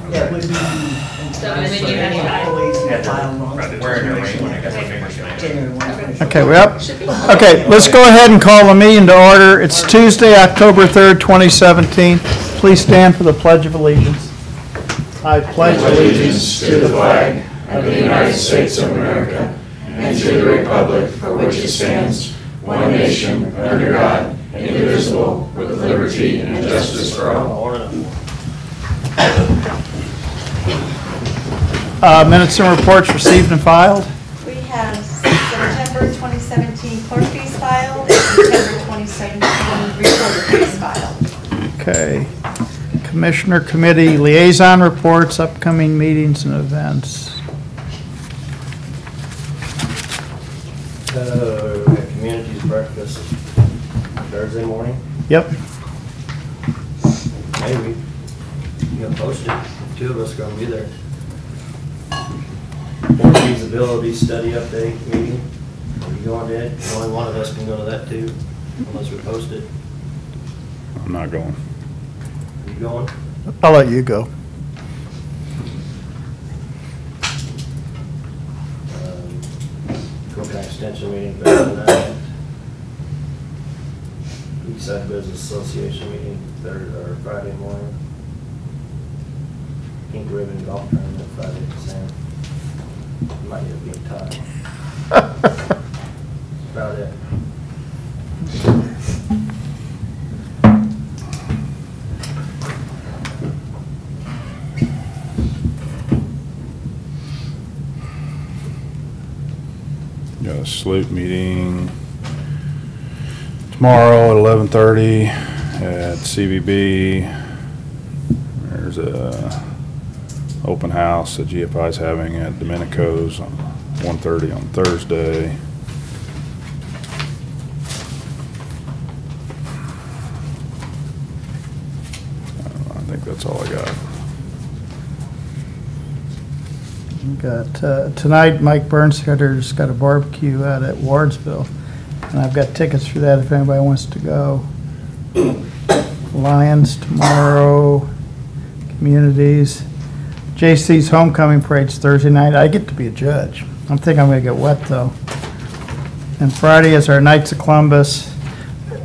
Yeah, would be. So, and then you have to. We're in a ring when I got my fingers made. Okay, well, okay, let's go ahead and call the meeting to order. It's Tuesday, October 3rd, 2017. Please stand for the Pledge of Allegiance. I pledge allegiance to the flag of the United States of America and to the republic for which it stands, one nation, under God, indivisible, with liberty and justice for all. Minutes and reports received and filed. We have September 2017 clerk fees filed and September 2017 recorder fees filed. Okay. Commissioner Committee Liaison Reports, upcoming meetings and events. We have communities breakfast Thursday morning. Yep. Maybe. You can post it. 2 of us are going to be there. Board feasibility study update meeting. Are you going, Ed? Only one of us can go to that too, unless we post it. I'm not going. Are you going? I'll let you go. Cook Extension meeting Thursday night. Eastside Business Association meeting Friday morning. Pink Ribbon Golf Tournament Friday at 10. Might end up being tied. About it. Got a salute meeting tomorrow at 11:30 at CVB. There's a open house that GFI is having at Domenico's on 1:30 on Thursday. I think that's all I got. Got tonight, Mike Bernschetter's got a barbecue out at Wardsville, and I've got tickets for that if anybody wants to go. Lions tomorrow, communities. JC's homecoming parade's Thursday night. I get to be a judge. I'm thinking I'm gonna get wet though. And Friday is our Knights of Columbus.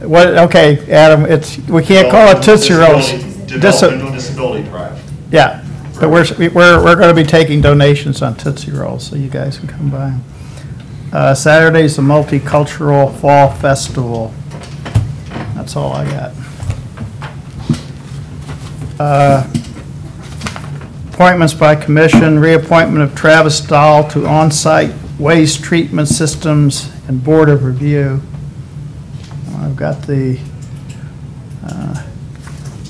What? Okay, Adam. We can't call it Tootsie Rolls. Developmental Disability Drive. Yeah. But we're going to be taking donations on Tootsie Rolls, so you guys can come by. Saturday's the Multicultural Fall Festival. That's all I got. Appointments by commission, reappointment of Travis Dahl to on-site waste treatment systems and board of review. I've got the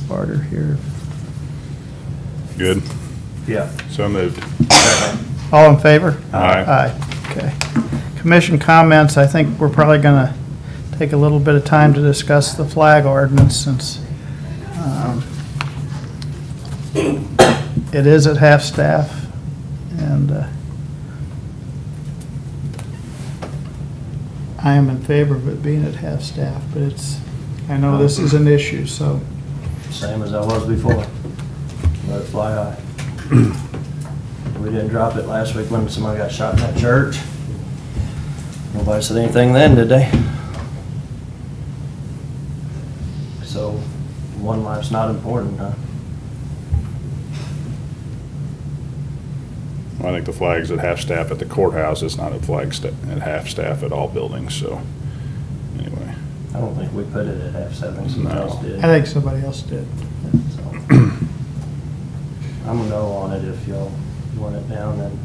order here. Good. Yeah. So moved. All in favor? Aye. Aye, okay. Commission comments, I think we're probably going to take a little bit of time to discuss the flag ordinance since it is at half-staff, and I am in favor of it being at half-staff, but I know this is an issue, so. Same as I was before. Let it fly high. We didn't drop it last week when somebody got shot in that church. Nobody said anything then, did they? So, one life's not important, huh? I think the flag's at half-staff at the courthouse. It's not at at half-staff at all buildings, so anyway. I don't think we put it at half-staff. I think somebody else did. I think somebody else did. So, I'm a no on it if y'all want it down, and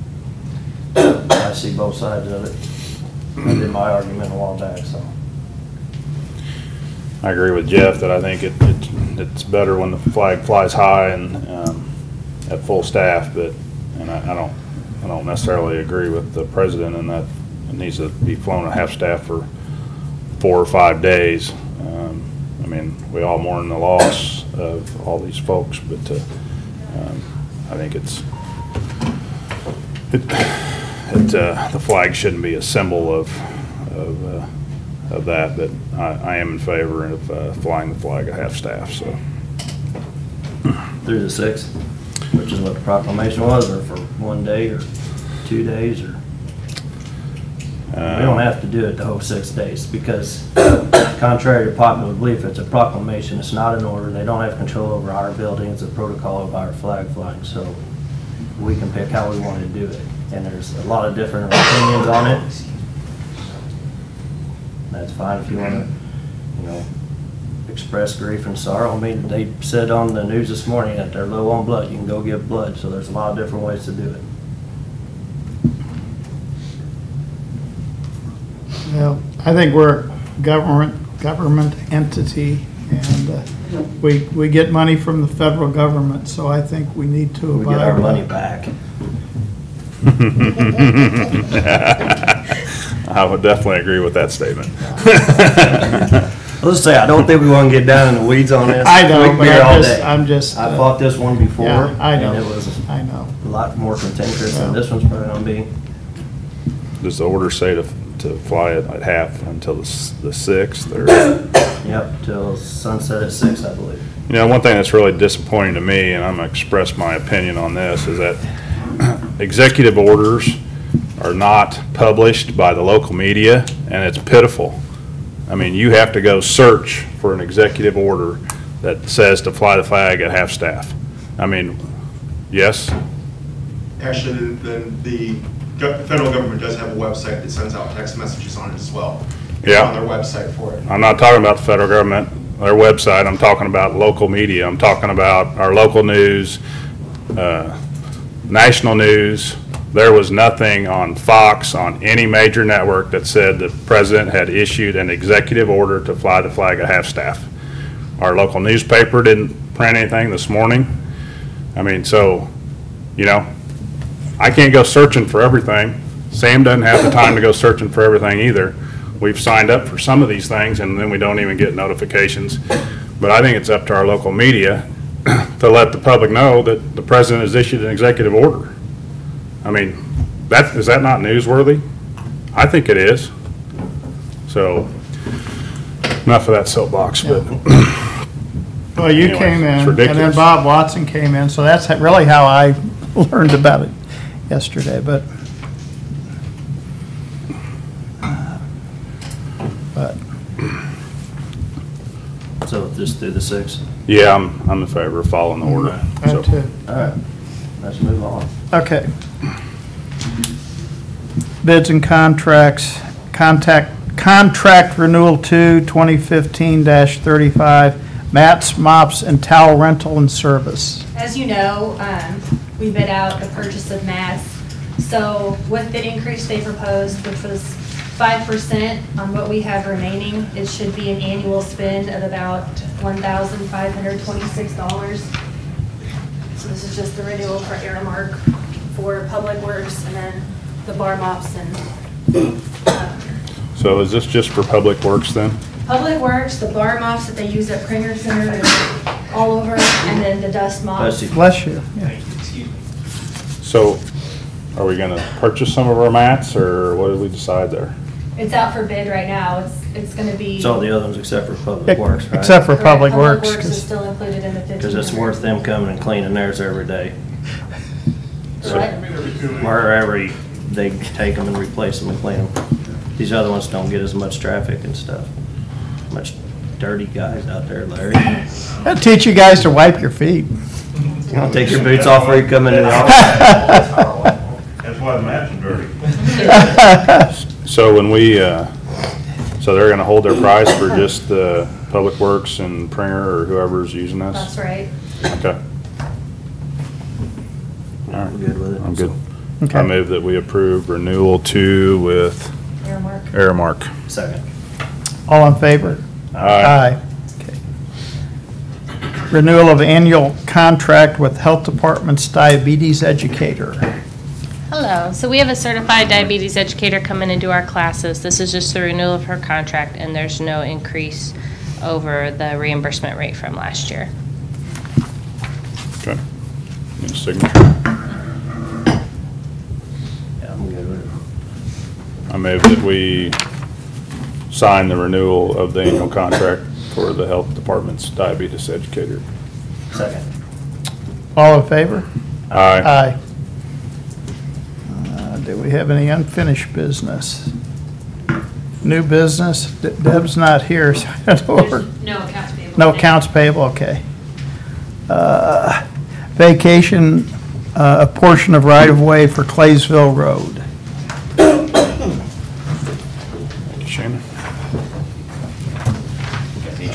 I see both sides of it. I did my argument a while back, so. I agree with Jeff that I think it's better when the flag flies high and at full staff, and I don't necessarily agree with the president in that it needs to be flown at half staff for 4 or 5 days. I mean, we all mourn the loss of all these folks, but I think the flag shouldn't be a symbol of that, but I am in favor of flying the flag at half staff. So through the 6th. which is what the proclamation was, or for 1 day or 2 days, or we don't have to do it the whole 6 days, because contrary to popular belief, it's a proclamation, it's not an order. They don't have control over our building, it's a protocol of our flag flying, so we can pick how we want to do it. And there's a lot of different opinions on it. That's fine if you want to, express grief and sorrow. I mean, they said on the news this morning that they're low on blood. You can go give blood, so there's a lot of different ways to do it. Well, I think we're a government entity, and we get money from the federal government, so I think we need to We abide get our by- money back. I would definitely agree with that statement. Let's say, I don't think we want to get down in the weeds on this. I know, We can but be here all day. I'm just. I fought this one before, Yeah, I know. and it was I know. a lot more contentious than this one's probably gonna be. Does the order say to fly it at half until the 6th, or? Yep, till sunset at 6, I believe. One thing that's really disappointing to me, and I'm gonna express my opinion on this, is that executive orders are not published by the local media, and it's pitiful. I mean, you have to go search for an executive order that says to fly the flag at half-staff. I mean, yes? Actually, the federal government does have a website that sends out text messages on it as well. It's Yeah. on their website for it. I'm not talking about the federal government, their website, I'm talking about local media. I'm talking about our local news, national news. There was nothing on Fox, on any major network, that said the president had issued an executive order to fly the flag at half-staff. Our local newspaper didn't print anything this morning. I mean, so, I can't go searching for everything. Sam doesn't have the time to go searching for everything either. We've signed up for some of these things, and then we don't even get notifications. But I think it's up to our local media to let the public know that the president has issued an executive order. I mean, is that not newsworthy? I think it is. So, enough of that soapbox, but. Well, you Anyway, came it's in, and then ridiculous. Bob Watson came in, so that's really how I learned about it yesterday, but. So just do the 6. Yeah, I'm in favor of following the order. So, That too. All right, let's move on. Okay. Bids and contracts, contract renewal 2, 2015-35, mats, mops, and towel rental and service. As you know, we bid out the purchase of mats. So with the increase they proposed, which was 5% on what we have remaining, it should be an annual spend of about $1,526. So this is just the renewal for Aramark for Public Works, and then the bar mops and so is this just for Public Works then? Public Works, the bar mops that they use at Pringer Center and all over, and then the dust mops. Bless you. Yeah. So, are we gonna purchase some of our mats, or what did we decide there? It's out for bid right now. It's gonna be. It's all the other ones except for Public Works, right? Except for Correct. Public Works. Public Works is 'cause- still included in the 1,500. Because it's worth them coming and cleaning theirs every day. What? Wherever they take them and replace them and clean them. These other ones don't get as much traffic and stuff. Much dirty guys out there, Larry. That'll teach you guys to wipe your feet. You don't take your boots off before you come into the office. That's why the mats are dirty. So when so they're gonna hold their price for just the Public Works and Pringer or whoever's using this? That's right. Okay. All right. I'm good with it. I'm good. Okay. I move that we approve renewal 2 with Aramark. Aramark. Second. All in favor? Aye. Okay. Renewal of annual contract with Health Department's diabetes educator. Hello. So we have a certified diabetes educator come in and do our classes. This is just the renewal of her contract, and there's no increase over the reimbursement rate from last year. Okay. Need a signature? Yeah, I'm good with it. I move that we sign the renewal of the annual contract for the Health Department's diabetes educator. Second. All in favor? Aye. Aye. Do we have any unfinished business? New business? Deb's not here, so I don't know. There's no accounts payable. No accounts payable, okay. Vacation, a portion of right-of-way for Claysville Road. Shannon?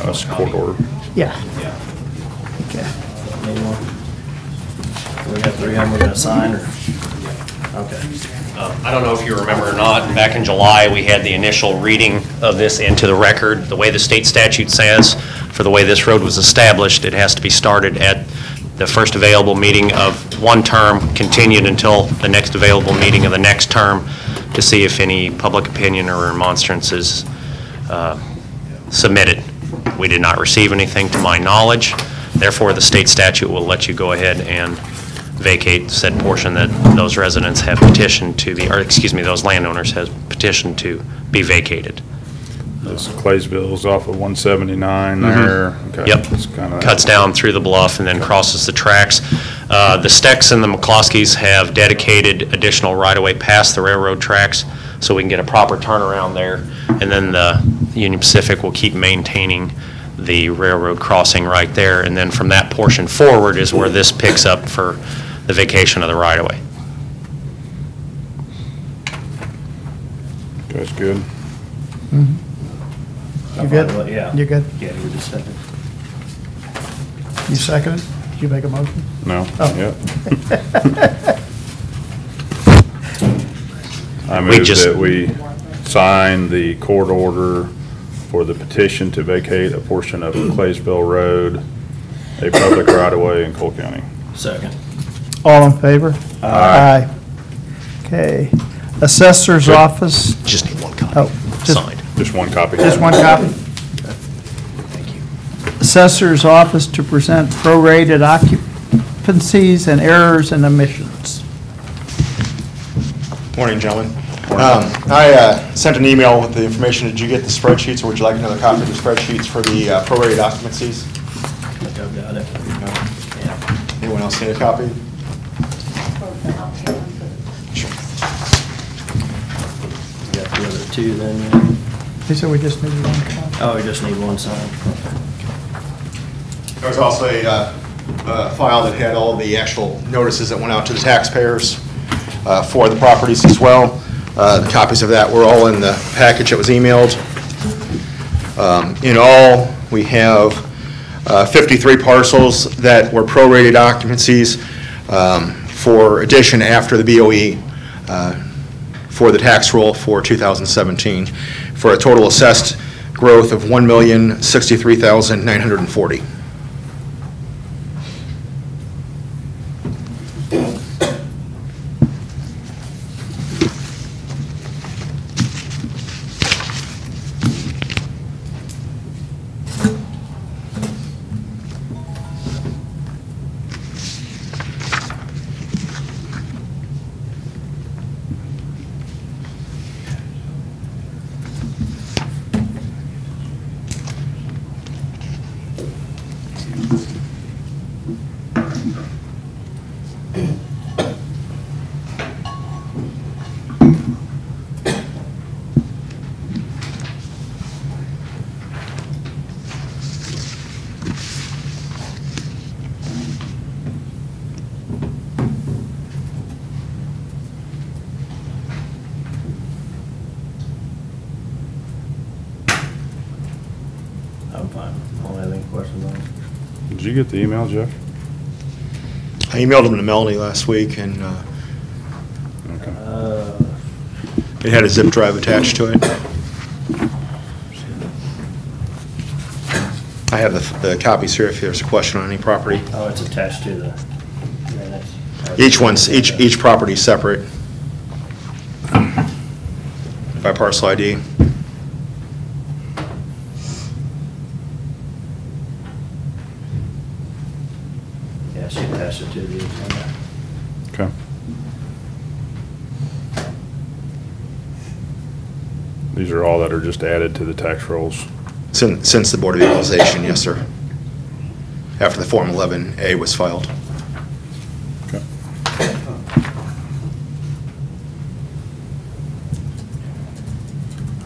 That's court order. Yeah. Okay. Need one? We got 3 of them we're gonna sign, or? Okay. I don't know if you remember or not, back in July, we had the initial reading of this into the record. The way the state statute says, for the way this road was established, it has to be started at the first available meeting of one term, continued until the next available meeting of the next term, to see if any public opinion or remonstrance is submitted. We did not receive anything to my knowledge. Therefore, the state statute will let you go ahead and vacate said portion that those residents have petitioned to the, or excuse me, those landowners have petitioned to be vacated. This Claysville's off of 179 there. Okay. Yep. It's kinda- Cuts down through the bluff and then crosses the tracks. The Stecks and the McCloskeys have dedicated additional right-of-way past the railroad tracks so we can get a proper turnaround there. And then the Union Pacific will keep maintaining the railroad crossing right there. And then from that portion forward is where this picks up for the vacation of the right-of-way. That's good. You good? Yeah. You good? Yeah, you just second. You seconded? Did you make a motion? No? Oh. Yep. I We move just- that we sign the court order for the petition to vacate a portion of Claysville Road, a public right-of-way in Cole County. Second. All in favor? Aye. Okay. Assessor's office, Just need one copy Oh, just- signed. Just one copy. just one copy. Assessor's office to present prorated occupancies and errors and omissions. Morning, gentlemen. I sent an email with the information. Did you get the spreadsheets, or would you like another copy of the spreadsheets for the prorated occupancies? I think I've got it. Yeah. Anyone else need a copy? Sure. You got the other 2 then, yeah? He said we just need one copy. Oh, we just need one signed. There was also a file that had all the actual notices that went out to the taxpayers for the properties as well. The copies of that were all in the package that was emailed. In all, we have 53 parcels that were prorated occupancies for addition after the BOE for the tax roll for 2017, for a total assessed growth of $1,063,940. I'm fine. I don't have any questions on it. Did you get the email, Jeff? I emailed them to Melanie last week, and Okay. it had a zip drive attached to it. I have the copies here if there's a question on any property. Oh, it's attached to the minutes. Each property is separate by parcel ID. Yeah, she attached it to the agenda. Okay. These are all that are just added to the tax rolls. Since the Board of Equalization, yes, sir. After the Form 11A was filed. Okay.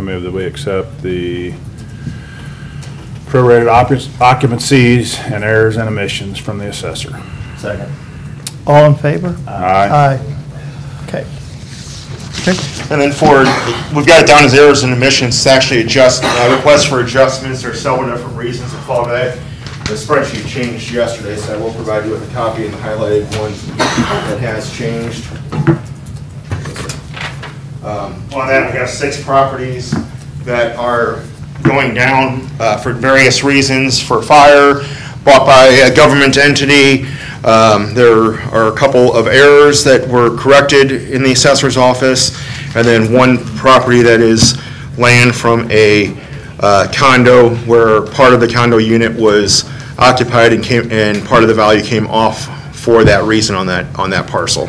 move that we accept the prorated occupancies and errors and omissions from the assessor. Second. All in favor? Aye. Okay. And then we've got it down as errors and omissions, it's actually requests for adjustments, there's several different reasons that fall to that. The spreadsheet changed yesterday, so I will provide you with a copy of the highlighted one that has changed. On that, we have 6 properties that are going down for various reasons, for fire, bought by a government entity. There are a couple of errors that were corrected in the assessor's office, and then one property that is land from a condo where part of the condo unit was occupied and part of the value came off for that reason on that parcel.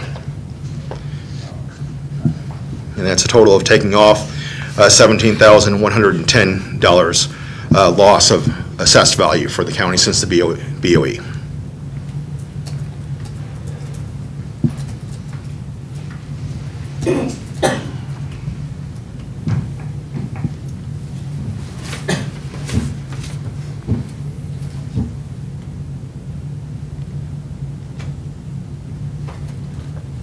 And that's a total of taking off $17,110 loss of assessed value for the county since the BOE.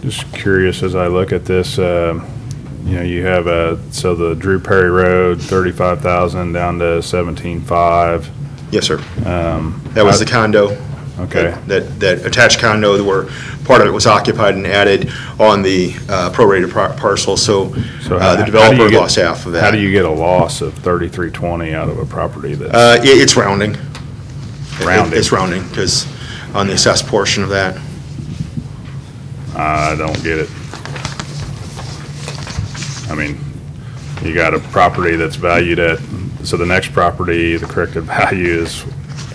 Just curious as I look at this, you have so the Drew Perry Road, 35,000 down to 17.5. Yes, sir. That was the condo. Okay. That attached condo where part of it was occupied and added on the prorated parcel, so the developer lost half of that. How do you get a loss of 3320 out of a property that's? It's rounding. Rounding. It's rounding, because on the assessed portion of that. I don't get it. I mean, you got a property that's valued at, so the next property, the corrected value is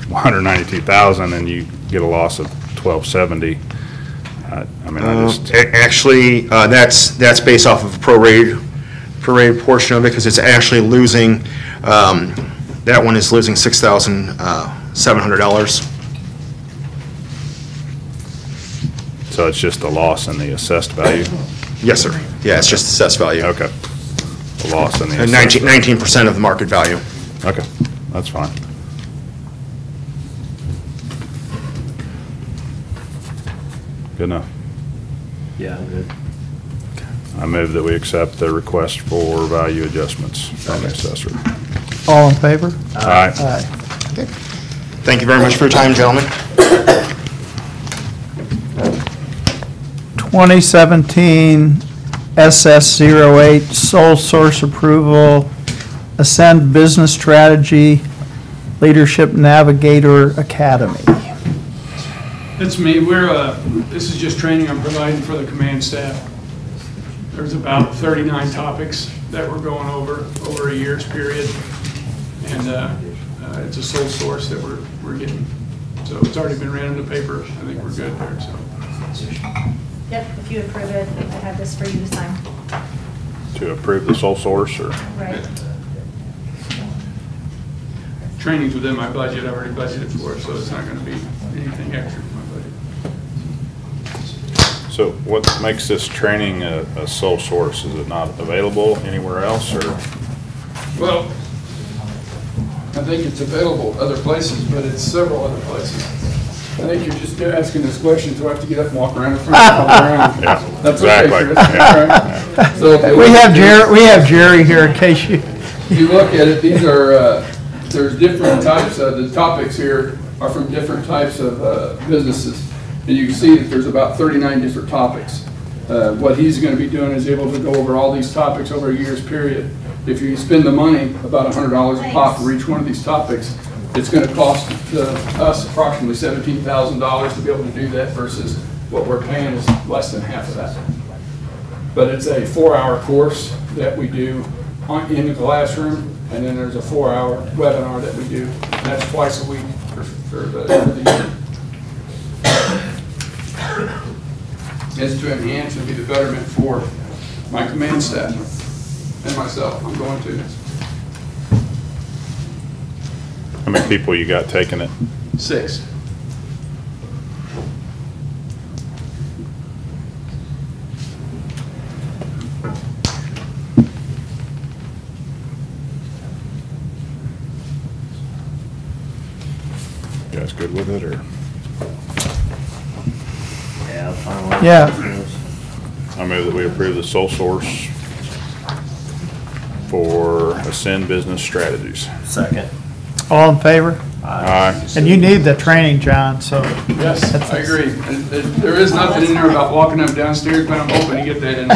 192,000 and you get a loss of 1270. I mean, I just. Actually, that's based off of a prorated portion of it, because it's actually losing, that one is losing $6,700. So it's just a loss in the assessed value? Yes, sir. Yeah, it's just assessed value. Okay. A loss in the And assessed value. 19% of the market value. Okay, that's fine. Good enough. Yeah, I'm good. I move that we accept the request for value adjustments from the assessor. All in favor? Aye. Aye. Thank you very much for your time, gentlemen. 2017 SS08 sole source approval, Ascend Business Strategy Leadership Navigator Academy. That's me. This is just training I'm providing for the command staff. There's about 39 topics that we're going over a year's period. And it's a sole source that we're getting. So it's already been ran in the paper. I think we're good there, so. Yep, if you approve it, I have this for you to sign. To approve the sole source, or? Right. Training's within my budget. I've already budgeted for it, so it's not gonna be anything extra for my budget. So what makes this training a sole source? Is it not available anywhere else, or? Well, I think it's available other places, but it's several other places. I think you're just asking this question, so I have to get up and walk around in front of around. Yeah, That's exactly. okay, Chris. Yeah. Right. So if you We look have at Jerry, we have Jerry here in case you. If you look at it, these are, there's different types of, the topics here are from different types of businesses. And you can see that there's about 39 different topics. What he's going to be doing is able to go over all these topics over a year's period. If you spend the money, about $100 a pop for each one of these topics, it's going to cost us approximately $17,000 to be able to do that versus what we're paying is less than half of that. But it's a 4-hour course that we do in the classroom, and then there's a 4-hour webinar that we do. And that's twice a week for the year. It's to enhance and be the betterment for my command staff and myself. I'm going to. How many people you got taking it? 6. good with it, or? Yeah, I'm fine with it. Yeah. I move that we approve the sole source for Ascend Business Strategies. Second. All in favor? Aye. And you need the training, John, so. Yes, I agree. And there is nothing in there about walking up downstairs, but I'm hoping to get that in.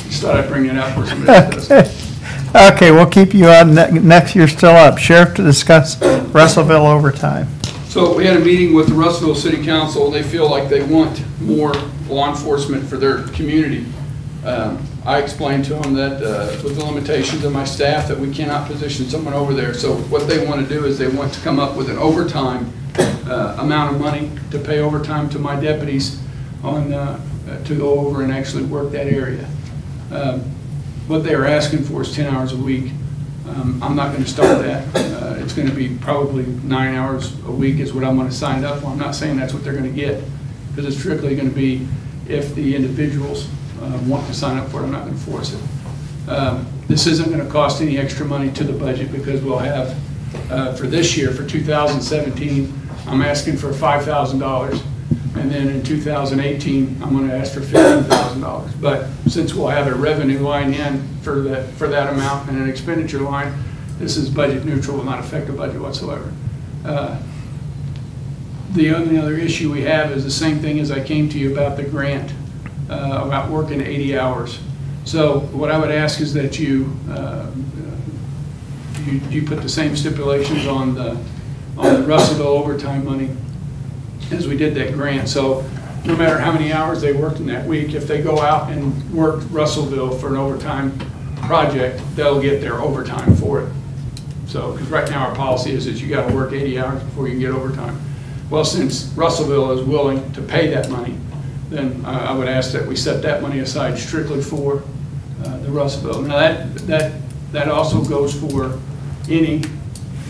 Just thought I'd bring it up for somebody else does. Okay, we'll keep you on, next year's still up. Sheriff to discuss Russellville overtime. So we had a meeting with the Russellville City Council, and they feel like they want more law enforcement for their community. I explained to them that with the limitations of my staff, that we cannot position someone over there. So what they want to do is they want to come up with an overtime amount of money to pay overtime to my deputies on to go over and actually work that area. What they are asking for is 10 hours a week. I'm not going to start that. It's going to be probably 9 hours a week is what I'm going to sign up for. I'm not saying that's what they're going to get, because it's strictly going to be if the individuals want to sign up for it. I'm not going to force it. This isn't going to cost any extra money to the budget, because we'll have, for this year, for 2017, I'm asking for $5,000. And then in 2018, I'm going to ask for $15,000. But since we'll have a revenue line in for that amount and an expenditure line, this is budget neutral, will not affect the budget whatsoever. The only other issue we have is the same thing as I came to you about the grant, about working 80 hours. So what I would ask is that you put the same stipulations on the Russellville overtime money as we did that grant. So no matter how many hours they worked in that week, if they go out and work Russellville for an overtime project, they'll get their overtime for it. So, because right now our policy is that you got to work 80 hours before you can get overtime. Well, since Russellville is willing to pay that money, then I would ask that we set that money aside strictly for the Russellville. Now that also goes for any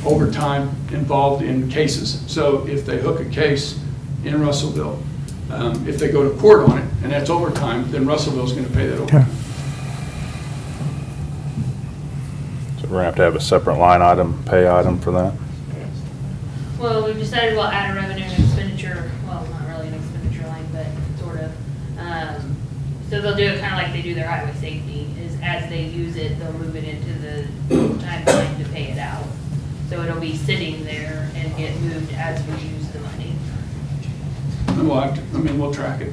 overtime involved in cases. So if they hook a case in Russellville, if they go to court on it and that's overtime, then Russellville's going to pay that overtime. So we're going to have a separate line item, pay item for that? Well, we've decided we'll add a revenue and expenditure, well, not really an expenditure line, but sort of. So they'll do it kind of like they do their highway safety, is as they use it, they'll move it into the timeline to pay it out. So it'll be sitting there and get moved as we use the money. And we'll have to, we'll track it.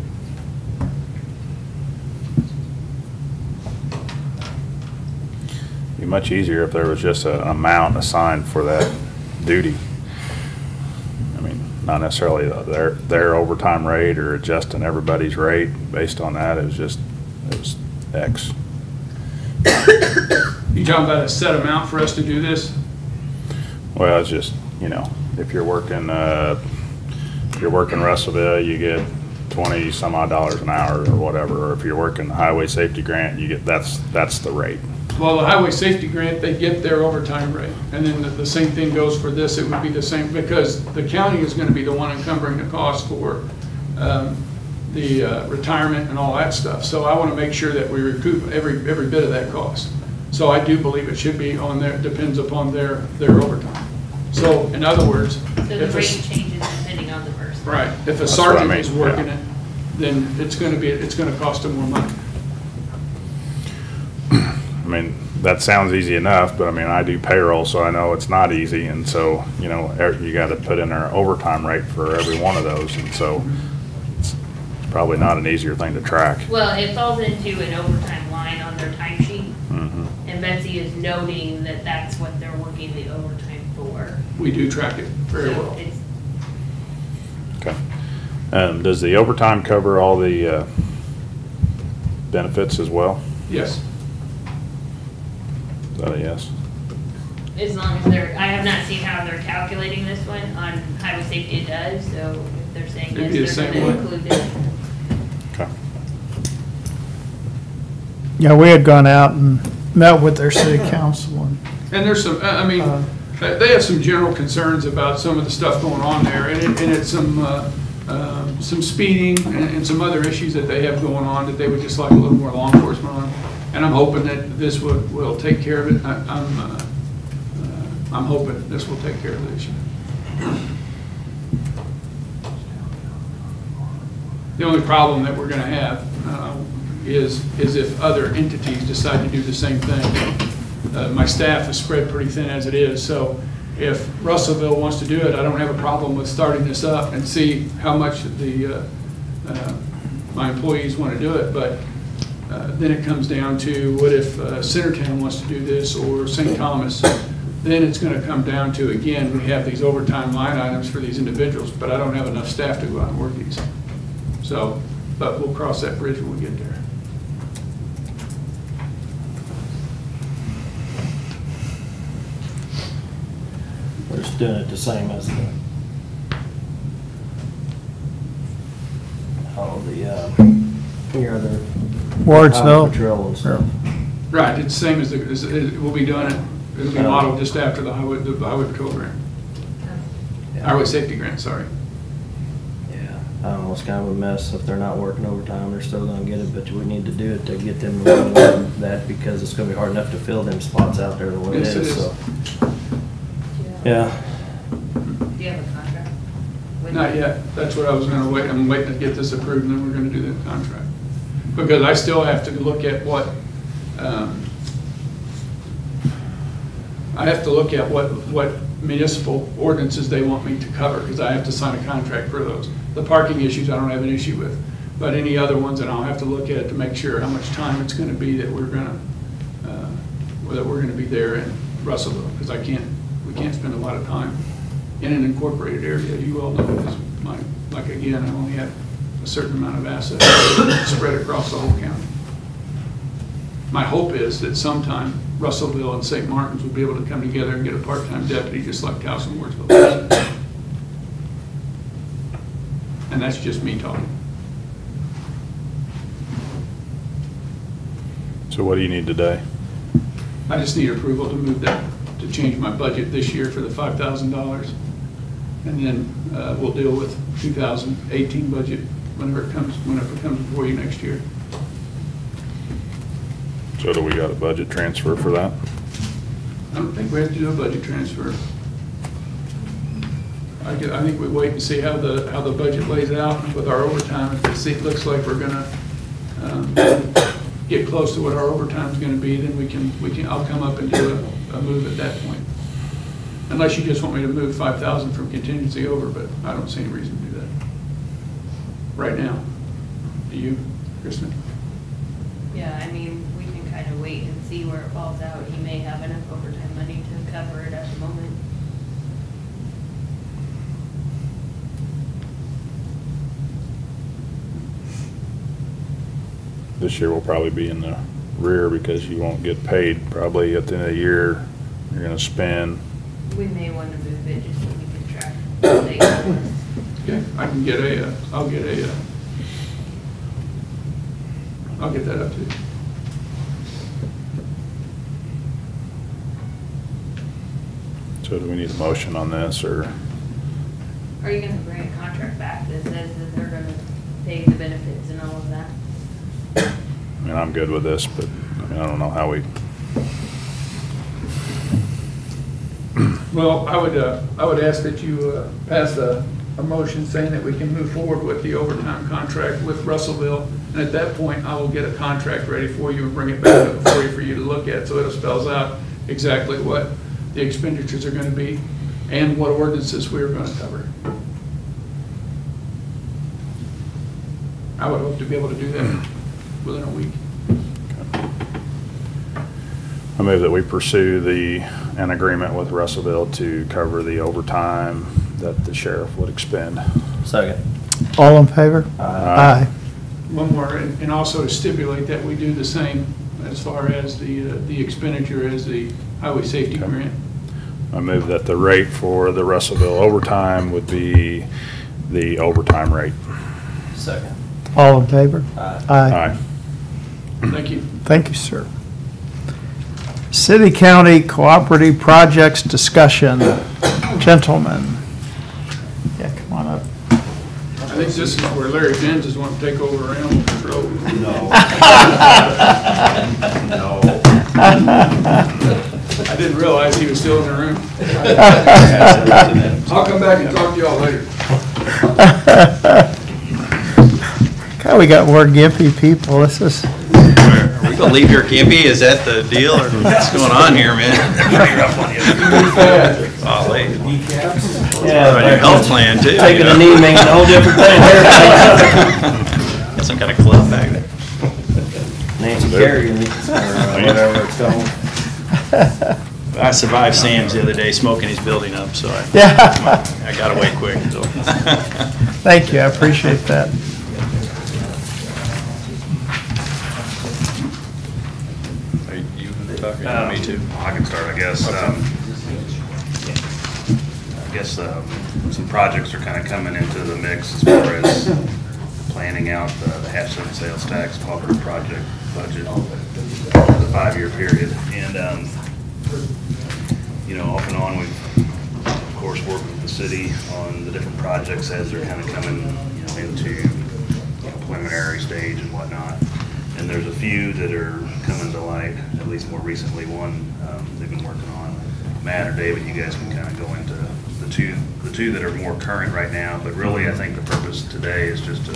It'd be much easier if there was just an amount assigned for that duty. I mean, not necessarily their overtime rate or adjusting everybody's rate based on that. It was X. You talking about a set amount for us to do this? Well, it's just, if you're working Russellville, you get 20 some odd dollars an hour or whatever. Or if you're working the highway safety grant, you get, that's the rate. Well, the highway safety grant, they get their overtime rate. And then the same thing goes for this. It would be the same, because the county is going to be the one encumbering the cost for the retirement and all that stuff. So I want to make sure that we recoup every bit of that cost. So I do believe it should be on there, depends upon their overtime. So in other words, So the rate changes depending on the person. right, if a That's what I sergeant mean, is working yeah. it, then it's going to cost them more money. I mean, that sounds easy enough, but I do payroll, so I know it's not easy. And so, you got to put in our overtime rate for every one of those. And so it's probably not an easier thing to track. Well, it falls into an overtime line on their timesheet. Mm-hmm. And Betsy is noting that that's what they're working the overtime for. We do track it very So well. it's- Okay. Does the overtime cover all the benefits as well? Yes. Is that a yes? As long as I have not seen how they're calculating this one. On highway safety it does, so if they're saying It'd be the yes, they're same gonna way. include it. Okay. Yeah, we had gone out and met with their city council and, And there's some, they have some general concerns about some of the stuff going on there, and it's some speeding and some other issues that they have going on that they would just like a little more law enforcement on. And I'm hoping that this will take care of it. I'm hoping this will take care of the issue. The only problem that we're gonna have is if other entities decide to do the same thing. My staff is spread pretty thin as it is, so if Russellville wants to do it, I don't have a problem with starting this up and see how much my employees want to do it, but then it comes down to what if Centertown wants to do this or St. Thomas. Then it's going to come down to, again, we have these overtime line items for these individuals, but I don't have enough staff to go out and work these. So, but we'll cross that bridge when we get there. We're just doing it the same as your other. Wardsville. Patrol and stuff. Right, it's the same as we'll be doing it, it'll be modeled just after the highway patrol grant. Highway safety grant, sorry. Yeah, I don't know, it's kind of a mess. If they're not working overtime, they're still gonna get it, but we need to do it to get them to run that because it's gonna be hard enough to fill them spots out there the way it Yes, it is, is. so. Yeah. Do you have a contract? with Not them? yet, that's what I was gonna wait, I'm waiting to get this approved and then we're gonna do that contract. Because I still have to look at what, I have to look at what municipal ordinances they want me to cover, because I have to sign a contract for those. The parking issues I don't have an issue with, but any other ones, and I'll have to look at it to make sure how much time it's gonna be that we're gonna be there in Russellville, because we can't spend a lot of time in an incorporated area. You all know, because like again, I only have a certain amount of assets spread across the whole county. My hope is that sometime Russellville and St. Martin's will be able to come together and get a part-time deputy just like Towson Wardsville does. And that's just me talking. So what do you need today? I just need approval to move that, to change my budget this year for the $5,000. And then we'll deal with 2018 budget whenever it comes before you next year. So do we got a budget transfer for that? I don't think we have to do a budget transfer. I think we wait and see how the budget lays out with our overtime. If it looks like we're gonna get close to what our overtime's gonna be, then I'll come up and do a move at that point. Unless you just want me to move 5,000 from contingency over, but I don't see any reason to do that right now. Do you, Kristen? Yeah, I mean, we can kind of wait and see where it falls out. He may have enough overtime money to cover it at the moment. This year will probably be in the rear because you won't get paid probably at the end of the year. You're gonna spend. We may want to move it just so we can track the data. Okay, I can get I'll get that up to you. So do we need a motion on this, or? Are you gonna bring a contract back that says that they're gonna pay the benefits and all of that? I mean, I'm good with this, but I mean, I don't know how we. Well, I would ask that you pass a motion saying that we can move forward with the overtime contract with Russellville. And at that point, I will get a contract ready for you and bring it back up for you to look at. So it spells out exactly what the expenditures are going to be and what ordinances we're going to cover. I would hope to be able to do that within a week. I move that we pursue an agreement with Russellville to cover the overtime that the sheriff would expend. Second. All in favor? Aye. One more, and also to stipulate that we do the same as far as the expenditure as the highway safety grant. I move that the rate for the Russellville overtime would be the overtime rate. Second. All in favor? Aye. Aye. Thank you. Thank you, sir. City-county cooperative projects discussion. Gentlemen. Yeah, come on up. I think this is where Larry Benz is wanting to take over animal control. No. No. I didn't realize he was still in the room. I'll come back and talk to y'all later. God, we got more gimpy people. This is, Are we gonna leave here gimpy? Is that the deal, or what's going on here, man? Golly. Yeah, On your health plan too. Taking you a know? knee means a whole different thing here. Got some kind of club back there. Nancy Kerrigan, or whatever it's called. I survived Sam's the other day smoking his building up, so I got away quick. So. thank you, I appreciate that. Are you talking to me too? I can start, I guess. Some projects are kind of coming into the mix as far as planning out the half cent sales tax cooperative project budget for the 5-year period. And, off and on, we've, of course, worked with the city on the different projects as they're kind of coming, into preliminary stage and whatnot. And there's a few that are coming to light, at least more recently. One they've been working on. Matt or David, you guys can kind of go into the two that are more current right now. But really, I think the purpose today is just to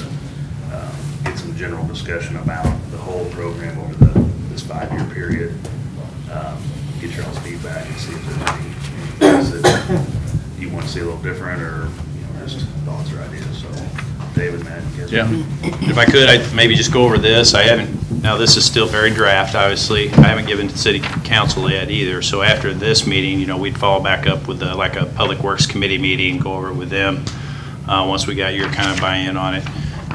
get some general discussion about the whole program over this 5-year period. Get your all's feedback and see if there's any things that you want to see a little different, or just thoughts or ideas. So, David, Matt, you guys. Yeah. If I could, I'd maybe just go over this. Now this is still very draft, obviously. I haven't given to city council yet either. So after this meeting, we'd follow back up with like a public works committee meeting, go over it with them once we got your kind of buy-in on it.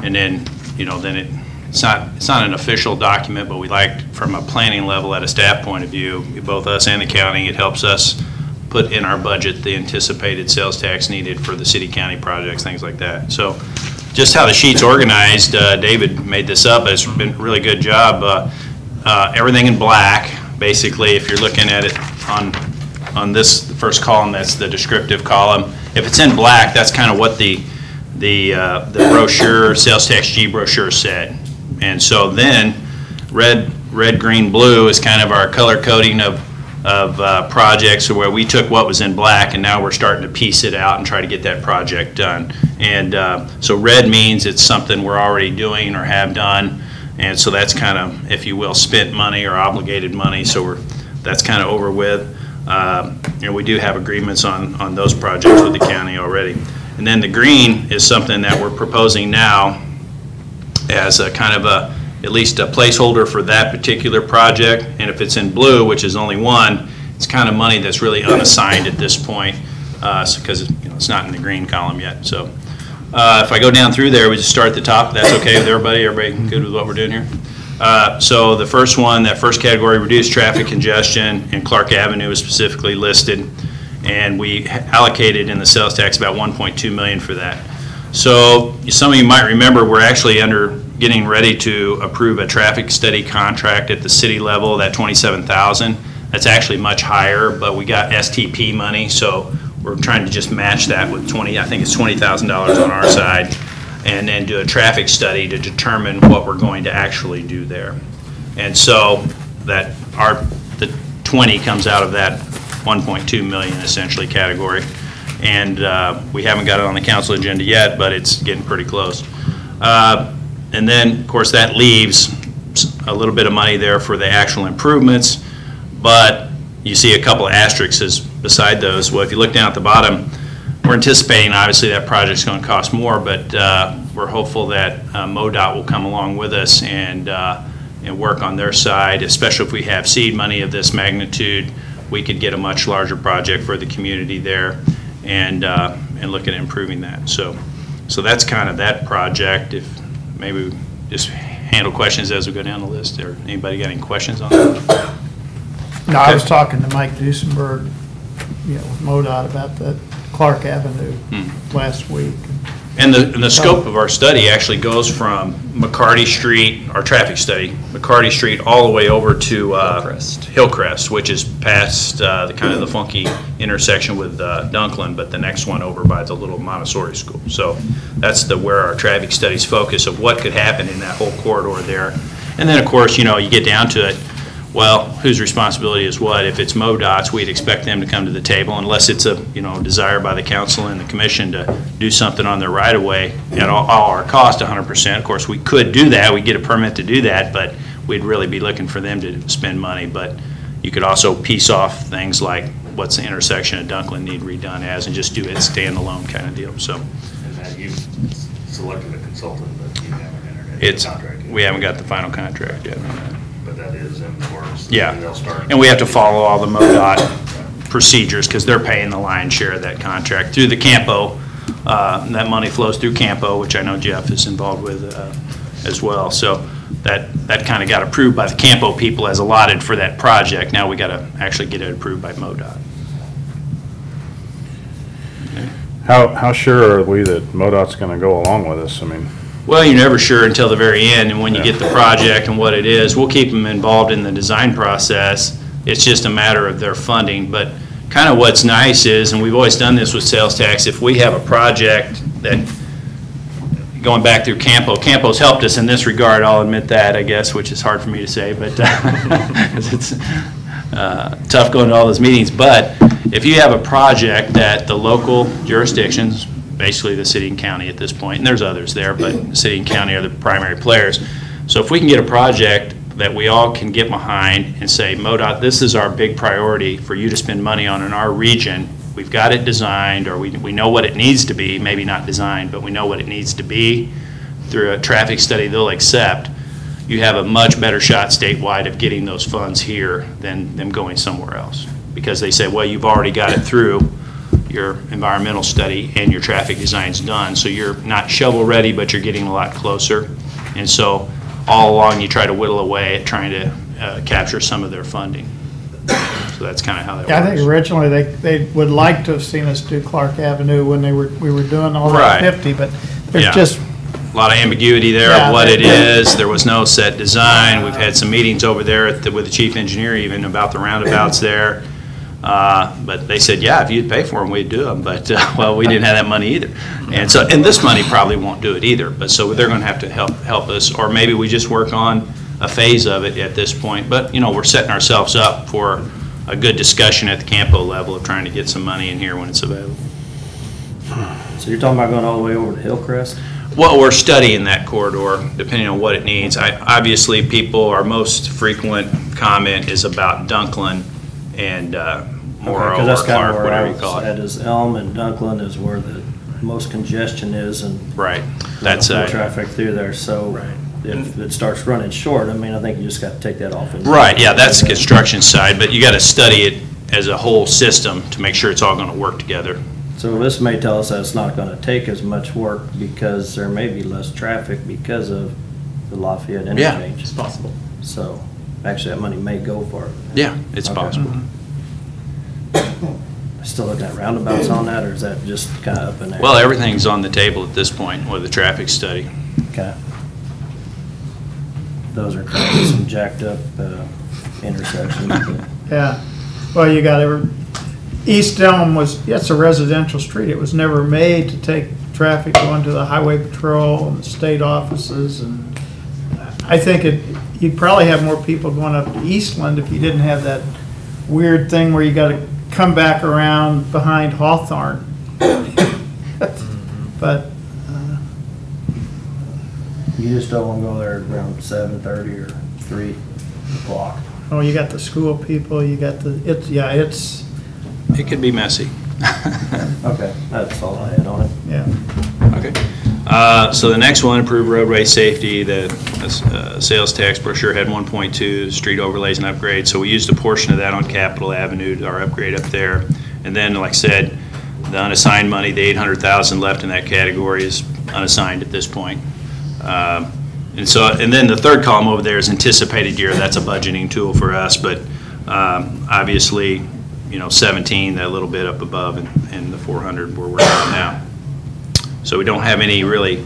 And then, then it's not an official document, but we like, from a planning level at a staff point of view, both us and the county, it helps us put in our budget the anticipated sales tax needed for the city county projects, things like that. So just how the sheet's organized, David made this up. It's been a really good job. Everything in black, basically, if you're looking at it on this first column, that's the descriptive column. If it's in black, that's kind of what the brochure, sales tax G brochure said. And so then red, green, blue is kind of our color coding of projects, where we took what was in black and now we're starting to piece it out and try to get that project done. And so red means it's something we're already doing or have done, and so that's kind of, if you will, spent money or obligated money. So that's kind of over with. We do have agreements on those projects with the county already. And then the green is something that we're proposing now as a kind of at least a placeholder for that particular project. And if it's in blue, which is only one, it's kind of money that's really unassigned at this point, because it's not in the green column yet. So if I go down through there, we just start at the top. That's okay with everybody? Everybody good with what we're doing here? So the first one, that first category, reduced traffic congestion, and Clark Avenue is specifically listed. And we allocated in the sales tax about $1.2 million for that. So some of you might remember, we're actually getting ready to approve a traffic study contract at the city level, that $27,000. That's actually much higher, but we got STP money, so we're trying to just match that with I think it's $20,000 on our side, and then do a traffic study to determine what we're going to actually do there. And so the 20 comes out of that 1.2 million essentially category. And we haven't got it on the council agenda yet, but it's getting pretty close. And then, of course, that leaves a little bit of money there for the actual improvements, but you see a couple of asterisks beside those. Well, if you look down at the bottom, we're anticipating, obviously, that project's going to cost more, but we're hopeful that MoDOT will come along with us and work on their side, especially if we have seed money of this magnitude. We could get a much larger project for the community there, and look at improving that. So that's kind of that project. If maybe we just handle questions as we go down the list. Or anybody got any questions on that? No, I was talking to Mike Duesenberg, with MoDOT about that Clark Avenue last week. And the scope of our study actually goes from McCarty Street, our traffic study, McCarty Street all the way over to Hillcrest, which is past the kind of the funky intersection with Dunklin, but the next one over by the little Montessori school. So that's where our traffic studies focus of what could happen in that whole corridor there. And then, of course, you get down to it, well, whose responsibility is what? If it's MoDOT's, we'd expect them to come to the table unless it's a, desire by the council and the commission to do something on their right-of-way at all our cost, 100%. Of course, we could do that. We'd get a permit to do that, but we'd really be looking for them to spend money. But you could also piece off things like what's the intersection of Dunklin need redone as and just do it standalone kind of deal, so. And that you've selected a consultant, but you haven't entered into a contract yet. We haven't got the final contract yet. But that is in the works. Yeah, And they'll start. and we have to follow all the MoDOT procedures because they're paying the lion's share of that contract through the Campo. That money flows through Campo, which I know Jeff is involved with as well. So that kind of got approved by the Campo people as allotted for that project. Now we got to actually get it approved by MoDOT. How sure are we that MoDOT's gonna go along with this? I mean, Well, you're never sure until the very end, and when you get the project and what it is, we'll keep them involved in the design process. It's just a matter of their funding, but kind of what's nice is, and we've always done this with sales tax, if we have a project that, going back through Campo, Campo's helped us in this regard, I'll admit that, I guess, which is hard for me to say, but it's tough going to all those meetings, but if you have a project that the local jurisdictions, basically the city and county at this point, and there's others there, but the city and county are the primary players. So if we can get a project that we all can get behind and say, MoDOT, this is our big priority for you to spend money on in our region. We've got it designed, or we know what it needs to be, maybe not designed, but we know what it needs to be through a traffic study they'll accept. You have a much better shot statewide of getting those funds here than them going somewhere else. Because they say, well, you've already got it through your environmental study and your traffic design's done, so you're not shovel ready, but you're getting a lot closer. And so all along you try to whittle away at trying to capture some of their funding. So that's kind of how that works. Yeah, I think originally they would like to have seen us do Clark Avenue when we were doing all Right. that 50, but there's Yeah. just, A lot of ambiguity there Yeah, of what it is. There was no set design. We've had some meetings over there with the chief engineer even about the roundabouts there. But they said, yeah, if you'd pay for them, we'd do them. But, well, we didn't have that money either. And so, and this money probably won't do it either. But so they're going to have to help us, or maybe we just work on a phase of it at this point. But, we're setting ourselves up for a good discussion at the Campo level of trying to get some money in here when it's available. So you're talking about going all the way over to Hillcrest? Well, we're studying that corridor, depending on what it needs. Obviously, our most frequent comment is about Dunklin and Morrow or Because that's kind of Clark, where whatever I you call was it. at, is Elm and Dunklin is where the most congestion is, and Right, that's full traffic through there, so Right. if it starts running short, I mean, I think you just got to take that off. right, yeah, that's the construction side, but you got to study it as a whole system to make sure it's all going to work together. So this may tell us that it's not going to take as much work because there may be less traffic because of the Lafayette Yeah. interchange. It's possible. So actually, that money may go for it. Yeah, it's Okay. possible. Still looking at roundabouts on that, or is that just kind of up in there? Well, everything's on the table at this point with the traffic study. Okay. Those are kind of some jacked up intersections. but- yeah. Well, you got East Elm it's a residential street. It was never made to take traffic going to the highway patrol and the state offices, and I think you'd probably have more people going up to Eastland if you didn't have that weird thing where you gotta come back around behind Hawthorne. But, You just don't want to go there around 7:30 or 3 o'clock. oh, you got the school people, you got it's, It could be messy. Okay, that's all I had on it. yeah. Okay. So the next one, improve roadway safety, the sales tax brochure had 1.2, street overlays and upgrades. So we used a portion of that on Capitol Avenue, our upgrade up there. And then, like I said, the unassigned money, the 800,000 left in that category is unassigned at this point. And then the third column over there is anticipated year. That's a budgeting tool for us, but obviously, 17, that little bit up above, and the 400 we're working on now. So we don't have any really,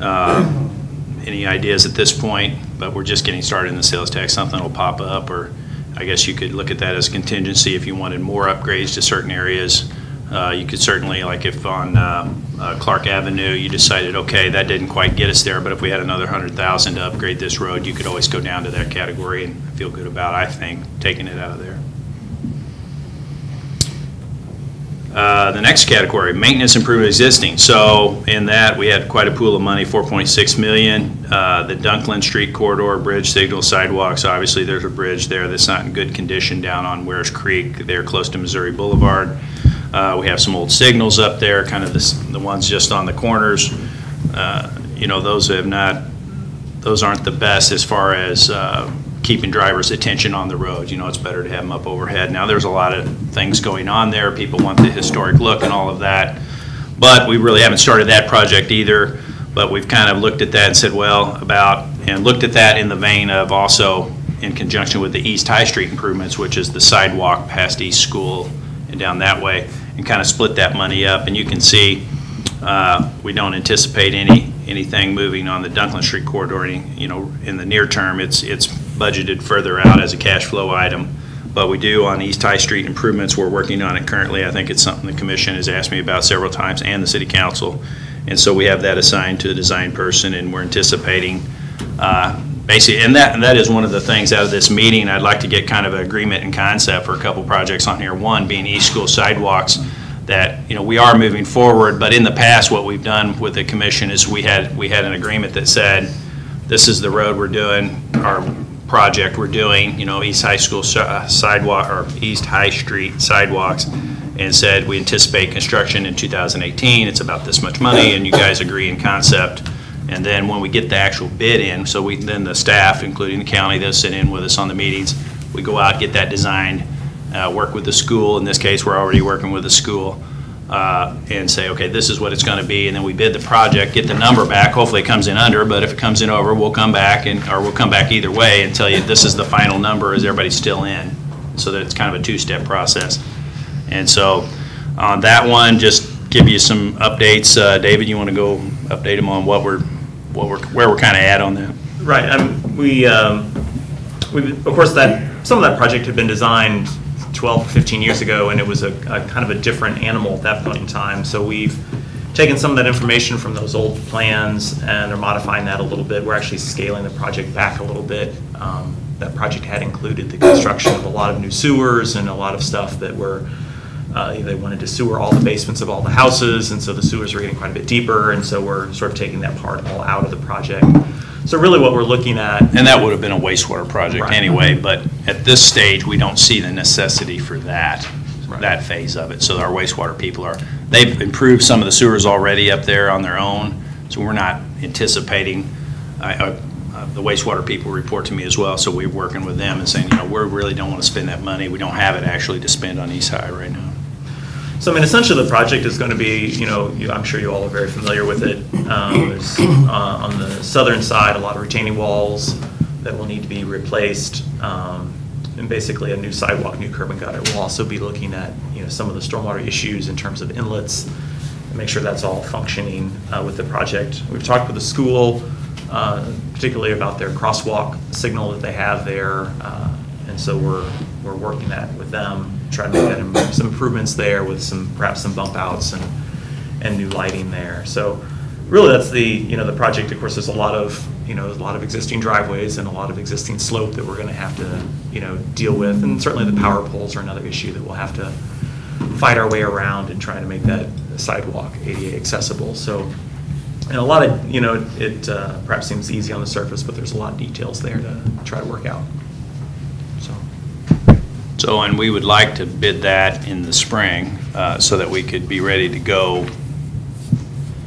any ideas at this point, but we're just getting started in the sales tax. Something will pop up, or I guess you could look at that as contingency if you wanted more upgrades to certain areas. You could certainly, like if on Clark Avenue, you decided, okay, that didn't quite get us there, but if we had another 100,000 to upgrade this road, you could always go down to that category and feel good about, I think, taking it out of there. The next category, maintenance improvement existing. So in that, we had quite a pool of money, 4.6 million. The Dunklin Street corridor, bridge, signal, sidewalks. Obviously, there's a bridge there that's not in good condition down on Wares Creek. They're close to Missouri Boulevard. We have some old signals up there, kind of the ones just on the corners. You know, those aren't the best as far as keeping drivers' attention on the road. You know, it's better to have them up overhead. Now, there's a lot of things going on there. People want the historic look and all of that. But we really haven't started that project either. But we've kind of looked at that and said, well, and looked at that in the vein of also in conjunction with the East High Street improvements, which is the sidewalk past East School and down that way, and kind of split that money up. And you can see we don't anticipate anything moving on the Dunklin Street corridor, you know, in the near term. It's budgeted further out as a cash flow item. But we do on East High Street improvements. We're working on it currently. I think it's something the commission has asked me about several times, and the city council. And so we have that assigned to a design person, and we're anticipating basically, and that is one of the things out of this meeting. I'd like to get kind of an agreement and concept for a couple projects on here. One being East School sidewalks, that, you know, we are moving forward, but in the past what we've done with the commission is we had an agreement that said, this is the road we're doing, our project we're doing, you know, East High School sidewalk, or East High Street sidewalks, and said we anticipate construction in 2018. It's about this much money, and you guys agree in concept. And then when we get the actual bid in, so then the staff, including the county, they'll sit in with us on the meetings. We go out, get that designed, work with the school. In this case, we're already working with the school, and say, okay, this is what it's going to be. And then we bid the project, get the number back. Hopefully it comes in under, but if it comes in over, we'll come back, or we'll come back either way and tell you this is the final number. Is everybody still in? So that it's kind of a two-step process. And so on that one, just give you some updates. David, you want to go update them on where we're kind of at on that? Right. We of course, some of that project had been designed 12 or 15 years ago, and it was a kind of a different animal at that point in time. So we've taken some of that information from those old plans and are modifying that a little bit. We're actually scaling the project back a little bit. That project had included the construction of a lot of new sewers and a lot of stuff that were they wanted to sewer all the basements of all the houses, and so the sewers were getting quite a bit deeper, and so we're sort of taking that part all out of the project. So really what we're looking at... And that would have been a wastewater project anyway, but at this stage, we don't see the necessity for that phase of it. So our wastewater people they've improved some of the sewers already up there on their own, so we're not anticipating... the wastewater people report to me as well, so we're working with them and saying, you know, we really don't want to spend that money. We don't have it actually to spend on East High right now. So, I mean, essentially the project is going to be, you know, I'm sure you all are very familiar with it. There's on the southern side a lot of retaining walls that will need to be replaced, and basically a new sidewalk, new curb and gutter. We'll also be looking at, you know, some of the stormwater issues in terms of inlets, and make sure that's all functioning with the project. We've talked with the school, particularly about their crosswalk signal that they have there, and so we're working that with them, try to make that some improvements there with perhaps some bump outs and new lighting there. So really that's the project. Of course, there's a lot of existing driveways and a lot of existing slope that we're going to have to deal with, and certainly the power poles are another issue that we'll have to fight our way around and try to make that sidewalk ADA accessible. So, and a lot of, it perhaps seems easy on the surface, but there's a lot of details there to try to work out. So, and we would like to bid that in the spring so that we could be ready to go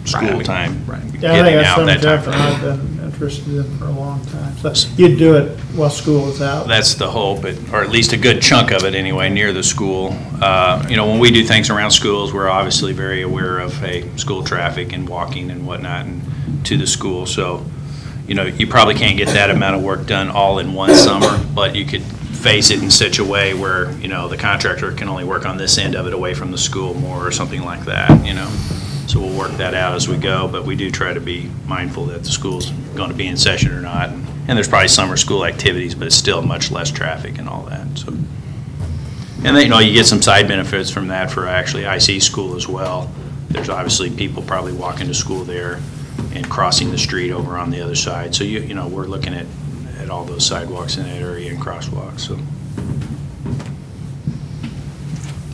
school time. Right. Yeah, I think that's something Jeff and I've been interested in for a long time. So you'd do it while school is out? That's the hope, or at least a good chunk of it anyway, near the school. When we do things around schools, we're obviously very aware of, school traffic and walking and whatnot and to the school. So, you probably can't get that amount of work done all in one summer, but you could phase it in such a way where, the contractor can only work on this end of it away from the school more or something like that, So we'll work that out as we go, but we do try to be mindful that the school's going to be in session or not. And there's probably summer school activities, but it's still much less traffic and all that. So, And then, you know, you get some side benefits from that for actually IC school as well. There's obviously people probably walking to school there and crossing the street over on the other side. So you know, we're looking at all those sidewalks in that area and crosswalks, so.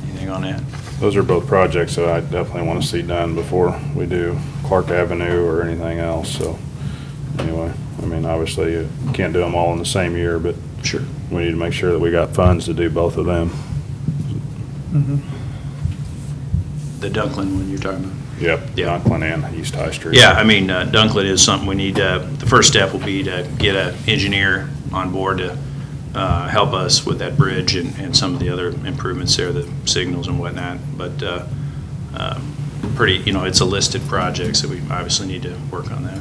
Anything on that? Those are both projects that I definitely want to see done before we do Clark Avenue or anything else, so. Anyway, I mean, obviously you can't do them all in the same year, but sure, we need to make sure that we got funds to do both of them. The Dunklin one you're talking about? Yep, Yeah. Dunklin and East High Street. Yeah, I mean, Dunklin is something we need to, the first step will be to get an engineer on board to help us with that bridge and some of the other improvements there, the signals and whatnot. But pretty, you know, it's a listed project, so we obviously need to work on that.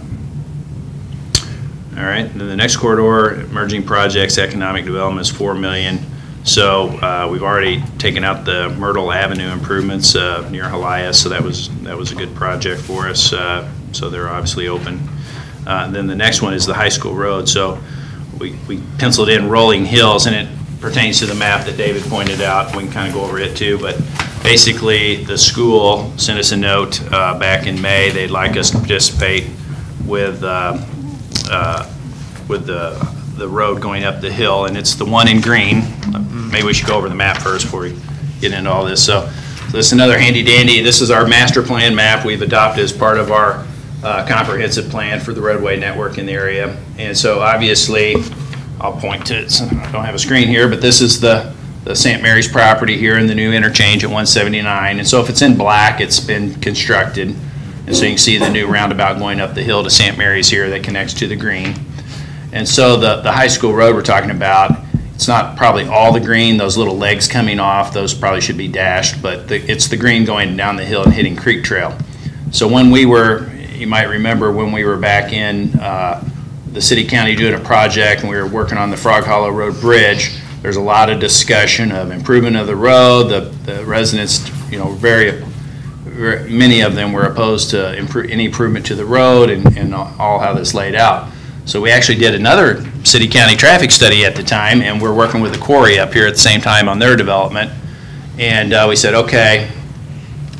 All right, and then the next corridor, emerging projects, economic development is $4 million. So we've already taken out the Myrtle Avenue improvements near Hialeah, so that was a good project for us. So they're obviously open. Then the next one is the high school road. So we penciled in Rolling Hills, and it pertains to the map that David pointed out. We can kind of go over it too, but basically the school sent us a note back in May. They'd like us to participate with the road going up the hill, and it's the one in green. Maybe we should go over the map first before we get into all this. So this is another handy dandy. This is our master plan map we've adopted as part of our comprehensive plan for the roadway network in the area. And so obviously, I'll point to it. So I don't have a screen here, but this is the St. Mary's property here in the new interchange at 179. And so if it's in black, it's been constructed. And so you can see the new roundabout going up the hill to St. Mary's here that connects to the green. And so the high school road we're talking about, it's not probably all the green, those little legs coming off, those probably should be dashed, but it's the green going down the hill and hitting Creek Trail. So when we were, you might remember when we were back in the city county doing a project and we were working on the Frog Hollow Road Bridge, there's a lot of discussion of improvement of the road. The residents, you know, many of them were opposed to any improvement to the road and all how this laid out. So we actually did another city-county traffic study at the time, and we're working with the quarry up here at the same time on their development. And we said, okay,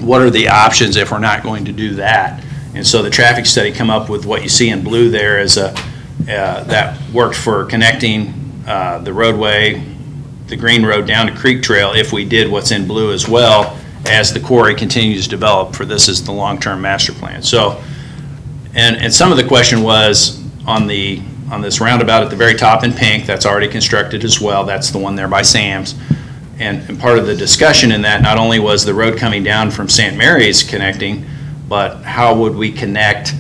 what are the options if we're not going to do that? And so the traffic study come up with what you see in blue there as that worked for connecting the roadway, the green road down to Creek Trail if we did what's in blue as well as the quarry continues to develop for this is the long-term master plan. So, and some of the question was, on this roundabout at the very top in pink, that's already constructed as well. That's the one there by Sam's. And part of the discussion in that not only was the road coming down from St. Mary's connecting, but how would we connect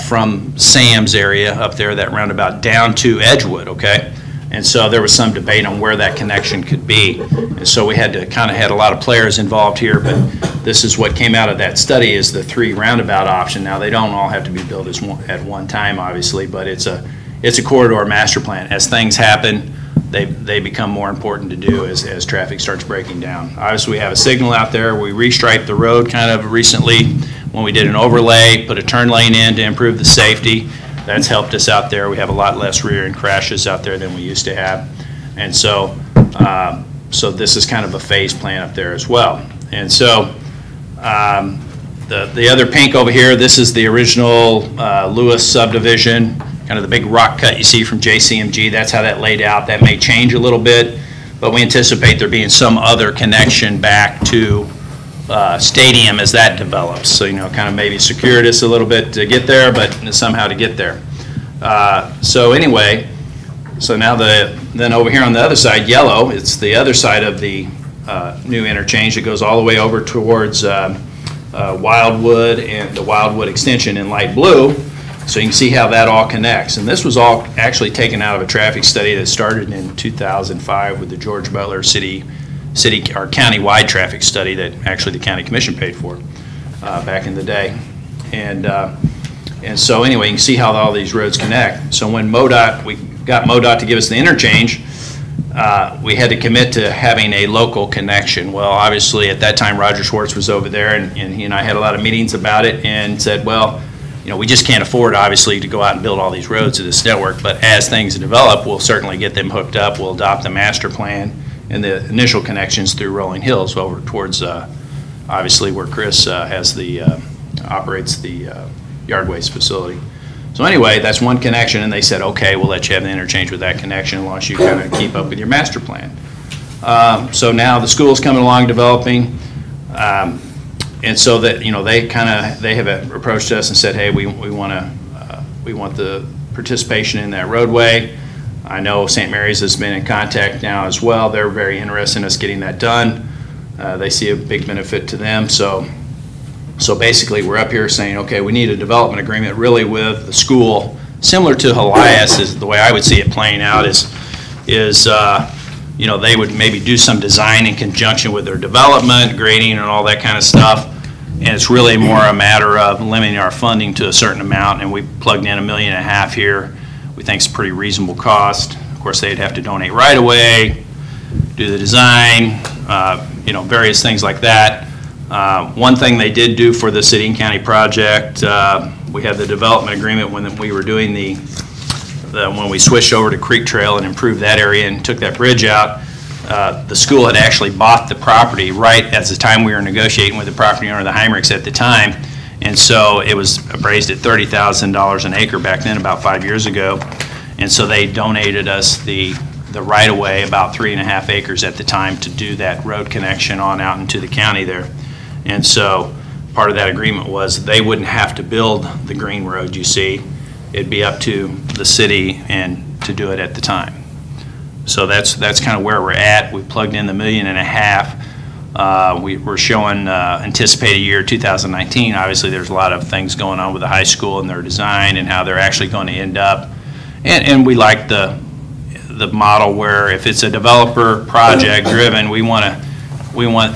from Sam's area up there, that roundabout, down to Edgewood, okay? And so there was some debate on where that connection could be. And so we had to kind of had a lot of players involved here, but this is what came out of that study is the 3 roundabout option. Now they don't all have to be built at one time, obviously, but it's a corridor master plan. As things happen, they become more important to do as traffic starts breaking down. Obviously, we have a signal out there. We restriped the road kind of recently when we did an overlay, put a turn lane in to improve the safety. That's helped us out there. We have a lot less rear-end crashes out there than we used to have. And so, so this is kind of a phase plan up there as well. And so the other pink over here, this is the original Lewis subdivision, kind of the big rock cut you see from JCMG. That's how that laid out. That may change a little bit, but we anticipate there being some other connection back to Stadium as that develops. So, you know, kind of maybe circuitous a little bit to get there, but somehow to get there. So anyway, so now then over here on the other side, yellow, it's the other side of the new interchange. It goes all the way over towards Wildwood and the Wildwood extension in light blue. So you can see how that all connects. And this was all actually taken out of a traffic study that started in 2005 with the George Butler city or county-wide traffic study that actually the county commission paid for back in the day. And so anyway, you can see how all these roads connect. So when we got MoDOT to give us the interchange, we had to commit to having a local connection. Well, obviously at that time Roger Schwartz was over there, and he and I had a lot of meetings about it and said, well, you know, we just can't afford obviously to go out and build all these roads to this network, but as things develop, we'll certainly get them hooked up. We'll adopt the master plan and the initial connections through Rolling Hills over towards, obviously where Chris has operates the yard waste facility. So anyway, that's one connection, and they said, okay, we'll let you have the interchange with that connection as long as you kind of keep up with your master plan. So now the school's coming along developing, and so that, you know, they have approached us and said, hey, we want the participation in that roadway. I know St. Mary's has been in contact now as well. They're very interested in us getting that done. They see a big benefit to them. So basically, we're up here saying, okay, we need a development agreement really with the school, similar to Helias. Is the way I would see it playing out is you know, they would maybe do some design in conjunction with their development, grading, and all that kind of stuff. And it's really more a matter of limiting our funding to a certain amount. And we plugged in $1.5 million here. We think it's a pretty reasonable cost. Of course, they'd have to donate right away, do the design, you know, various things like that. One thing they did do for the city and county project, we had the development agreement when we were doing when we switched over to Creek Trail and improved that area and took that bridge out. The school had actually bought the property right at the time we were negotiating with the property owner, the Heinrichs, at the time. And so it was appraised at $30,000 an acre back then, about 5 years ago. And so they donated us the right-of-way, about 3.5 acres at the time, to do that road connection on out into the county there. And so part of that agreement was they wouldn't have to build the green road, you see. It'd be up to the city and to do it at the time. So that's kind of where we're at. We plugged in the $1.5 million. We're showing anticipated year 2019. Obviously, there's a lot of things going on with the high school and their design and how they're actually going to end up. And we like the model where if it's a developer project driven, we want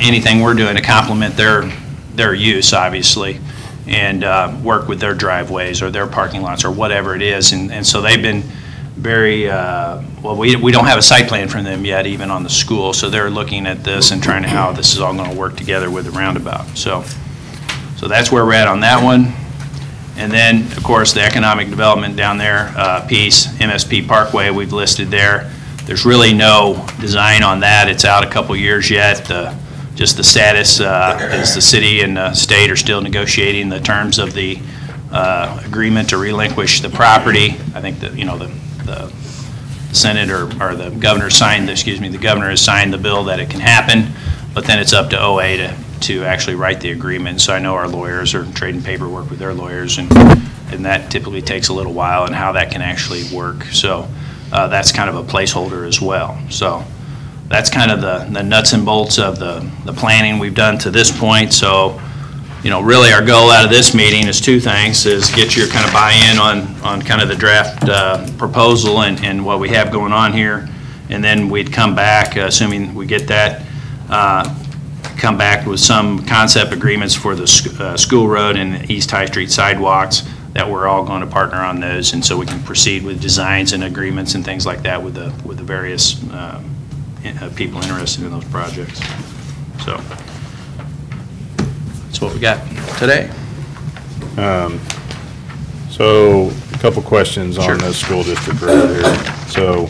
anything we're doing to complement their use, obviously, and work with their driveways or their parking lots or whatever it is. And so they've been very, well, we don't have a site plan from them yet, even on the school, so they're looking at this and trying to how this is all going to work together with the roundabout. So that's where we're at on that one. And then, of course, the economic development down there piece, MSP Parkway, we've listed there. There's really no design on that. It's out a couple years yet. Just the status is the city and the state are still negotiating the terms of the agreement to relinquish the property. I think that, you know, the Senate or the governor signed, the governor has signed the bill that it can happen, but then it's up to OA to actually write the agreement. So I know our lawyers are trading paperwork with their lawyers, and that typically takes a little while, and how that can actually work. So that's kind of a placeholder as well. So that's kind of the nuts and bolts of the planning we've done to this point. So, you know, really our goal out of this meeting is two things: is get your kind of buy-in on kind of the draft proposal and what we have going on here, and then we'd come back, assuming we get that, come back with some concept agreements for the school road and the East High Street sidewalks, that we're all going to partner on those, and so we can proceed with designs and agreements and things like that with the various people interested in those projects. So that's what we got today. So a couple questions on the school district road here. So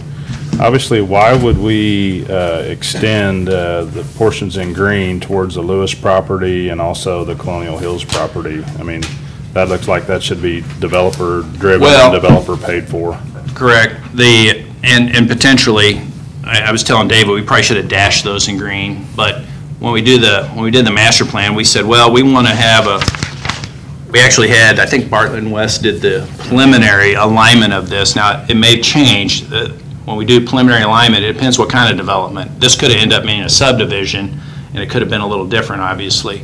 obviously, why would we extend the portions in green towards the Lewis property and also the Colonial Hills property? I mean, that looks like that should be developer driven and developer paid for. Correct. And potentially, I was telling David, we probably should have dashed those in green, but when we did the master plan, we said, well, we want to have we actually had, I think Bartlett and West did the preliminary alignment of this. Now, it may change. When we do preliminary alignment, it depends what kind of development. This could have ended up being a subdivision, and it could have been a little different, obviously.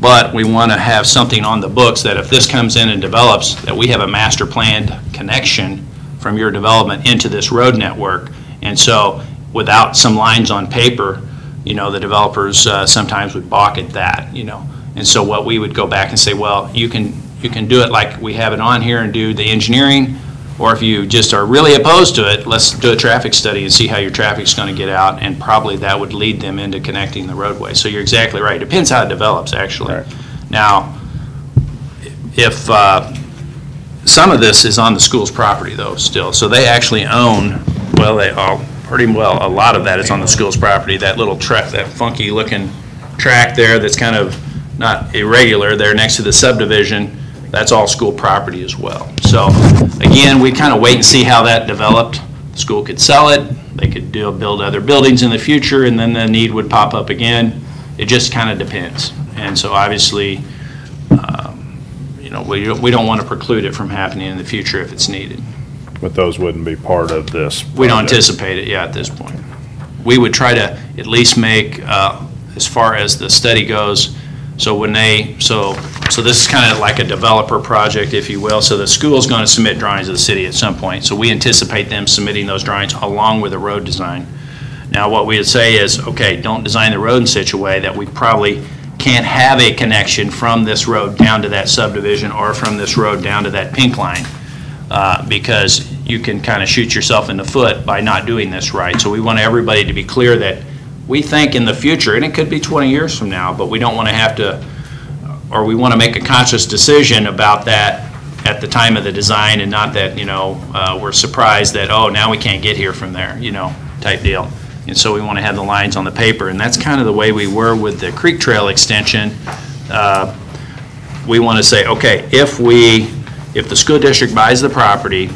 But we want to have something on the books that if this comes in and develops, that we have a master planned connection from your development into this road network. And so without some lines on paper, you know, the developers sometimes would balk at that, you know. And so what we would go back and say, well, you can do it like we have it on here and do the engineering, or if you just are really opposed to it, let's do a traffic study and see how your traffic's going to get out, and probably that would lead them into connecting the roadway. So you're exactly right. It depends how it develops, actually. Right. Now, if some of this is on the school's property, though, still. So they actually own, well, pretty well, a lot of that is on the school's property. That little track, that funky looking track there that's kind of not irregular there next to the subdivision, that's all school property as well. So again, we kind of wait and see how that developed. The school could sell it, they could build other buildings in the future, and then the need would pop up again. It just kind of depends. And so obviously, you know, we don't want to preclude it from happening in the future if it's needed. But those wouldn't be part of this project. We don't anticipate it, at this point. We would try to at least make, as far as the study goes, so when so this is kind of like a developer project, if you will. So the school's going to submit drawings to the city at some point. So we anticipate them submitting those drawings along with the road design. Now, what we would say is, okay, don't design the road in such a way that we probably can't have a connection from this road down to that subdivision or from this road down to that pink line, because you can kind of shoot yourself in the foot by not doing this right. So we want everybody to be clear that we think in the future, and it could be 20 years from now, but we don't want to have to, or we want to make a conscious decision about that at the time of the design, and not that, you know, we're surprised that, oh, now we can't get here from there, you know, type deal. And so we want to have the lines on the paper, and that's kind of the way we were with the Creek Trail extension. We want to say, okay, if the school district buys the property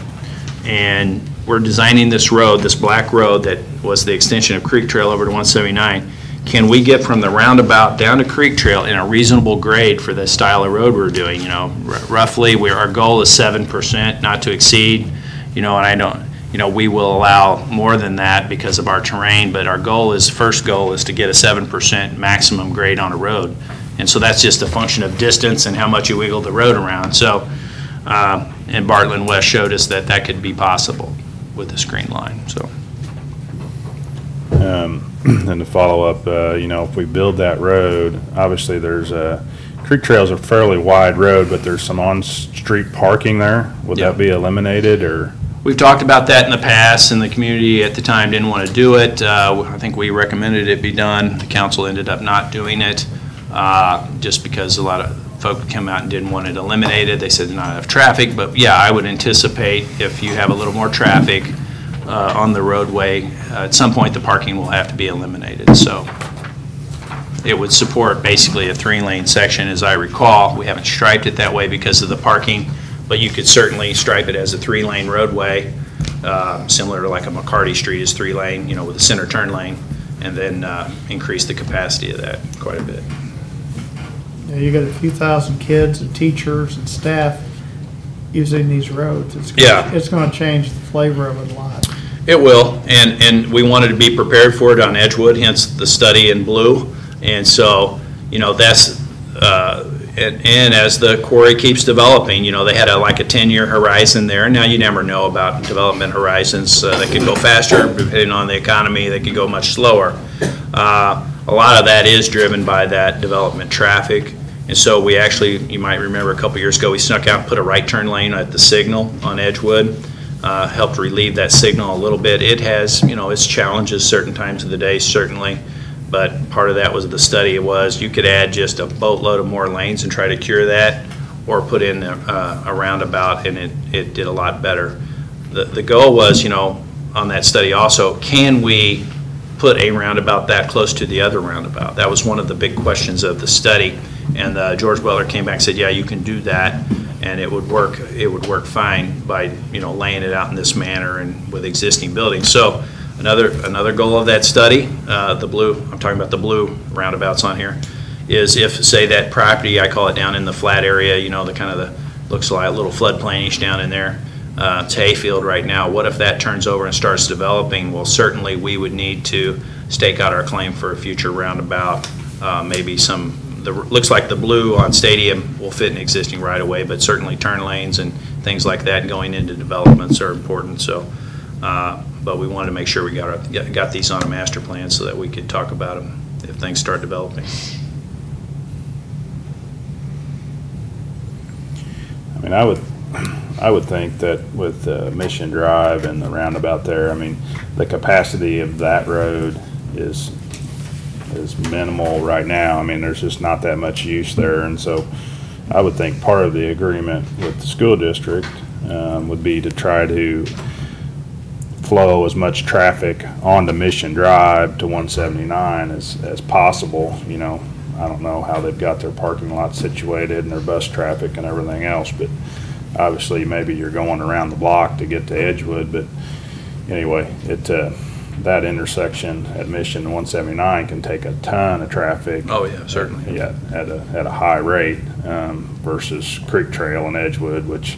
and we're designing this road, this black road that was the extension of Creek Trail over to 179, can we get from the roundabout down to Creek Trail in a reasonable grade for the style of road we're doing? You know, roughly, our goal is 7%, not to exceed. You know, and I don't, you know, we will allow more than that because of our terrain, but our goal is, first goal is to get a 7% maximum grade on a road. And so that's just a function of distance and how much you wiggle the road around. So, and Bartlett and West showed us that that could be possible with the screen line, so. And to follow up, you know, if we build that road, obviously there's Creek Trail's a fairly wide road, but there's some on-street parking there. Would that be eliminated, or? We've talked about that in the past, and the community at the time didn't want to do it. I think we recommended it be done. The council ended up not doing it, just because a lot of folk come out and didn't want it eliminated. They said not enough traffic, but yeah, I would anticipate if you have a little more traffic on the roadway, at some point the parking will have to be eliminated. So it would support basically a 3-lane section, as I recall. We haven't striped it that way because of the parking, but you could certainly stripe it as a 3-lane roadway, similar to like a McCarty Street is 3-lane, you know, with a center turn lane, and then increase the capacity of that quite a bit. Yeah, you got a few thousand kids and teachers and staff using these roads. It's going to change the flavor of it a lot. It will, and we wanted to be prepared for it on Edgewood, hence the study in blue. And so, you know, that's, and as the quarry keeps developing, you know, they had like a 10-year horizon there. Now you never know about development horizons. They could go faster depending on the economy. They could go much slower. A lot of that is driven by that development traffic. And so we actually, you might remember a couple years ago, we snuck out and put a right turn lane at the signal on Edgewood. Helped relieve that signal a little bit. It has, you know, its challenges certain times of the day, certainly. But part of that was the study was you could add just a boatload of more lanes and try to cure that, or put in a roundabout, and it did a lot better. The goal was, you know, on that study also, can we put a roundabout that close to the other roundabout? That was one of the big questions of the study. And George Butler came back and said, yeah, you can do that, and it would work fine by, you know, laying it out in this manner and with existing buildings. So another goal of that study, the blue, I'm talking about the blue roundabouts on here, is if, say, that property, I call it down in the flat area, you know, the kind of the, looks like a little floodplainish down in there, it's hayfield right now. What if that turns over and starts developing? Well, certainly we would need to stake out our claim for a future roundabout, maybe some, looks like the blue on Stadium will fit in existing right away, but certainly turn lanes and things like that going into developments are important. So, but we wanted to make sure we got these on a master plan so that we could talk about them if things start developing. I mean, I would think that with Mission Drive and the roundabout there, I mean, the capacity of that road is minimal right now. I mean, there's just not that much use there, and so I would think part of the agreement with the school district would be to try to flow as much traffic onto Mission Drive to 179 as possible. You know, I don't know how they've got their parking lot situated and their bus traffic and everything else, but obviously maybe you're going around the block to get to Edgewood. But anyway, that intersection at Mission 179 can take a ton of traffic. Oh, yeah, certainly. Yeah, at a high rate versus Creek Trail and Edgewood, which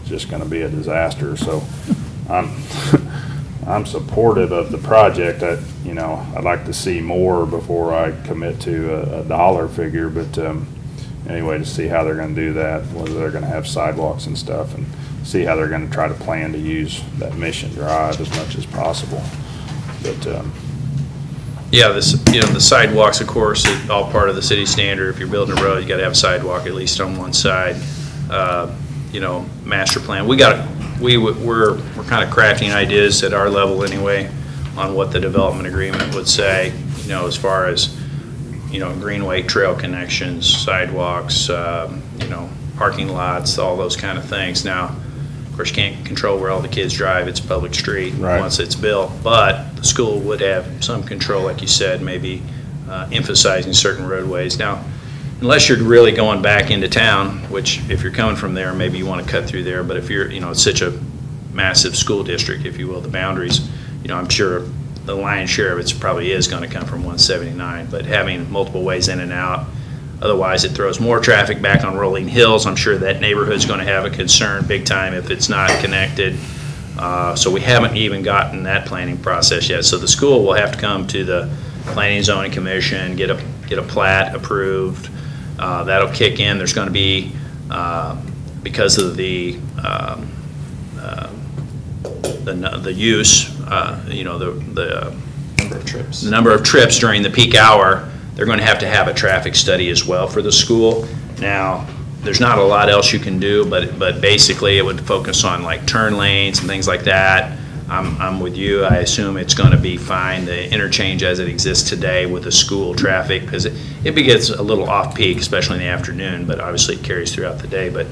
is just going to be a disaster. So I'm supportive of the project. I'd like to see more before I commit to a dollar figure, but anyway, to see how they're going to do that, whether they're going to have sidewalks and stuff, and see how they're going to try to plan to use that Mission Drive as much as possible. But yeah, the sidewalks, of course, are all part of the city standard. If you're building a road, you got to have a sidewalk at least on one side. Master plan. We're kind of crafting ideas at our level anyway on what the development agreement would say. As far as greenway trail connections, sidewalks, parking lots, all those kind of things. Now, of course, you can't control where all the kids drive. It's a public street once it's built, but the school would have some control, like you said, maybe emphasizing certain roadways. Now, unless you're really going back into town, which if you're coming from there, maybe you want to cut through there, but if you're, it's such a massive school district, if you will, the boundaries, I'm sure the lion's share of it probably is going to come from 179, but having multiple ways in and out, otherwise it throws more traffic back on Rolling Hills. I'm sure that neighborhood's going to have a concern big time if it's not connected. So we haven't even gotten that planning process yet. So the school will have to come to the Planning and Zoning Commission, get a plat approved. That'll kick in. There's going to be, because of the use, the number of trips during the peak hour, they're going to have a traffic study as well for the school. Now, there's not a lot else you can do, but basically it would focus on like turn lanes and things like that. I'm with you. I assume it's going to be fine, the interchange as it exists today with the school traffic, because it gets a little off-peak, especially in the afternoon, but obviously it carries throughout the day. But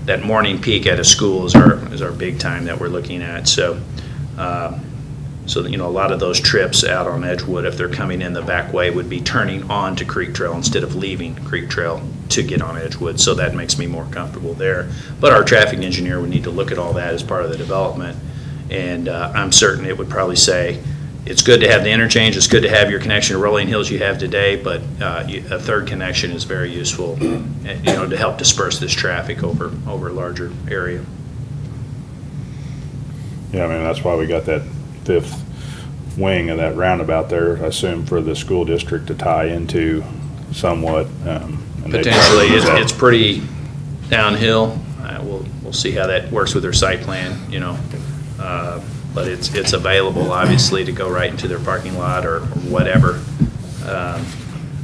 that morning peak at a school is our big time that we're looking at. So, a lot of those trips out on Edgewood, if they're coming in the back way, would be turning on to Creek Trail instead of leaving Creek Trail to get on Edgewood. So that makes me more comfortable there. But our traffic engineer would need to look at all that as part of the development. And I'm certain it would probably say, it's good to have the interchange, it's good to have your connection to Rolling Hills you have today, but a third connection is very useful, to help disperse this traffic over a larger area. Yeah, that's why we got that fifth wing of that roundabout there, I assume, for the school district to tie into somewhat. Potentially, it's pretty downhill. We'll see how that works with their site plan, but it's available, obviously, to go right into their parking lot or whatever.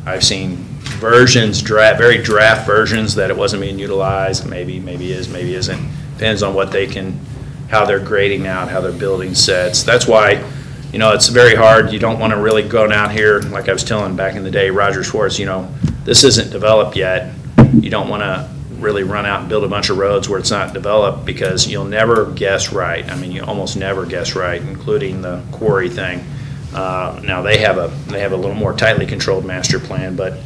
I've seen versions, very draft versions, that it wasn't being utilized. Maybe is, maybe isn't. Depends on what how they're grading out, how they're building sets. That's why, it's very hard. You don't want to really go down here, like I was telling back in the day, Roger Schwartz, this isn't developed yet. You don't want to really run out and build a bunch of roads where it's not developed, because you'll never guess right. You almost never guess right, including the quarry thing. Now they have a little more tightly controlled master plan, but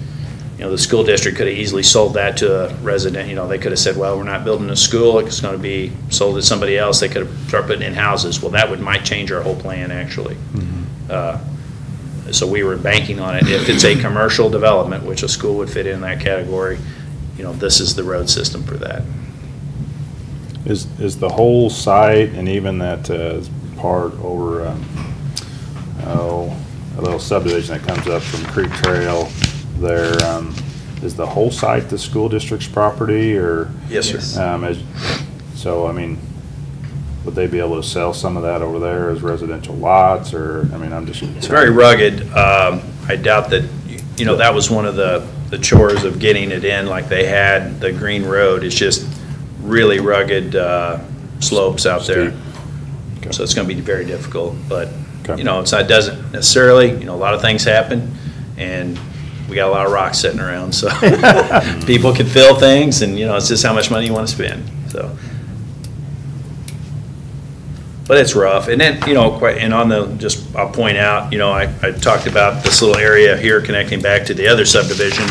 the school district could have easily sold that to a resident. They could have said, well, we're not building a school, it's going to be sold to somebody else. They could have started putting in houses. Well, that might change our whole plan, actually. So we were banking on it. If it's a commercial development, which a school would fit in that category, this is the road system for that. Is the whole site, and even that part over, a little subdivision that comes up from Creek Trail there, is the whole site the school district's property, or? Yes, sir. Would they be able to sell some of that over there as residential lots, or, I'm just. It's very rugged. I doubt that, that was one of the chores of getting it in like they had. The Green Road is just really rugged slopes out there. Okay. So it's going to be very difficult, but okay. It doesn't necessarily, a lot of things happen, and we got a lot of rocks sitting around, so people can fill things, and it's just how much money you want to spend. So but it's rough. And then, and on I'll point out, I talked about this little area here connecting back to the other subdivision.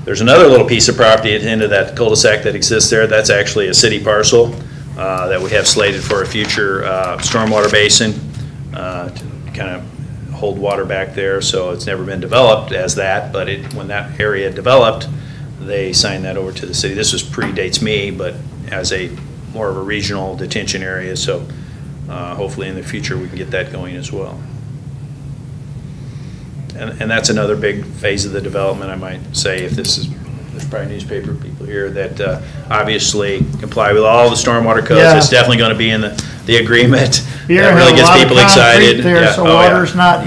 There's another little piece of property at the end of that cul-de-sac that exists there. That's actually a city parcel that we have slated for a future stormwater basin to kind of hold water back there. So it's never been developed as that, but when that area developed, they signed that over to the city. This predates me, but as more of a regional detention area. So hopefully in the future we can get that going as well. And that's another big phase of the development, I might say, there's probably newspaper people here that obviously comply with all the stormwater codes. Yeah. It's definitely going to be in the agreement. You're That really gets people excited. There, so water's not,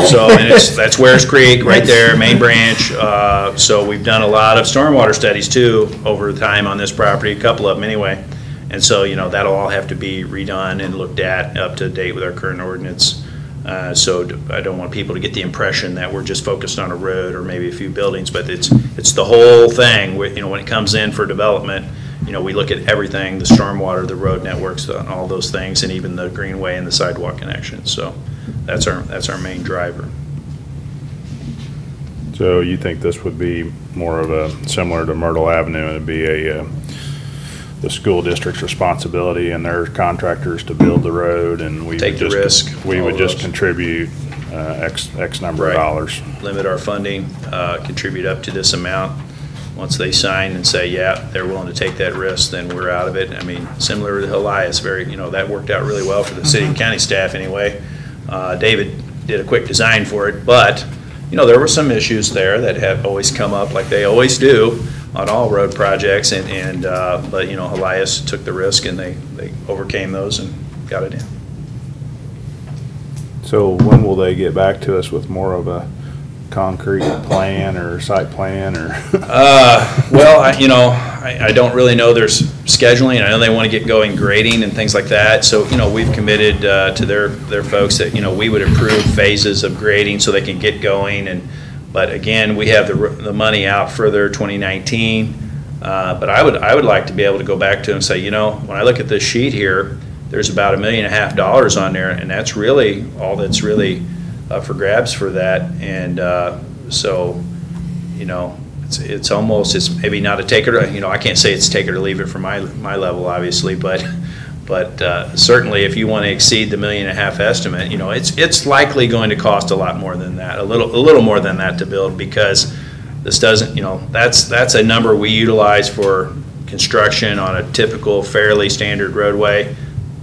So, and that's Wares Creek right there, main branch. So we've done a lot of stormwater studies too over time on this property, a couple of them anyway. And so, that'll all have to be redone and looked at up to date with our current ordinance. So I don't want people to get the impression that we're just focused on a road or maybe a few buildings, but it's the whole thing. When it comes in for development, we look at everything, the stormwater, the road networks, all those things, and even the greenway and the sidewalk connections. So that's our main driver. So you think this would be more of a, similar to Myrtle Avenue, it'd be the school district's responsibility and their contractors to build the road, and we Take would the just, risk, we all would of just those. contribute X number of dollars. Limit our funding, contribute up to this amount. Once they sign and say, yeah, they're willing to take that risk, then we're out of it. I mean, similar to Elias, that worked out really well for the city and county staff anyway. David did a quick design for it, but, there were some issues there that have always come up, like they always do on all road projects, but Elias took the risk and they overcame those and got it in. So when will they get back to us with more of a concrete plan or site plan or? Well, I don't really know their scheduling. I know they want to get going grading and things like that. So, we've committed to their folks that, we would approve phases of grading so they can get going. But again, we have the money out further 2019. But I would like to be able to go back to them and say, when I look at this sheet here, there's about $1.5 million on there, and that's really all that's really for grabs for that. And so, it's maybe not a take it or, I can't say it's take it or leave it from my level, obviously, but certainly if you want to exceed the $1.5 million estimate, it's likely going to cost a lot more than that, a little more than that to build, because this doesn't, that's a number we utilize for construction on a typical fairly standard roadway.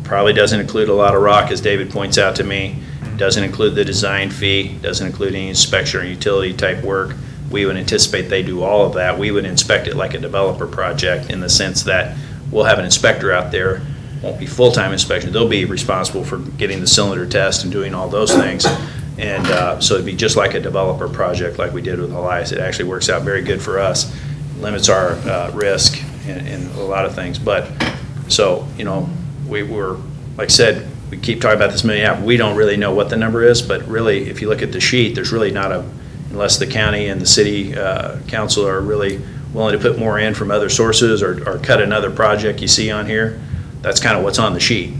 Probably doesn't include a lot of rock, as David points out to me. Doesn't include the design fee, doesn't include any inspection or utility type work. We would anticipate they do all of that. We would inspect it like a developer project, in the sense that we'll have an inspector out there. Won't be full-time inspection. They'll be responsible for getting the cylinder test and doing all those things. And so it'd be just like a developer project like we did with Elias. It actually works out very good for us. Limits our risk in a lot of things. But so, we were, like I said, we keep talking about this $1 million. We don't really know what the number is, but really, if you look at the sheet, there's really not unless the county and the city council are really willing to put more in from other sources or cut another project you see on here. That's kind of what's on the sheet,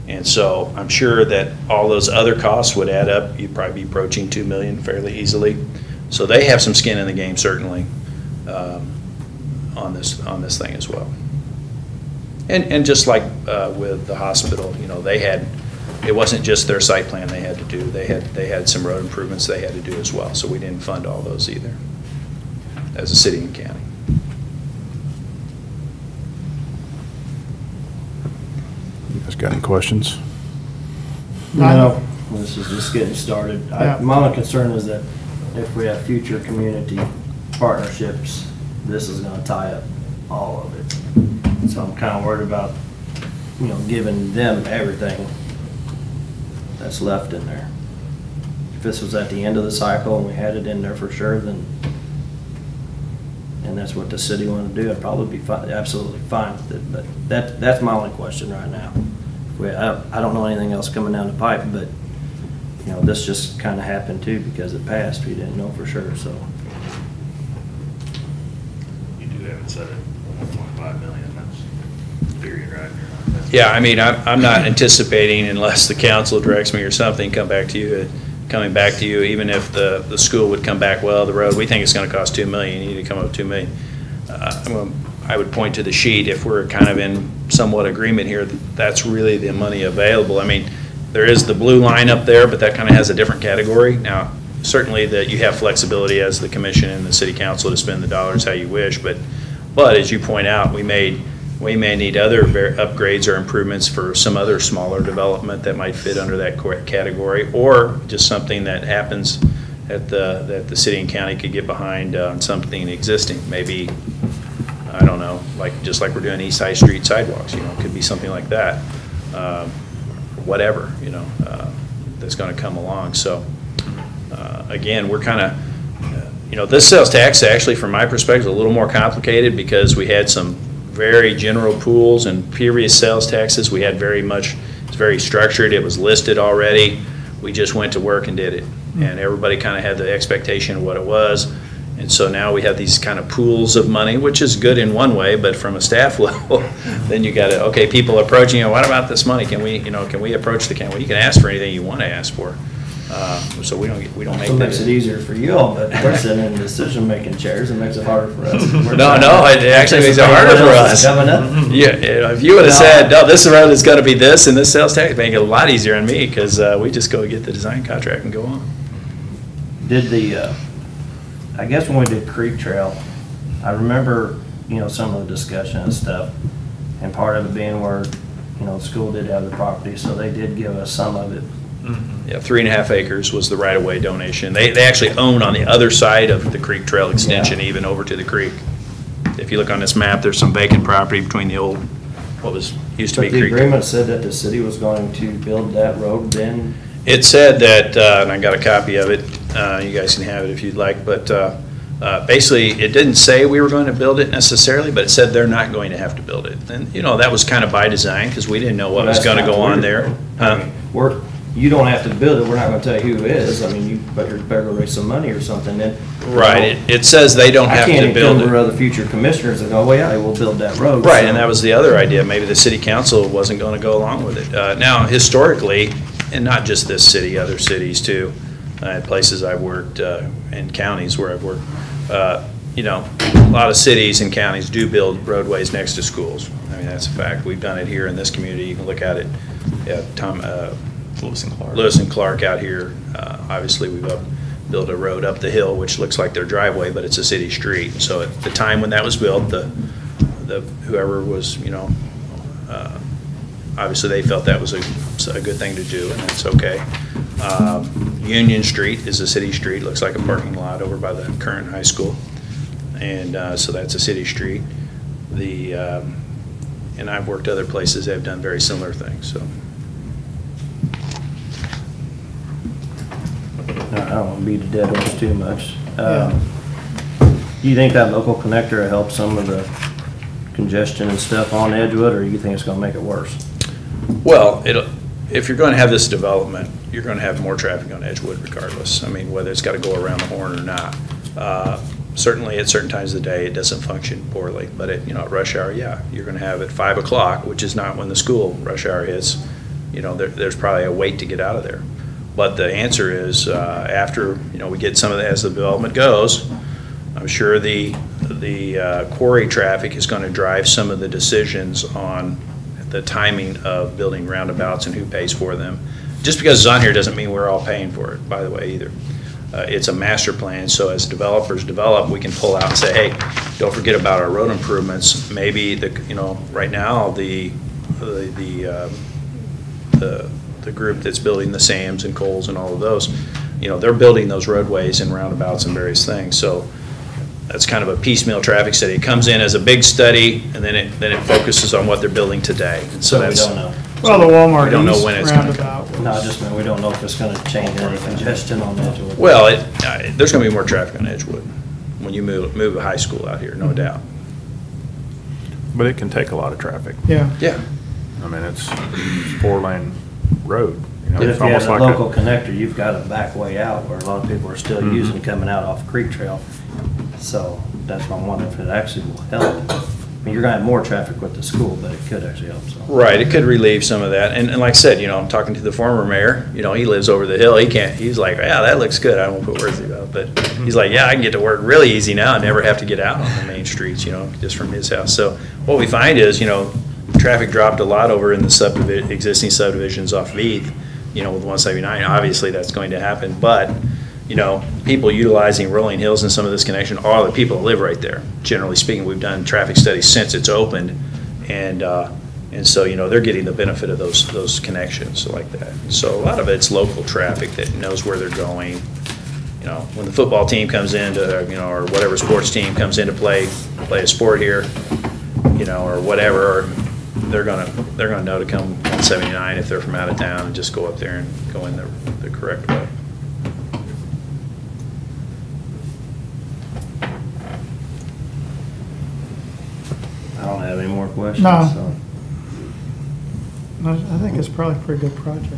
And so I'm sure that all those other costs would add up. You'd probably be approaching $2 million fairly easily. So they have some skin in the game, certainly, on this thing as well. And just like with the hospital, it wasn't just their site plan they had to do. They had some road improvements they had to do as well. So we didn't fund all those either, as a city and county. You guys got any questions? No, this is just getting started. Yeah. My only concern is that if we have future community partnerships, this is gonna tie up all of it. So I'm kinda worried about, giving them everything that's left in there. If this was at the end of the cycle and we had it in there for sure, then, and that's what the city wanted to do, I'd probably be absolutely fine with it. But that's my only question right now. I don't know anything else coming down the pipe, but, this just kinda happened too because it passed. We didn't know for sure, so. You do have it set at 1.5 million, that's period, right? That's Yeah, I mean, I'm not anticipating, unless the council directs me or something, coming back to you, even if the school would come back, well, the road, we think it's gonna cost $2 million, you need to come up with $2 million. I would point to the sheet, if we're kind of in somewhat agreement here, that's really the money available. I mean, there is the blue line up there, but that kind of has a different category. Now, certainly that you have flexibility as the commission and the city council to spend the dollars how you wish, but as you point out, we may need other upgrades or improvements for some other smaller development that might fit under that category, or just something that happens that the city and county could get behind on something existing. Maybe, I don't know, just like we're doing East High Street sidewalks, it could be something like that. Whatever, that's gonna come along. So, again, we're kind of, this sales tax actually, from my perspective, is a little more complicated because we had some very general pools and previous sales taxes. We had it's very structured, it was listed already. We just went to work and did it. And everybody kind of had the expectation of what it was. And so now we have these kind of pools of money, which is good in one way, but from a staff level, then you got to, okay, people approaching you, what about this money? Can we approach the county? Well, you can ask for anything you want to ask for. So we don't make that. It makes it easier for you all, but we're sitting in decision-making chairs, it makes it harder for us. No, it actually makes it harder for us. Coming up. Yeah, if you would have said, no, this road is going to be this and this sales tax, make it a lot easier on me because we just go get the design contract and go on. Did I guess when we did Creek Trail, I remember, some of the discussion and stuff, and part of it being where, the school did have the property, so they did give us some of it. Yeah, 3.5 acres was the right-of-way donation. They actually own on the other side of the Creek Trail extension, even over to the creek. If you look on this map, there's some vacant property between the old, used to be But the Creek. agreement said that the city was going to build that road then? It said that, and I got a copy of it, you guys can have it if you'd like, but basically, it didn't say we were going to build it necessarily, but it said they're not going to have to build it. And, that was kind of by design, because we didn't know what was going to go on there. You don't have to build it, we're not gonna tell you who it is, I mean, you better raise some money or something then. Right, it says they don't have to build it. I can't even other future commissioners that go, well, yeah, we'll build that road. Right, and that was the other idea, maybe the city council wasn't gonna go along with it. Now, historically, and not just this city, other cities too, places I've worked, and counties where I've worked, a lot of cities and counties do build roadways next to schools. I mean, that's a fact. We've done it here in this community. You can look at it. Lewis and Clark out here. Obviously, we've built a road up the hill, which looks like their driveway, but it's a city street. So at the time when that was built, whoever was, obviously they felt that was a good thing to do, and that's okay. Union Street is a city street. Looks like a parking lot over by the current high school, and so that's a city street. And I've worked other places that have done very similar things. So. I don't want to beat a dead horse too much. Do you think that local connector will help some of the congestion and stuff on Edgewood, or do you think it's going to make it worse? Well, if you're going to have this development, you're going to have more traffic on Edgewood regardless. I mean, whether it's got to go around the horn or not. Certainly at certain times of the day, it doesn't function poorly, but at rush hour, yeah, you're going to have at 5 o'clock, which is not when the school rush hour hits, there's probably a wait to get out of there. But the answer is, after, we get some of that as the development goes, I'm sure the quarry traffic is going to drive some of the decisions on the timing of building roundabouts and who pays for them. Just because it's on here doesn't mean we're all paying for it, by the way, either. It's a master plan, so as developers develop, we can pull out and say, hey, don't forget about our road improvements. Maybe right now the group that's building the SAMs and Coles and all of those, they're building those roadways and roundabouts and various things. So that's kind of a piecemeal traffic study. It comes in as a big study, and then it focuses on what they're building today. And so we don't know. Well, the Walmart we don't know when it's going to come. No, I just mean we don't know if it's going to change any congestion on Edgewood. Well, there's going to be more traffic on Edgewood when you move a high school out here, no doubt. But it can take a lot of traffic. Yeah. Yeah. I mean, it's 4-lane road. But It's if you have almost a like local connector, you've got a back way out where a lot of people are still using coming out off Creek Trail. So that's why I'm wondering if it actually will help. I mean, you're gonna have more traffic with the school, but it could actually help some. Right, it could relieve some of that. And like I said, you know, I'm talking to the former mayor, you know, he lives over the hill. He's like, yeah, that looks good. I won't put words about it. But he's like, yeah, I can get to work really easy now. I never have to get out on the main streets, you know, just from his house. So what we find is, you know, traffic dropped a lot over in the existing subdivisions off Veith, you know, with 179. Obviously, that's going to happen. But, you know, people utilizing Rolling Hills and some of this connection are the people that live right there. Generally speaking, we've done traffic studies since it's opened, and so, you know, they're getting the benefit of those connections like that. So a lot of it's local traffic that knows where they're going. You know, when the football team comes in to, you know, or whatever sports team comes in to play a sport here, you know, or whatever, they're gonna know to come 179 if they're from out of town and just go up there and go in the correct way. I don't have any more questions. No. So. I think it's probably a pretty good project.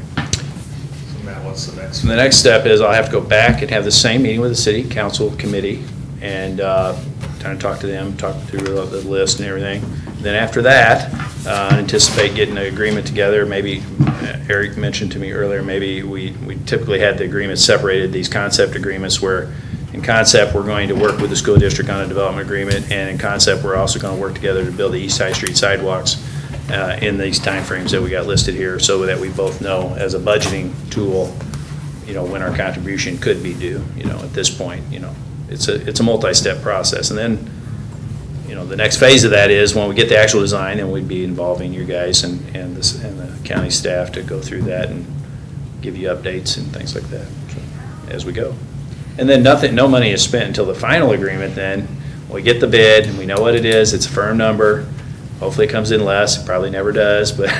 Matt, what's the next? So the next step is I'll have to go back and have the same meeting with the city council committee and kind of talk to them, talk through the list and everything. Then after that, anticipate getting an agreement together. Maybe Eric mentioned to me earlier, maybe we typically had the agreements separated, these concept agreements where in concept we're going to work with the school district on a development agreement, and in concept we're also going to work together to build the East High Street sidewalks in these timeframes that we got listed here, so that we both know as a budgeting tool, you know, when our contribution could be due. You know, at this point, you know, it's a multi-step process. And then, you know, the next phase of that is when we get the actual design, then we'd be involving you guys and the county staff to go through that and give you updates and things like that as we go. And then no money is spent until the final agreement. Then we get the bid and we know what it is. It's a firm number. Hopefully it comes in less. It probably never does, but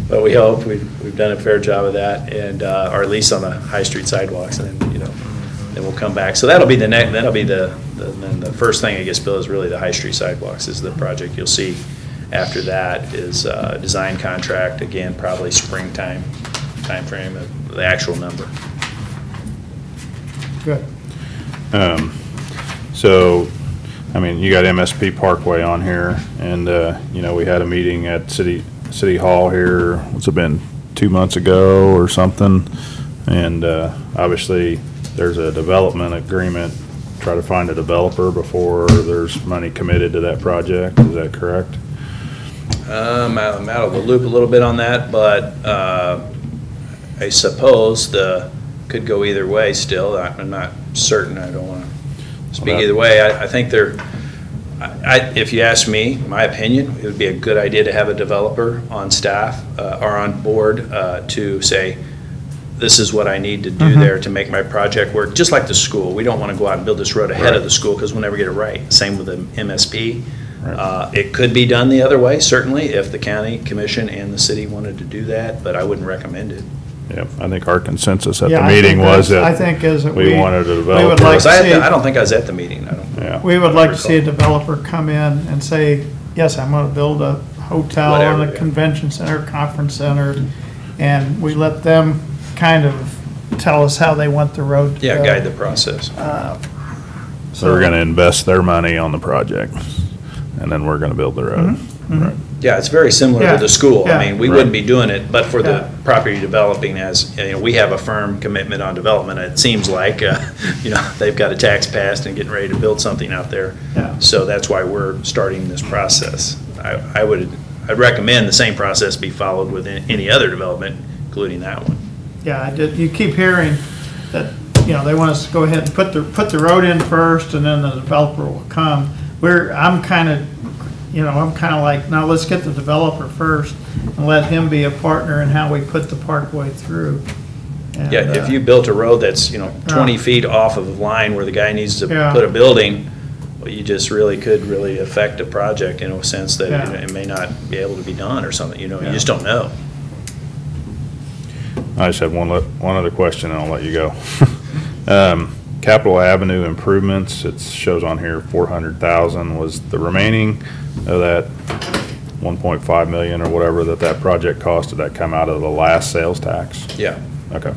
but we hope we've done a fair job of that, and or at least on the high street sidewalks. And then, you know, then we'll come back. So that'll be the next. That'll be the first thing that gets built is really the high street sidewalks. Is the project you'll see after that is design contract again, probably springtime timeframe of the actual number. Good. So, I mean, you got MSP Parkway on here, and, you know, we had a meeting at City Hall here, what's it been, 2 months ago or something? And, obviously, there's a development agreement, try to find a developer before there's money committed to that project, is that correct? I'm out of the loop a little bit on that, but I suppose could go either way still. I'm not certain. I don't want to speak either way. I think if you ask me, my opinion, it would be a good idea to have a developer on staff or on board to say, this is what I need to do there to make my project work. Just like the school. We don't want to go out and build this road ahead of the school because we'll never get it right. Same with the MSP. Right. It could be done the other way, certainly, if the county commission and the city wanted to do that, but I wouldn't recommend it. Yeah, I think our consensus at the meeting was that we wanted a developer. I don't think I was at the meeting. We would like to see a developer come in and say, yes, I'm going to build a hotel and a convention center, conference center, and we let them kind of tell us how they want the road to go. Guide the process. So we're going to invest their money on the project, and then we're going to build the road. Right. Yeah, it's very similar to the school. I mean, we wouldn't be doing it, but for the property developing, as, you know, we have a firm commitment on development. It seems like, you know, they've got a tax passed and getting ready to build something out there. Yeah. So that's why we're starting this process. I'd recommend the same process be followed with any other development, including that one. Yeah, you keep hearing that, you know, they want us to go ahead and put the road in first, and then the developer will come. I'm kind of like, now let's get the developer first and let him be a partner in how we put the parkway through. And, if you built a road that's, you know, 20 feet off of the line where the guy needs to put a building, well, you just could really affect a project in a sense that you know, it may not be able to be done or something, you know, you just don't know. I just have one other question and I'll let you go. Capitol Avenue improvements, it shows on here 400,000 was the remaining of that 1.5 million or whatever that project cost. Did that come out of the last sales tax? Yeah. Okay.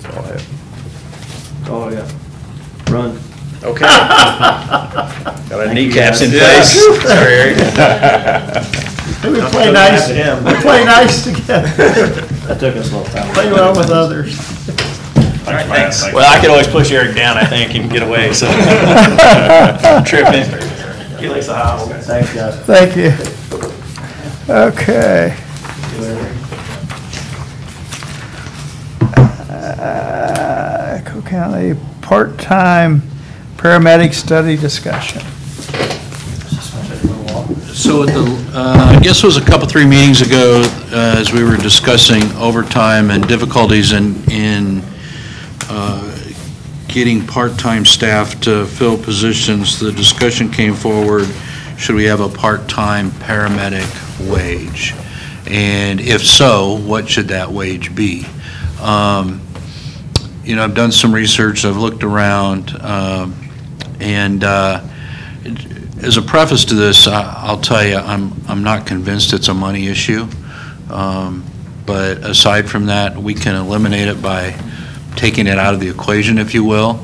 That's all I have. Oh, yeah. Run. Okay. Got our kneecaps in you, place. guys. Sorry, Eric. We play nice, him. we play nice together, That took us a little time. play well with others. All right, thanks. Well, I could always push Eric down, I think, and get away, so. Tripping. He likes the hobble. Thanks, guys. Thank you. Okay. Echo County part-time paramedic study discussion. So I guess it was a couple, 3 meetings ago, as we were discussing overtime and difficulties in getting part-time staff to fill positions, the discussion came forward, should we have a part-time paramedic wage? And if so, what should that wage be? You know, I've done some research, I've looked around, and as a preface to this, I'll tell you, I'm not convinced it's a money issue. But aside from that, we can eliminate it by taking it out of the equation, if you will.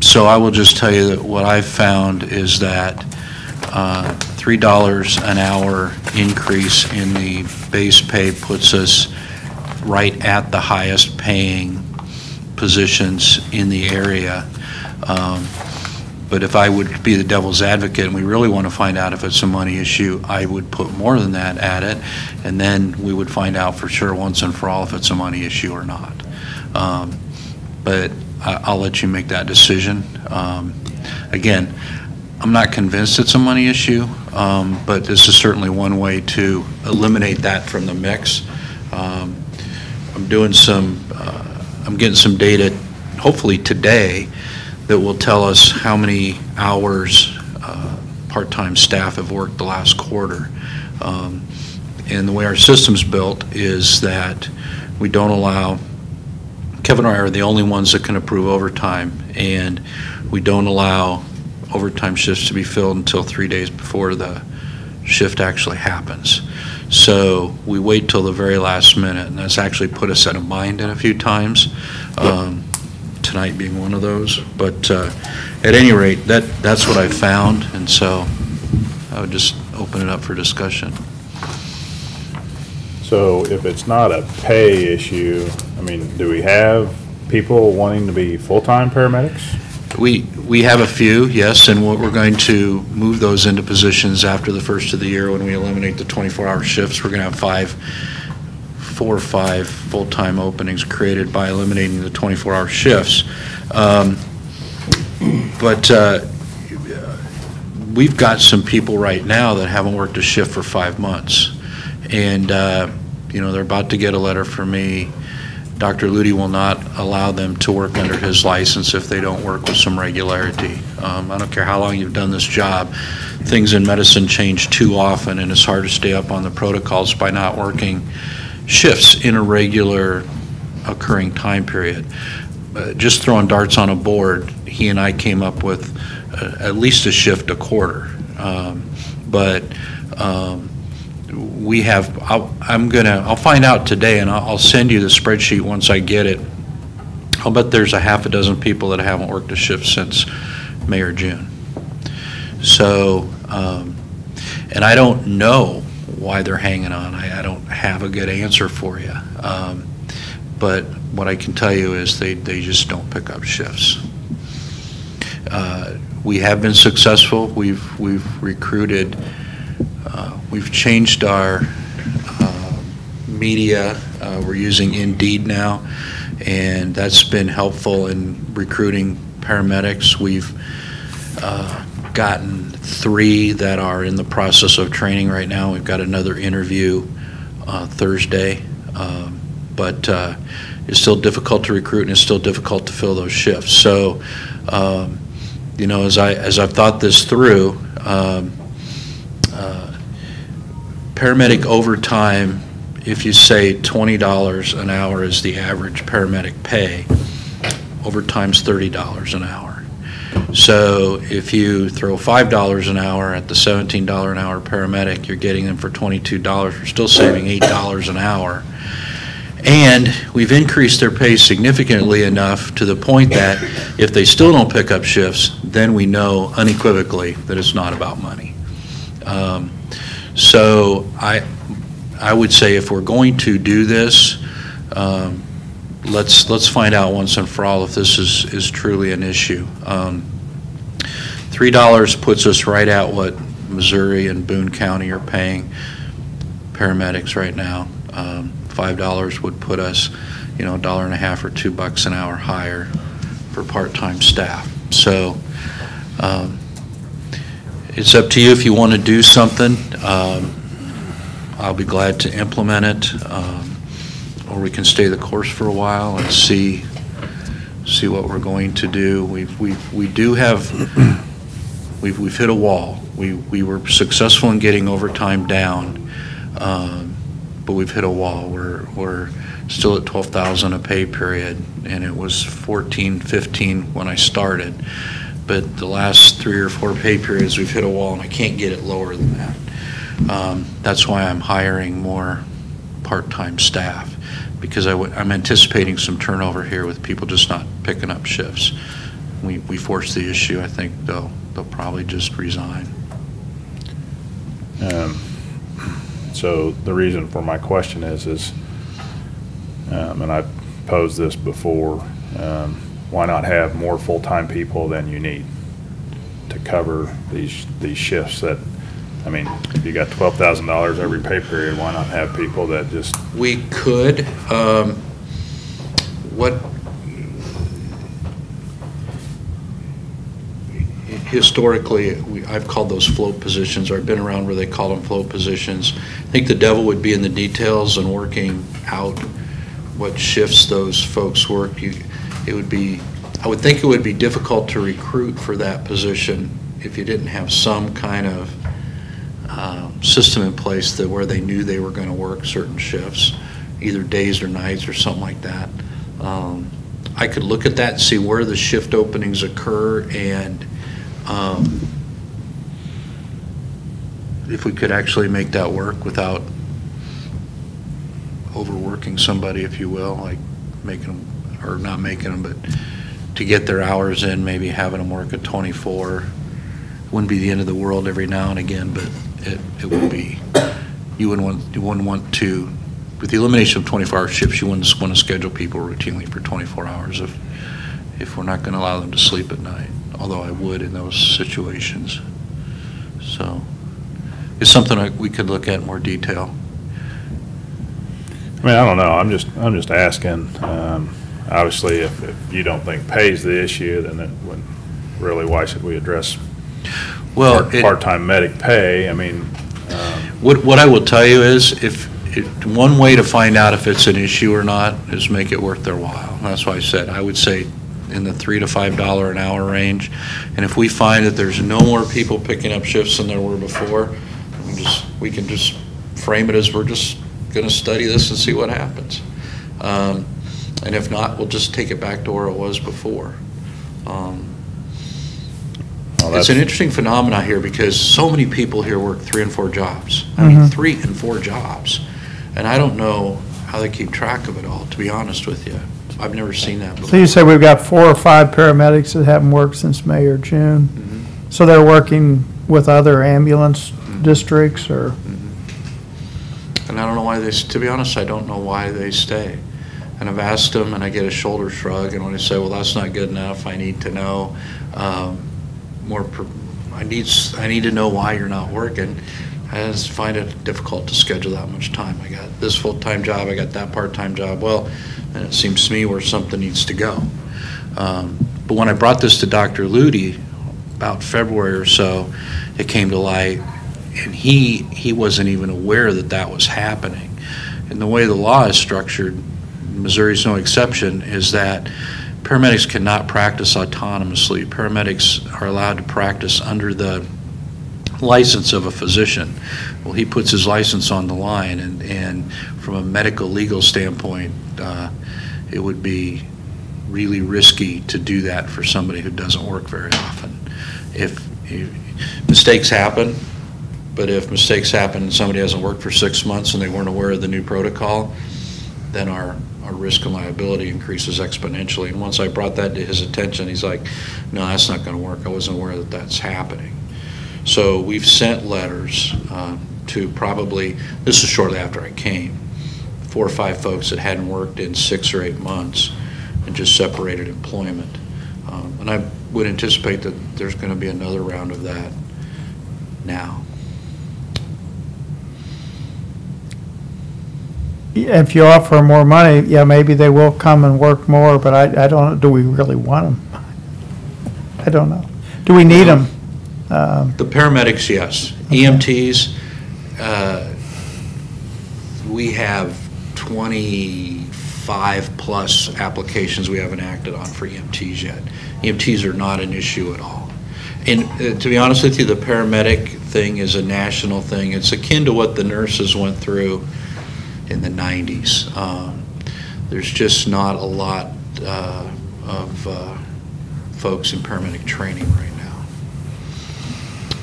So I will just tell you that what I've found is that $3 an hour increase in the base pay puts us right at the highest paying positions in the area. But if I would be the devil's advocate and we really want to find out if it's a money issue, I would put more than that at it, and then we would find out for sure once and for all if it's a money issue or not. But I'll let you make that decision. Again, I'm not convinced it's a money issue, but this is certainly one way to eliminate that from the mix. I'm doing some, I'm getting some data, hopefully today, that will tell us how many hours part-time staff have worked the last quarter. And the way our system's built is that we don't allow, Kevin and I are the only ones that can approve overtime, and we don't allow overtime shifts to be filled until 3 days before the shift actually happens. So we wait till the very last minute, and that's actually put us at a bind in a few times. Tonight being one of those, but at any rate, that's what I found, and so I would just open it up for discussion. So if it's not a pay issue, I mean, do we have people wanting to be full-time paramedics? We have a few, yes, and we're going to move those into positions after the first of the year when we eliminate the 24-hour shifts. We're going to have 4 or 5 full-time openings created by eliminating the 24-hour shifts. But we've got some people right now that haven't worked a shift for 5 months. And, you know, they're about to get a letter from me. Dr. Ludi will not allow them to work under his license if they don't work with some regularity. I don't care how long you've done this job. Things in medicine change too often, and it's hard to stay up on the protocols by not working shifts in a regular occurring time period. Just throwing darts on a board, he and I came up with at least a shift a quarter. We have, I'll find out today, and I'll send you the spreadsheet once I get it. I'll bet there's a half a dozen people that haven't worked a shift since May or June. So, and I don't know why they're hanging on. I don't have a good answer for you. But what I can tell you is they just don't pick up shifts. We have been successful. We've recruited, we've changed our media. We're using Indeed now, and that's been helpful in recruiting paramedics. We've gotten 3 that are in the process of training right now. We've got another interview Thursday, but it's still difficult to recruit, and it's still difficult to fill those shifts. So, you know, as I've thought this through, paramedic overtime, if you say $20 an hour is the average paramedic pay, overtime's $30 an hour. So if you throw $5 an hour at the $17 an hour paramedic, you're getting them for $22. We're still saving $8 an hour. And we've increased their pay significantly enough to the point that if they still don't pick up shifts, then we know unequivocally that it's not about money. So I would say if we're going to do this, let's find out once and for all if this is truly an issue. $3 puts us right at what Missouri and Boone County are paying paramedics right now. $5 would put us, $1.50 or $2 an hour higher for part-time staff. So it's up to you if you want to do something. I'll be glad to implement it, or we can stay the course for a while and see what we're going to do. We've hit a wall. We were successful in getting overtime down, but we've hit a wall. We're still at 12,000 a pay period, and it was 14, 15 when I started. But the last 3 or 4 pay periods, we've hit a wall, and I can't get it lower than that. That's why I'm hiring more part-time staff, because I'm anticipating some turnover here with people just not picking up shifts. We force the issue, I think they'll probably just resign. So the reason for my question is and I've posed this before, why not have more full-time people than you need to cover these shifts that, I mean, if you got $12,000 every pay period, why not have people that just... We could. Historically, I've called those float positions, or I've been around where they call them float positions. I think the devil would be in the details and working out what shifts those folks work. I would think it would be difficult to recruit for that position if you didn't have some kind of system in place where they knew they were going to work certain shifts, either days or nights or something like that. I could look at that and see where the shift openings occur, and if we could actually make that work without overworking somebody, if you will, like making them, or not making them, but to get their hours in, maybe having them work at 24. Wouldn't be the end of the world every now and again, but it would be. You wouldn't want to, with the elimination of 24-hour shifts, you wouldn't want to schedule people routinely for 24 hours if we're not going to allow them to sleep at night. Although I would in those situations. So it's something we could look at in more detail. I mean, I don't know. I'm just asking. Obviously, if you don't think pay's the issue, then why should we address part-time medic pay? I mean, what I will tell you is, one way to find out if it's an issue or not is make it worth their while. And that's why I said I would say in the $3 to $5 an hour range. And if we find that there's no more people picking up shifts than there were before, we can just frame it as we're just going to study this and see what happens. And if not, we'll just take it back to where it was before. It's an interesting phenomenon here because so many people here work 3 and 4 jobs. I mean, 3 and 4 jobs. And I don't know how they keep track of it all, to be honest with you. I've never seen that before. So you say we've got 4 or 5 paramedics that haven't worked since May or June? Mm-hmm. So they're working with other ambulance districts, or? Mm-hmm. And I don't know why to be honest, I don't know why they stay. And I've asked them, and I get a shoulder shrug, and when I say, well, that's not good enough, I need to know I need to know why you're not working. I just find it difficult to schedule that much time. I got this full-time job, I got that part-time job. Well, and it seems to me where something needs to go. But when I brought this to Dr. Ludy about February or so, it came to light, and he wasn't even aware that was happening. And the way the law is structured, Missouri's no exception, is that paramedics cannot practice autonomously. Paramedics are allowed to practice under the license of a physician. Well, he puts his license on the line, and from a medical legal standpoint, it would be really risky to do that for somebody who doesn't work very often. If mistakes happen, but if mistakes happen and somebody hasn't worked for 6 months and they weren't aware of the new protocol, then our risk and liability increases exponentially. And once I brought that to his attention, he's like, no, that's not going to work. I wasn't aware that that's happening. So we've sent letters to probably, this is shortly after I came, 4 or 5 folks that hadn't worked in 6 or 8 months and just separated employment. And I would anticipate that there's going to be another round of that now. If you offer more money, yeah, maybe they will come and work more, but I don't know, do we really want them? I don't know. Do we need them? The paramedics, yes. Okay. EMTs, we have 25 plus applications we haven't acted on for EMTs yet. EMTs are not an issue at all. And to be honest with you, the paramedic thing is a national thing. It's akin to what the nurses went through in the 90s. There's just not a lot of folks in paramedic training right now.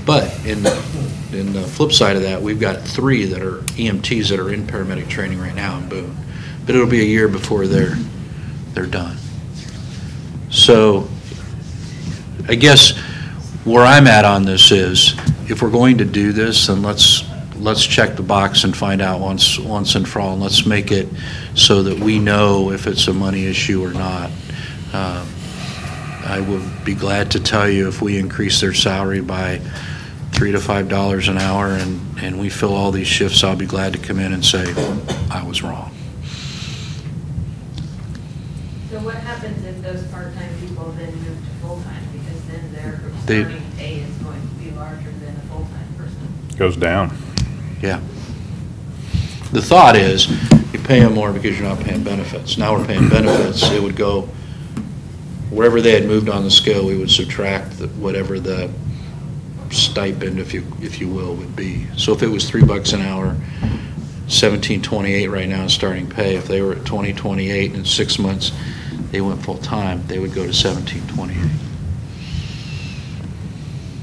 But in the flip side of that, we've got 3 that are EMTs that are in paramedic training right now in Boone. But it'll be a year before they're done. So I guess where I'm at on this is, if we're going to do this, then let's check the box and find out once and for all, and let's make it so that we know if it's a money issue or not. I would be glad to tell you if we increase their salary by $3 to $5 an hour and we fill all these shifts, I'll be glad to come in and say I was wrong. So what happens if those part-time people then move to full-time? Because then their starting pay is going to be larger than a full-time person. Goes down. Yeah. The thought is you pay them more because you're not paying benefits. Now we're paying benefits. It would go wherever they had moved on the scale. We would subtract whatever the stipend, if you will, would be. So if it was $3 an hour, $17.28 right now in starting pay. If they were at $20.28 in 6 months, they went full time, they would go to $17.28.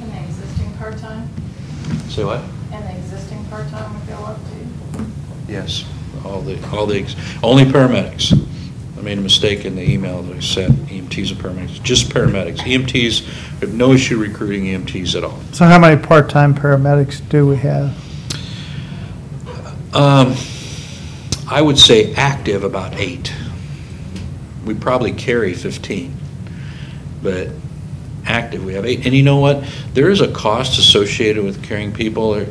And the existing part-time? Say what? And the existing part-time would go up to? Yes, only paramedics. I made a mistake in the email that I sent, EMTs and paramedics, just paramedics. EMTs, we have no issue recruiting EMTs at all. So how many part-time paramedics do we have? I would say active about 8. We probably carry 15, but active we have 8. And you know what? There is a cost associated with carrying people.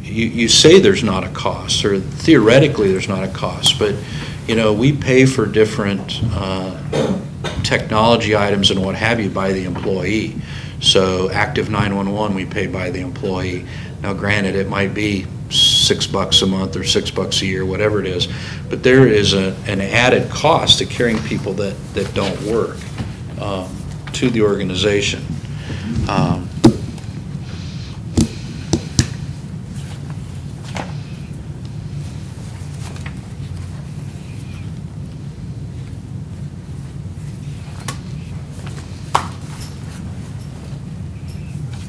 You say there's not a cost, or theoretically there's not a cost, but you know, we pay for different technology items and what have you by the employee. So Active 911 we pay by the employee. Now granted, it might be $6 a month or $6 a year, whatever it is, but there is an added cost to carrying people that don't work to the organization.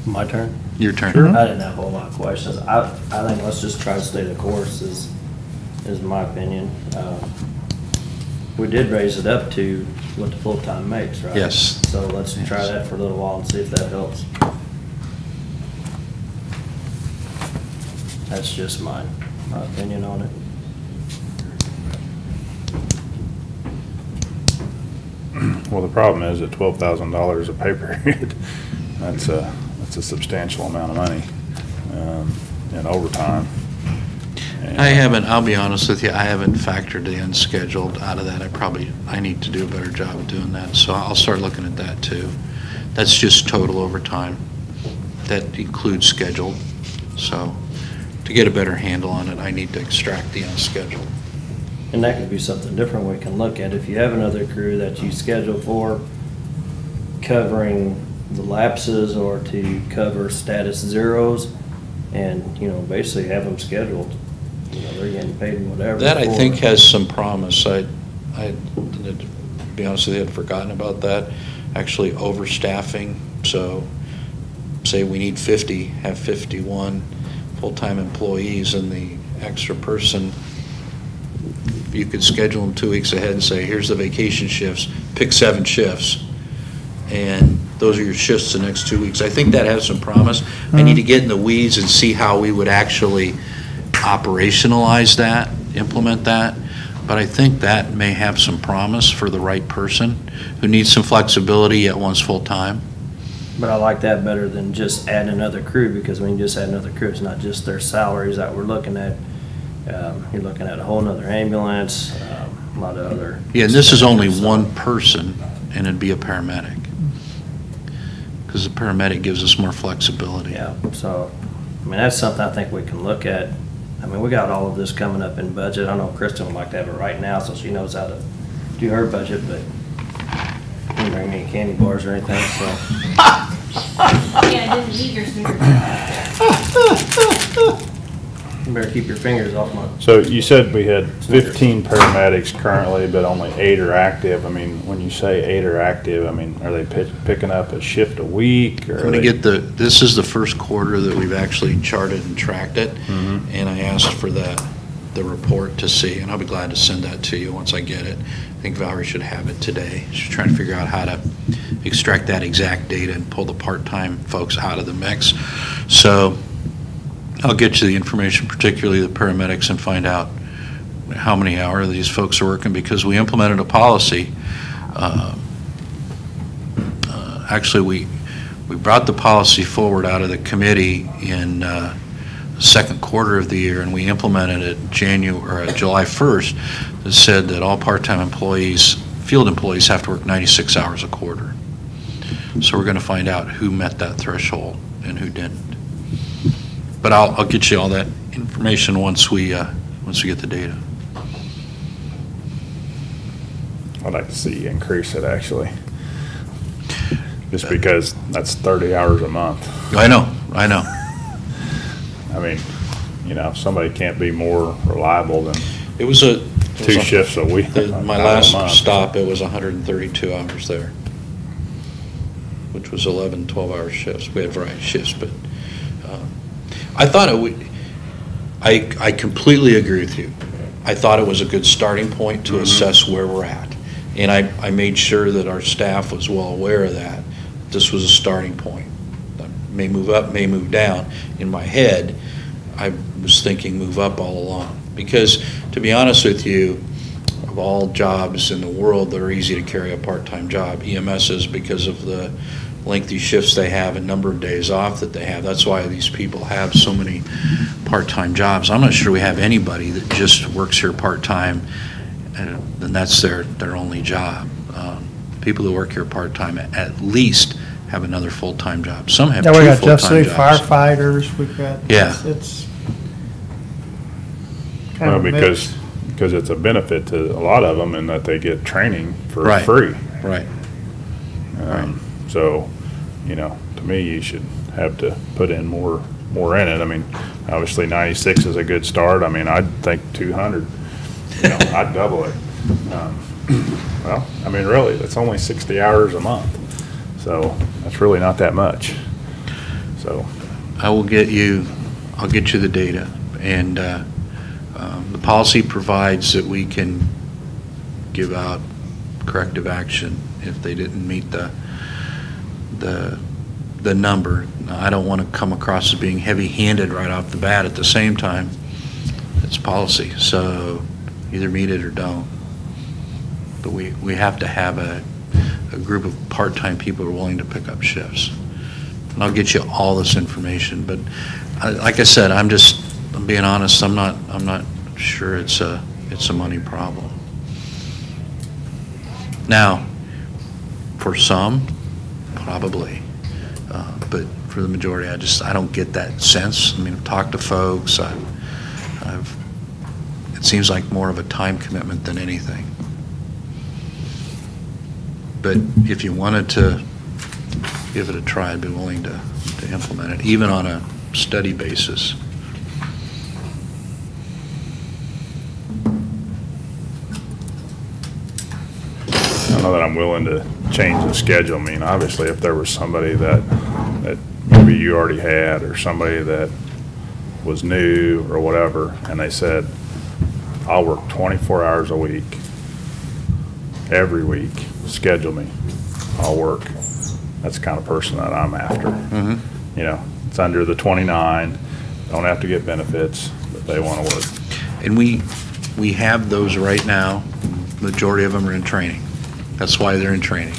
My turn? Your turn. Sure. I didn't have a whole lot of questions. I think let's just try to stay the course is my opinion. We did raise it up to what the full-time makes, right? Yes. So let's try that for a little while and see if that helps. That's just my opinion on it. Well, the problem is at $12,000 a pay period, that's a substantial amount of money in overtime. And I'll be honest with you, I haven't factored the unscheduled out of that. I need to do a better job of doing that, so I'll start looking at that too. That's just total overtime. That includes scheduled. So to get a better handle on it, I need to extract the unscheduled. And that could be something different we can look at. If you have another crew that you schedule for covering the lapses or to cover status zeros and, you know, basically have them scheduled. You know, they're getting paid and whatever. That I think has some promise. I to be honest with you, I'd forgotten about that. Actually overstaffing, so say we need 50, have 51 full-time employees and the extra person if you could schedule them 2 weeks ahead and say, here's the vacation shifts, pick 7 shifts, and those are your shifts the next 2 weeks. I think that has some promise. I need to get in the weeds and see how we would actually operationalize that, implement that, but I think that may have some promise for the right person who needs some flexibility yet wants full-time. But I like that better than just adding another crew, because when you just add another crew, it's not just their salaries that we're looking at. You're looking at a whole nother ambulance, a lot of other. Yeah, and this is only one person, and it'd be a paramedic. Because the paramedic gives us more flexibility. Yeah, so, I mean, that's something I think we can look at. I mean, we got all of this coming up in budget. I know Kristen would like to have it right now, so she knows how to do her budget, but she didn't bring me any candy bars or anything, so. Yeah, I didn't need your Snickers. You better keep your fingers off my. So you said we had 15 paramedics currently, but only 8 are active. I mean, when you say 8 are active, I mean, are they picking up a shift a week? Or I'm going to get this is the first quarter that we've actually charted and tracked it, and I asked for the report to see, and I'll be glad to send that to you once I get it. I think Valerie should have it today. She's trying to figure out how to extract that exact data and pull the part-time folks out of the mix. So I'll get you the information, particularly the paramedics, and find out how many hours these folks are working, because we implemented a policy. Actually, we brought the policy forward out of the committee in the second quarter of the year, and we implemented it July 1st. That said that all part-time employees, field employees, have to work 96 hours a quarter. So we're going to find out who met that threshold and who didn't. But I'll get you all that information once we get the data. I'd like to see you increase it, actually. Just because that's 30 hours a month. I know. I mean, you know, somebody can't be more reliable than It was 2 shifts a week. My last stop, it was 132 hours there, which was 11, 12-hour shifts. We had variety shifts, but I thought it would. I completely agree with you. I thought it was a good starting point to assess where we're at, and I made sure that our staff was well aware of that. This was a starting point. May move up, may move down. In my head, I was thinking move up all along, because to be honest with you, of all jobs in the world that are easy to carry a part-time job, EMS is, because of the lengthy shifts they have and number of days off that they have. That's why these people have so many part-time jobs. I'm not sure we have anybody that just works here part-time and that's their only job. People who work here part-time at least have another full-time job. Some have 2 we got full-time Justice League jobs. firefighters, we've got. Yeah. It's Well, kind of a mix. because it's a benefit to a lot of them in that they get training for Right. free. Right. So, you know, to me, you should have to put in more in it. I mean, obviously 96 is a good start. I mean, I'd think 200, you know, I'd double it. Well, I mean, really, that's only 60 hours a month. So that's really not that much. So I'll get you the data, and the policy provides that we can give out corrective action if they didn't meet the number. I don't want to come across as being heavy-handed right off the bat. At the same time, it's policy, so either meet it or don't. But we have to have a group of part-time people who are willing to pick up shifts. And I'll get you all this information, but like I said, I'm being honest. I'm not sure it's a money problem. Now, for some, probably, but for the majority, I don't get that sense. I mean, I've talked to folks. It seems like more of a time commitment than anything. But if you wanted to give it a try, I'd be willing to implement it, even on a study basis. I know that I'm willing to change the schedule. I mean, obviously, if there was somebody that maybe you already had, or somebody that was new or whatever, and they said, I'll work 24 hours a week, every week, schedule me, I'll work. That's the kind of person that I'm after. You know, it's under the 29, don't have to get benefits, but they want to work. And we have those right now. Majority of them are in training. That's why they're in training.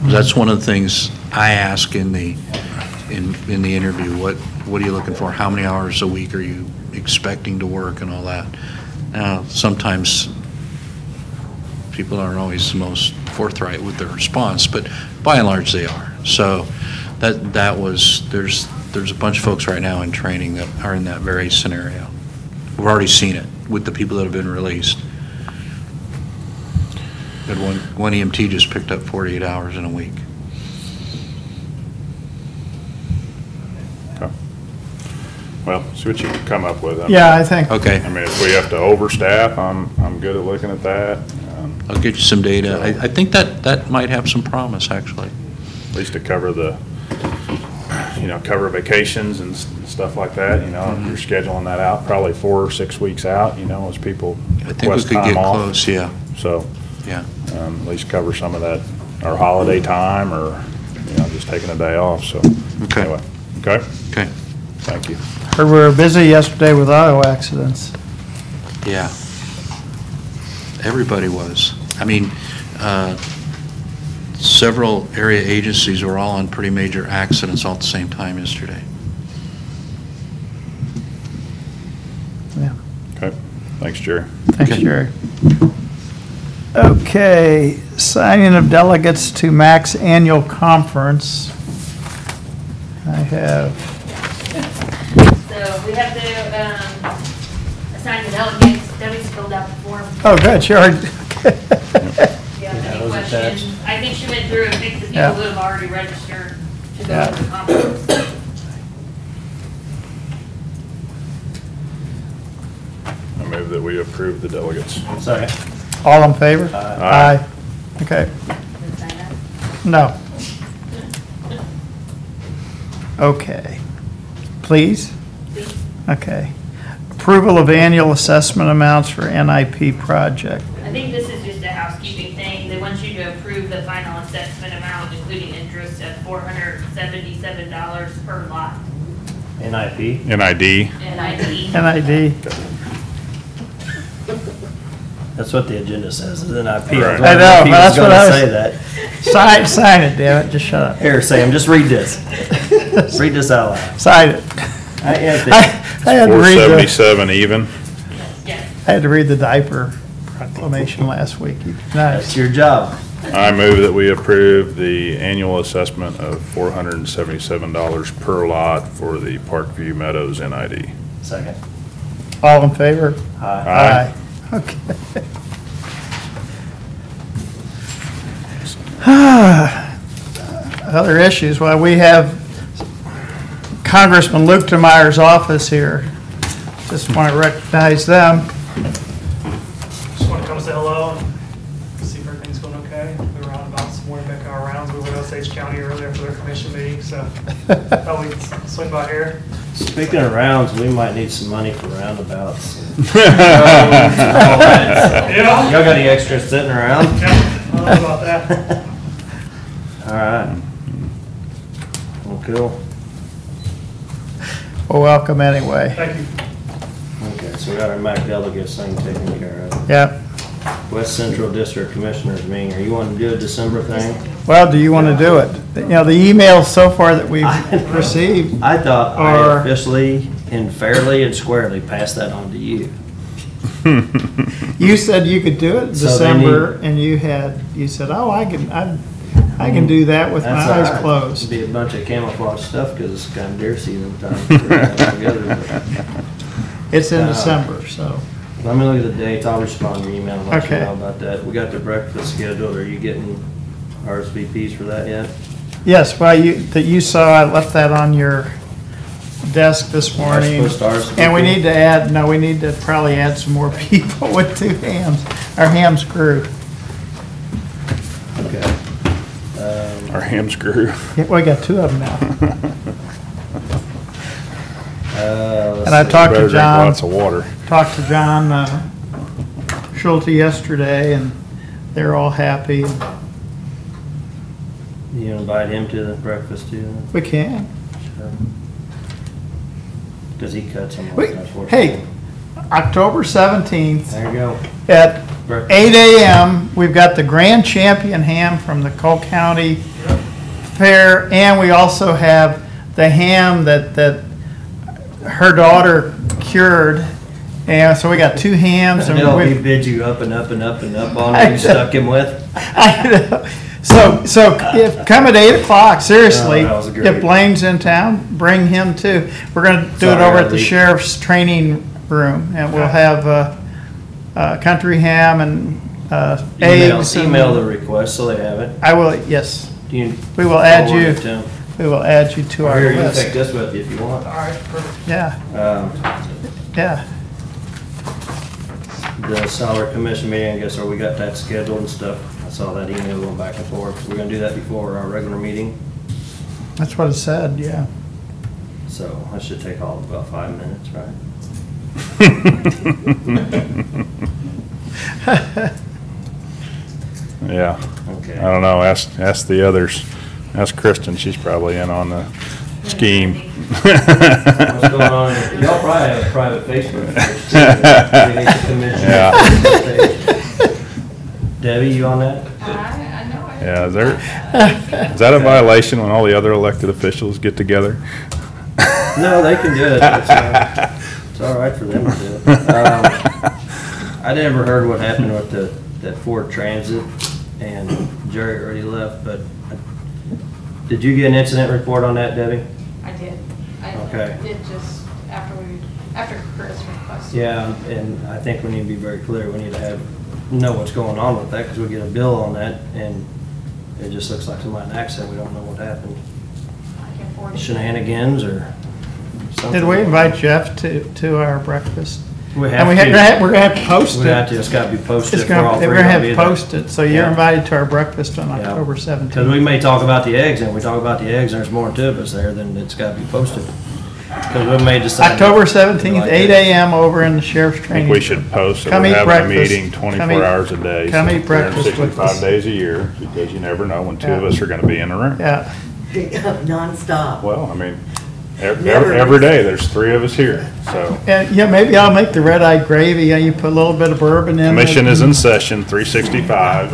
That's one of the things I ask in the interview. What are you looking for? How many hours a week are you expecting to work and all that? Now, sometimes people aren't always the most forthright with their response, but by and large they are. So there's a bunch of folks right now in training that are in that very scenario. We've already seen it with the people that have been released. But one EMT just picked up 48 hours in a week. Okay. Well, see what you can come up with. Yeah, I think. Okay. I mean, if we have to overstaff, I'm good at looking at that. I'll get you some data. I think that might have some promise, actually. At least to cover cover vacations and stuff like that, you know, if you're scheduling that out, probably 4 or 6 weeks out, you know, as people I think we request could time get off. close, yeah. So, Yeah. at least cover some of that, our holiday time, or, you know, just taking a day off, so. Okay. Anyway, okay? Okay. Thank you. Heard we were busy yesterday with auto accidents. Yeah. Everybody was. I mean, several area agencies were all on pretty major accidents all at the same time yesterday. Yeah. Okay, thanks, Jerry. Thanks, Okay. Jerry. Okay, signing of delegates to MAC's annual conference. I have, So we have to, assign the delegates. Debbie's filled out the form. oh, good, she already, If you have any those questions. attached. I think she went through and picked the people Yeah. who have already registered to go Yeah. to the conference. I move that we approve the delegates. Second. all in favor? Aye. Okay, Did you sign that? no. Okay. Please? Please. Okay. Approval of annual assessment amounts for NIP project. I think this is just a housekeeping thing. They want you to approve the final assessment amount, including interest of $477 per lot. NIP. NID. NID. NID. That's what the agenda says, is NIP. Right. I know, He that's was what I gonna was- say that. Sign it, damn it, just shut up. Here, Sam, just read this. Read this out loud. Sign it. I I had to read the, 477 even. Yes. I had to read the diaper proclamation last week. That's Nice. your job. I move that we approve the annual assessment of $477 per lot for the Parkview Meadows NID. Second. All in favor? Aye. Aye. Okay. Other issues, well, we have Congressman Luke Demeyer's office here. Just want to recognize them. Just want to come say hello and see if everything's going okay. We were out about some more back our rounds. We were in Osage County earlier for their commission meeting, so thought we'd swing by here. Speaking of rounds, we might need some money for roundabouts. Yeah. Y'all got any extras sitting around? Yeah, I don't know about that. All right. Well, cool. Well, welcome anyway. Thank you. Okay, so we got our MAC delegates thing taken care of. Yep. West Central District Commissioners meeting, are you wanting to do a December thing? Well, do you want to do it? You know, the emails so far that we've received. I thought I Or- officially and fairly and squarely passed that on to you. You said you could do it in So they December, and you said, oh, I can do that with my That's all eyes right. closed. It'd be a bunch of camouflage stuff because it's kind of deer season time. Together. It's in December, so. Let me look at the dates. I'll respond to your email and let you Okay. know about that. We got the breakfast scheduled. Are you getting RSVPs for that yet? Yes, well, you saw, I left that on your desk this morning. supposed to RSVP? And we need to probably add some more people with two hams, our hams crew. Okay. Our ham screw. Yeah, we got two of them now. Let's And I see. talked Better to drink John. lots of water. Talked to John Schulte yesterday, and they're all happy. You invite him to the breakfast too? We can. Because he cuts them. Hey, October 17th. There you go. At 8 a.m., we've got the grand champion ham from the Cole County Fair, and we also have the ham that her daughter cured. And so we got 2 hams. And he bid you up and up and up and up on it you stuck him with. I know. So if come at 8 o'clock, seriously, if Blaine's in town, bring him too. We're gonna do it over at the sheriff's training room, and we'll have country ham and eggs. Email the request so they have it. I will, yes. We will add you. We will add you to our list. You can list. take this with you if you want. All right, perfect. Yeah. Yeah. The salary commission meeting, I guess, we got that scheduled and stuff. I saw that email going back and forth. We're gonna do that before our regular meeting. That's what it said, yeah. So that should take all about 5 minutes, right? Yeah. Okay. I don't know, ask the others. Ask Kristen, she's probably in on the scheme. What's going on? Y'all probably have a private Facebook page. Yeah. Debbie, you on that? Yeah, is that a violation when all the other elected officials get together? No, they can do it. It's all right for them to do it. I never heard what happened with that Ford Transit, and Jerry already left, but did you get an incident report on that, Debbie? I did. Okay. I did just after Chris requested. Yeah, and I think we need to be very clear. We need to know what's going on with that, because we get a bill on that, and it just looks like somebody in an accident. We don't know what happened. Shenanigans or something. Did we invite Jeff to our breakfast? We have and to. We're gonna have to post it. We have to. It's got to be posted. We're gonna have to post it. So you're invited to our breakfast on October 17th. Because we may talk about the eggs, and if we talk about the eggs, and there's more to us there, then it's got to be posted. Because we may decide. October 17th, 8 a.m. over in the sheriff's I training. think we should post that Come we're eat having breakfast. a meeting 24 hours a day. Come eat breakfast with 365 us. days a year, because you never know when two of us are gonna be in a room. Yeah. Non-stop. Well, I mean, every day, there's 3 of us here, so. And yeah, maybe I'll make the red-eyed gravy. Yeah, you put a little bit of bourbon in it. Commission is in session, 365,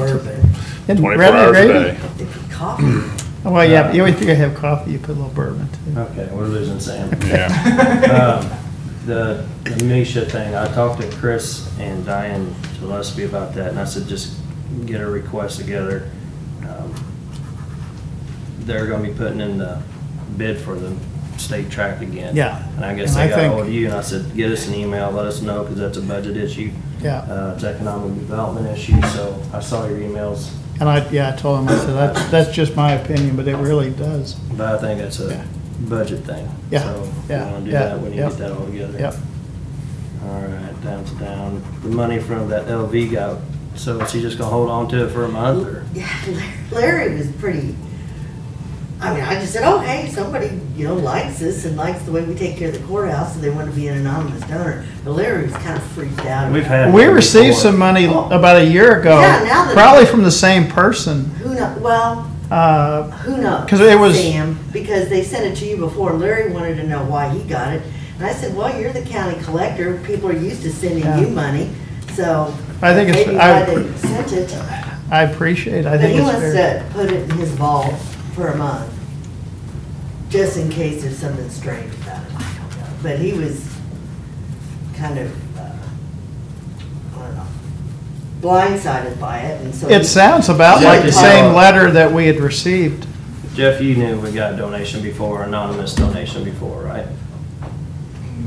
And 24 red-eyed hours a gravy? day. Coffee. Well, yeah, you always have coffee, you put a little bourbon too. Okay, we're losing Sam. Yeah. The Misha thing, I talked to Chris and Diane Gillespie about that, and I said, just get a request together. They're gonna be putting in the bid for the state track again. Yeah. And I guess And they I got think- ahold of you, and I said, get us an email, let us know, because that's a budget issue. Yeah. It's economic development issue, so I saw your emails. And I told him, I said, that's just my opinion, but it really does. But I think it's a budget thing. Yeah, So if yeah, we wanna do yeah, that, we need to yep. get that all together. Yep. All right, down. The money from that LV guy, so is he just gonna hold on to it for a month, or? Yeah, Larry was pretty, I mean, I just said, oh, hey, somebody, likes us and likes the way we take care of the courthouse, and they want to be an anonymous donor. But Larry was kind of freaked out. We received some money about a year ago. Yeah, now that- Probably from the same person. Who knows? Well, who knows? 'cause it was- Sam, because they sent it to you before. Larry wanted to know why he got it. And I said, well, you're the county collector. People are used to sending you money. So I think it's- maybe why they sent it. I appreciate it. I But think he it's wants fair. to put it in his vault for a month, just in case there's something strange about it. I don't know. But he was kind of, I don't know, blindsided by it, and so. It sounds about like the same letter that we had received. Jeff, you knew we got a donation before, anonymous donation before, right?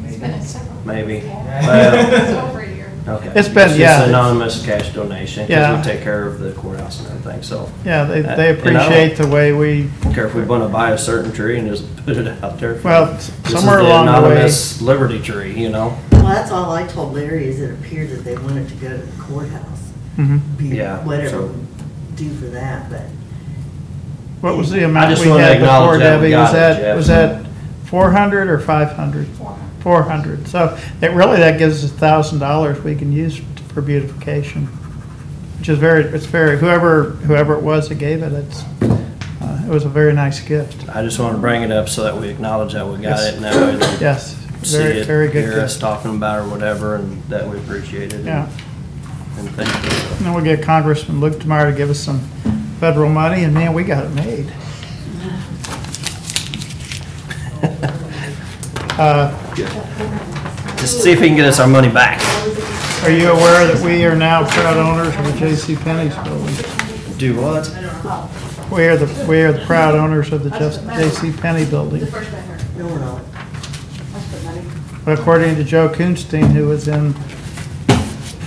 It's been several. Maybe. It's over a year. Okay. It's been, just yeah. anonymous cash donation, Yeah. because we take care of the courthouse and everything, so. Yeah, they And I appreciate the way we, don't care if we want to buy a certain tree and just put it out there. Well, This is somewhere along the way- anonymous Liberty tree, Well, that's all I told Larry, is it appeared that they wanted to go to the courthouse. Mhm. Be Yeah, whatever so- we do for that, but. what was the I amount just we wanna had before, acknowledge that we Debbie? got it, Jeff. Was that 400 or 500? 400. So it really, that gives us $1,000 we can use for for beautification, which is it's very, whoever it was that gave it, it was a very nice gift. I just want to bring it up so that we acknowledge that we got it, and that way they Yes, see very, it, very good hear us gift. talking about it or whatever, and that we appreciate it. Yeah. And thank you. And then we'll get Congressman Luke tomorrow to give us some federal money, and man, we got it made. Just see if we can get us our money back. Are you aware that we are now proud owners of the J.C. Penney's building? Do what? We are the proud owners of the J.C. Penney building. No, we're not. But according to Joe Kuhnstein, who was in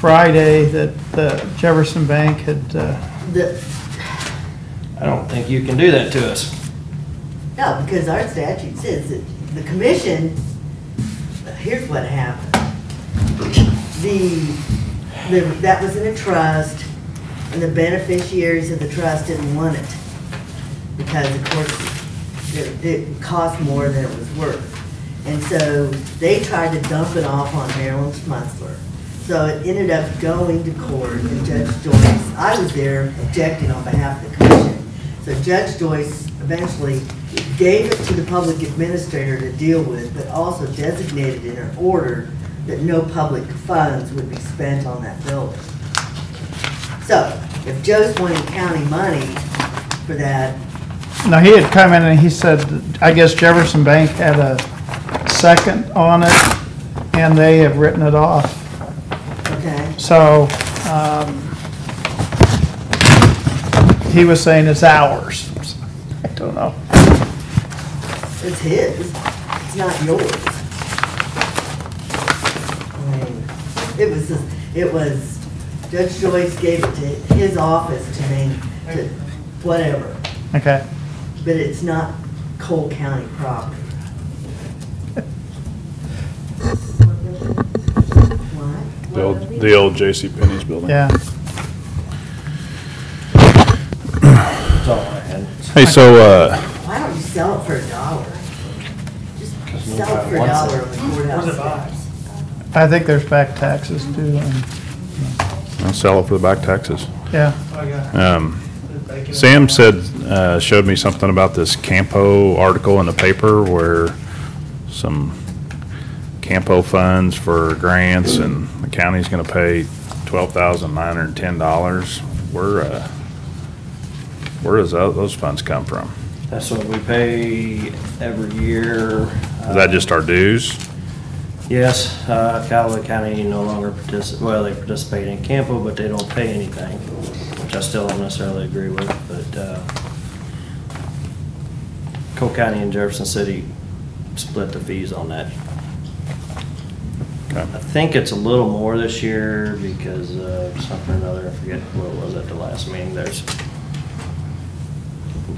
Friday, that the Jefferson Bank had, I don't think you can do that to us. No, because our statute says that the commission, here's what happened. That was in a trust, and the beneficiaries of the trust didn't want it. Because of course, it cost more than it was worth. And so they tried to dump it off on Marilyn Schmutzler. So it ended up going to court, and Judge Joyce, I was there objecting on behalf of the commission. So Judge Joyce eventually gave it to the public administrator to deal with, but also designated in her order that no public funds would be spent on that building. So if Joe's wanting county money for that. now he had come in and he said, I guess Jefferson Bank had a second on it, and they have written it off. Okay. So, he was saying it's ours. I don't know. It's his, it's not yours. I mean, it was, Judge Joyce gave it to his office to whatever, Okay. but it's not Cole County property. What? The old J.C. Penney's building. Yeah. That's all I had. Hey, so, Why don't you sell it for $1? Just sell it for $1 on the courthouse. Where's it by? I think there's back taxes too. I'll sell it for the back taxes. Yeah. Sam said, showed me something about this Campo article in the paper where some Campo funds for grants, and the county's gonna pay $12,910. Where does those funds come from? That's what we pay every year. Is that just our dues? Yes, Callaway County no longer they participate in Campo, but they don't pay anything, which I still don't necessarily agree with, but, Cole County and Jefferson City split the fees on that. Okay. I think it's a little more this year because of something or another, I forget what it was at the last meeting,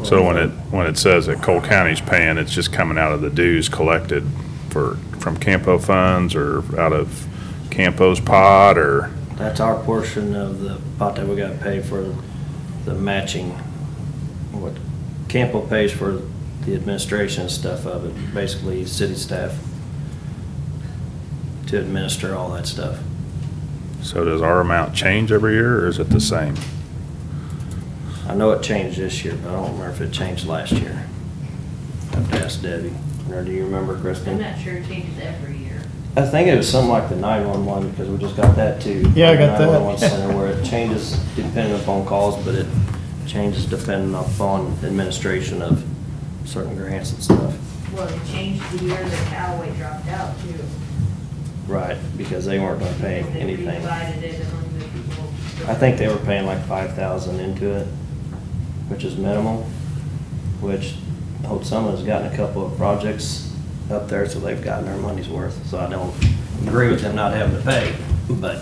So when it says that Cole County's paying, it's just coming out of the dues collected from Campo funds or out of Campo's pot, or? That's our portion of the pot that we gotta pay for the matching. What Campo pays for the administration and stuff of it, basically city staff to administer all that stuff. So does our amount change every year, or is it the same? I know it changed this year, but I don't remember if it changed last year. I have to ask Debbie. Or do you remember, Kristen? I'm not sure it changes every year. I think it was something like the 911, because we just got that too. Yeah, I got that. 911 center, where it changes depending upon calls, but it changes depending upon administration of certain grants and stuff. Well, it changed the year that Callaway dropped out too. Right, because they weren't gonna pay They anything. redivided it among the people. I think they were paying like 5,000 into it, which is minimal, which Hope Summit's gotten a couple of projects up there, so they've gotten their money's worth. So I don't agree with them not having to pay, but.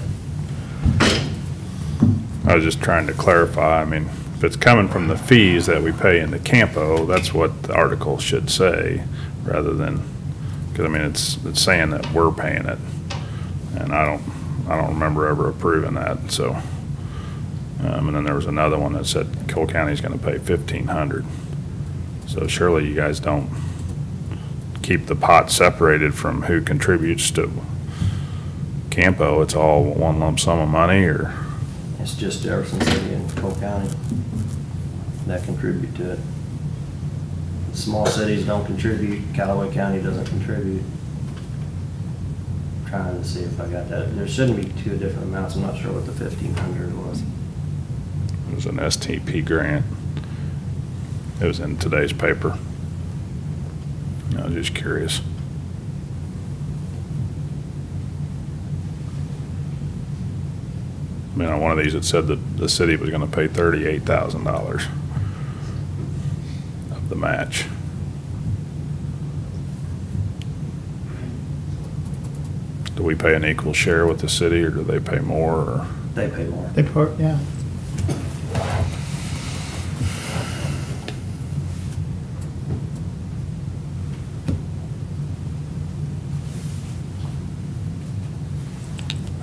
I was just trying to clarify, I mean, if it's coming from the fees that we pay in the Campo, that's what the article should say, rather than, because I mean, it's saying that we're paying it. And I don't remember ever approving that, so. And then there was another one that said Cole County's gonna pay $1,500. So surely you guys don't keep the pot separated from who contributes to Campo, it's all one lump sum of money, or? It's just Jefferson City and Cole County that contribute to it. Small cities don't contribute, Callaway County doesn't contribute. Trying to see if I got that. There shouldn't be two different amounts. I'm not sure what the 1,500 was. It was an STP grant. It was in today's paper. I was just curious. I mean, on one of these, it said that the city was gonna pay $38,000 of the match. Do we pay an equal share with the city, or do they pay more, or? They pay more. They put, yeah.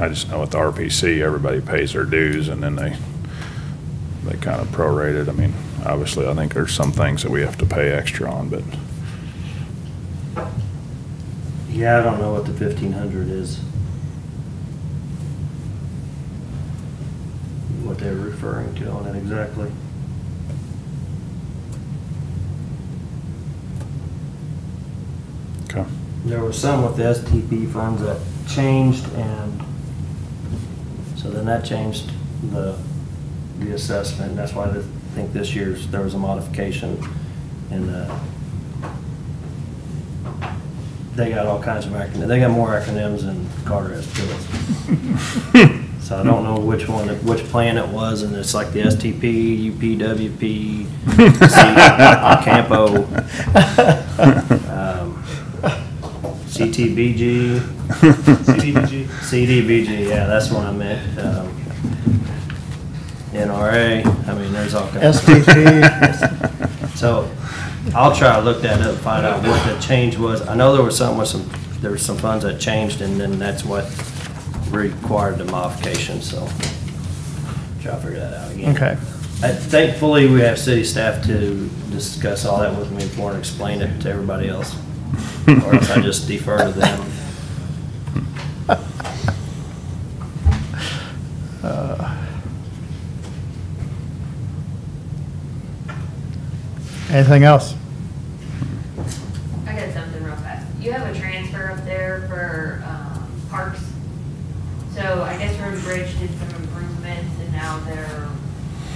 I just know with the RPC, everybody pays their dues, and then they kind of prorate it. I mean, obviously, I think there's some things that we have to pay extra on, but. Yeah, I don't know what the 1,500 is. What they're referring to on it exactly. Okay. There was some with the STP funds that changed, and so then that changed the assessment. That's why I think this year's, there was a modification in the, they got all kinds of acronyms. They got more acronyms than Carter has pills. So I don't know which one, which plan it was, and it's like the STP, UPWP, Campo, CTBG. CDBG, yeah, that's what I meant. NRA, I mean, there's all kinds of. STP. So I'll try to look that up and find out what the change was. I know there was something with there were some funds that changed, and then that's what required the modification, so try to figure that out again. Okay. Thankfully, we have city staff to discuss all that with me before and explain it to everybody else. Or else I just defer to them. Anything else? I got something real fast. You have a transfer up there for parks. So I guess Road and Bridge did some improvements, and now they're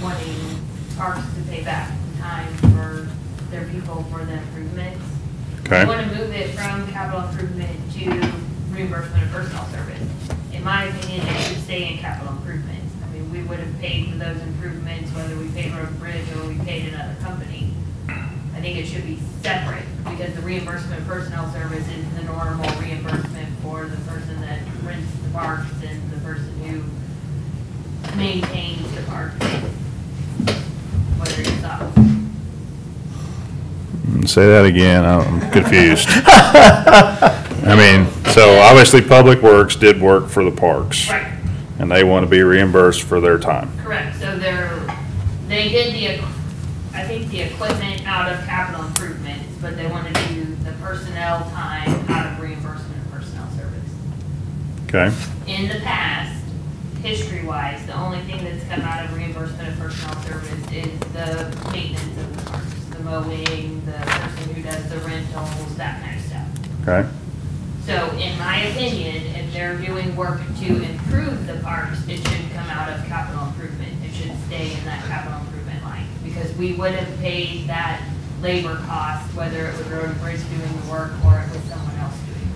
wanting parks to pay back time for their people for the improvements. Okay. They want to move it from capital improvement to reimbursement of personal service. In my opinion, it should stay in capital improvements. I mean, we would have paid for those improvements, whether we paid Road and Bridge or we paid another company. I think it should be separate, because the reimbursement of personnel service is the normal reimbursement for the person that rents the parks and the person who maintains the park. What are your thoughts? Say that again, I'm confused. I mean, so obviously Public Works did work for the parks. Right. And they want to be reimbursed for their time. Correct, so they did I think the equipment out of capital improvements, but they want to do the personnel time out of reimbursement of personnel service. Okay. In the past, history-wise, the only thing that's come out of reimbursement of personnel service is the maintenance of the parks, the mowing, the person who does the rentals, that kind of stuff. Okay. So in my opinion, if they're doing work to improve the parks, it should come out of capital improvement. It should stay in that capital improvement line, because we would have paid that labor cost, whether it was Road and Bridge doing the work or it was someone else doing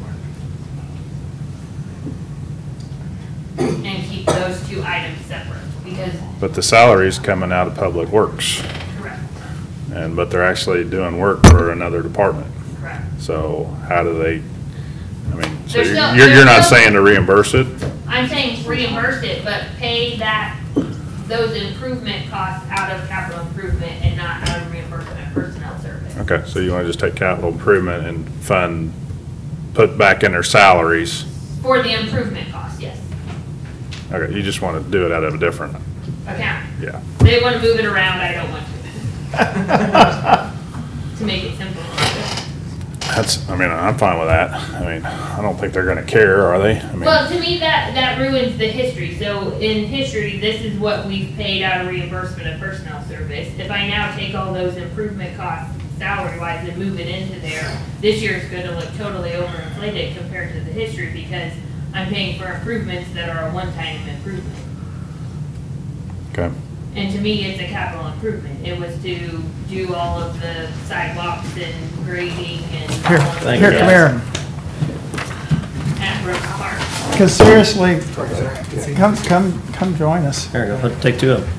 the work. And keep those two items separate, because. But the salary's coming out of Public Works. Correct. But they're actually doing work for another department. Correct. So how do they, I mean, so There's you're not still- saying to reimburse it? I'm saying reimburse it, but pay those improvement costs out of capital improvement and not out of reimbursement of personnel service. Okay, so you want to just take capital improvement and put back in their salaries? For the improvement costs, yes. Okay, you just want to do it out of a different, Account. yeah. They want to move it around, I don't want to. To make it simple. I mean, I'm fine with that. I mean, I don't think they're gonna care, are they? I mean, Well, to me, that ruins the history. So in history, this is what we've paid out of reimbursement of personnel service. If I now take all those improvement costs salary-wise and move it into there, this year is gonna look totally overinflated compared to the history because I'm paying for improvements that are a one-time improvement. okay. And to me, it's a capital improvement. It was to do all of the sidewalks and grading and. Here, Thank here, you. come here. At Brooks Park. Because seriously, come join us. Here you go, take two of them.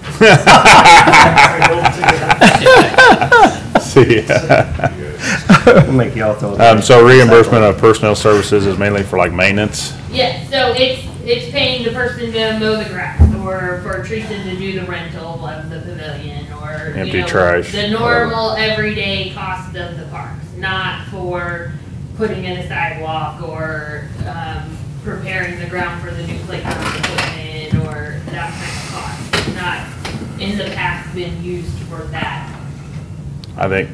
See, We'll make y'all throw it. so reimbursement of personnel services is mainly for like maintenance? Yeah, so it's paying the person to mow the grass or for Teresa to do the rental of the pavilion or, you Empty know, trash, the normal everyday cost of the parks, not for putting in a sidewalk or, preparing the ground for the new playground equipment or that kind of cost. It's not in the past been used for that. I mean,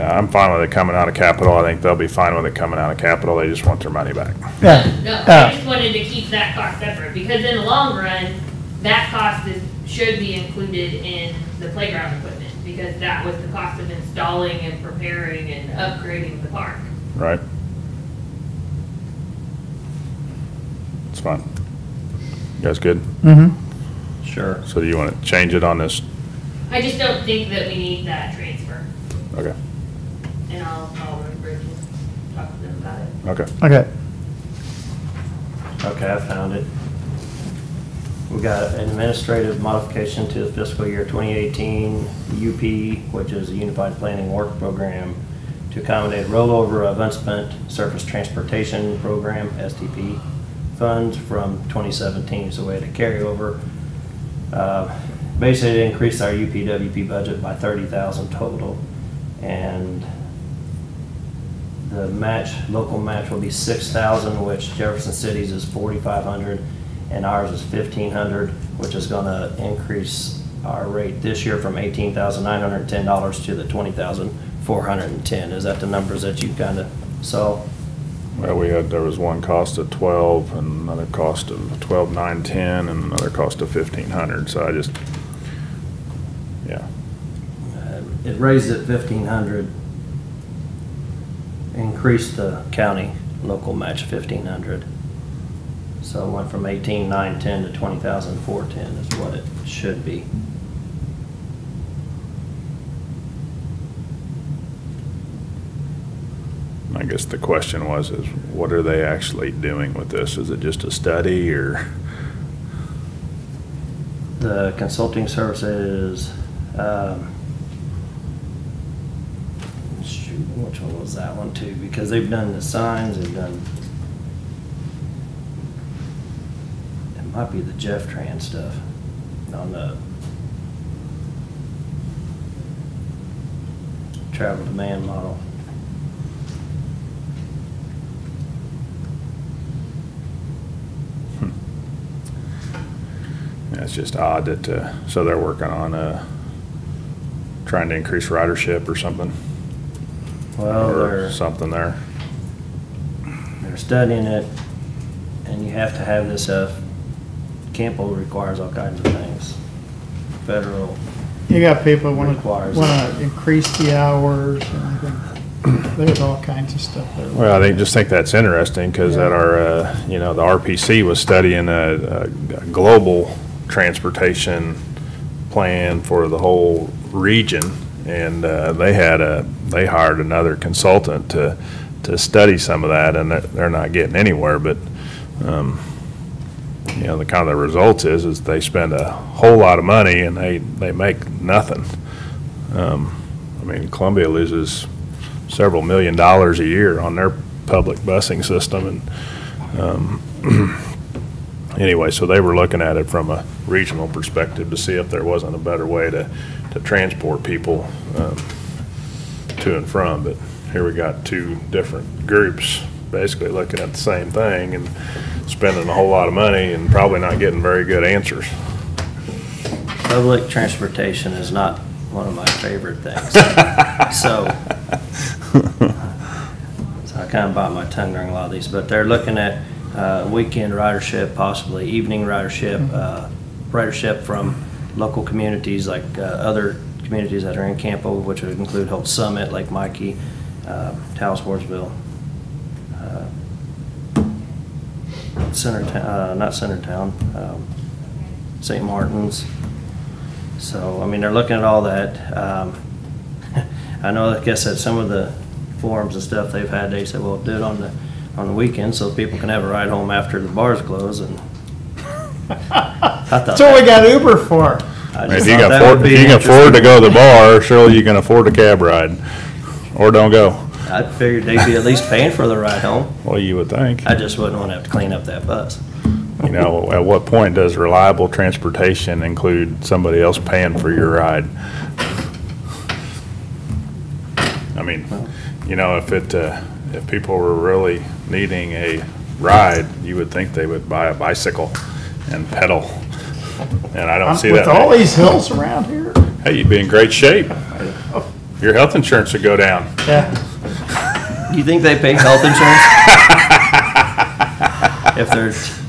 I'm fine with it coming out of capital. I think they'll be fine with it coming out of capital. They just want their money back. Yeah. No, I just wanted to keep that cost separate, because in the long run, that cost should be included in the playground equipment, because that was the cost of installing and preparing and upgrading the park. Right? It's fine. You guys good? Mm-hmm. Sure. So do you want to change it on this? I just don't think that we need that transfer, Okay, and I'll call Road Bridge and talk to them about it. okay. Okay. Okay, I found it. We got an administrative modification to the fiscal year 2018 UP, which is a Unified Planning Work Program, to accommodate rollover of unspent surface transportation program, STP, funds from 2017. So we had a carryover. Basically, it increased our UPWP budget by $30,000 total, and the match, local match will be $6,000, which Jefferson City's is $4,500, and ours is $1,500, which is going to increase our rate this year from $18,910 to the $20,410. Is that the numbers that you kind of saw? Well, there was one cost of 12 and another cost of 12,910 and another cost of 1,500. So I just, yeah. It raised it 1,500, increased the county local match 1,500. So it went from 18,910 to 20,410 is what it should be. I guess the question is what are they actually doing with this? Is it just a study or? The consulting services, shoot, which one was that one too? Because they've done the signs, they've done, it might be the Jeff Tran stuff on the travel demand model. Yeah, it's just odd that, so they're working on trying to increase ridership or something? Well, Or something there. they're studying it, and you have to have this stuff. Campo requires all kinds of things. Federal. You got people want Requires to increase the hours and everything. There's all kinds of stuff there. Well, I just think that's interesting because at our, the RPC was studying a global transportation plan for the whole region, and they hired another consultant to study some of that, and they're not getting anywhere. But the kind of the results is they spend a whole lot of money and they make nothing. Columbia loses several $1 million a year on their public busing system, and anyway, so they were looking at it from a regional perspective to see if there wasn't a better way to transport people to and from. But here we got two different groups basically looking at the same thing and spending a whole lot of money and probably not getting very good answers. Public transportation is not one of my favorite things. So I kind of bite my tongue during a lot of these, but they're looking at weekend ridership, possibly evening ridership, ridership from local communities like other communities that are in Campo, which would include Holt Summit, Lake Mikey, Taos-Wardsville, not Centertown, St. Martin's. So, I mean, they're looking at all that. I know, I guess at some of the forums and stuff they've had, they said, well, do it on the weekend so people can have a ride home after the bars close, and That's what we got Uber for. If you can afford to go to the bar, surely you can afford a cab ride, or don't go. I figured they'd be at least paying for the ride home. Well, you would think. I just wouldn't want to have to clean up that bus. You know, at what point does reliable transportation include somebody else paying for your ride? I mean, you know, if people were really needing a ride, you would think they would buy a bicycle and pedal. And I don't see that. With all these hills around here. Hey, you'd be in great shape. Your health insurance would go down. Yeah. You think they pay health insurance? If there's.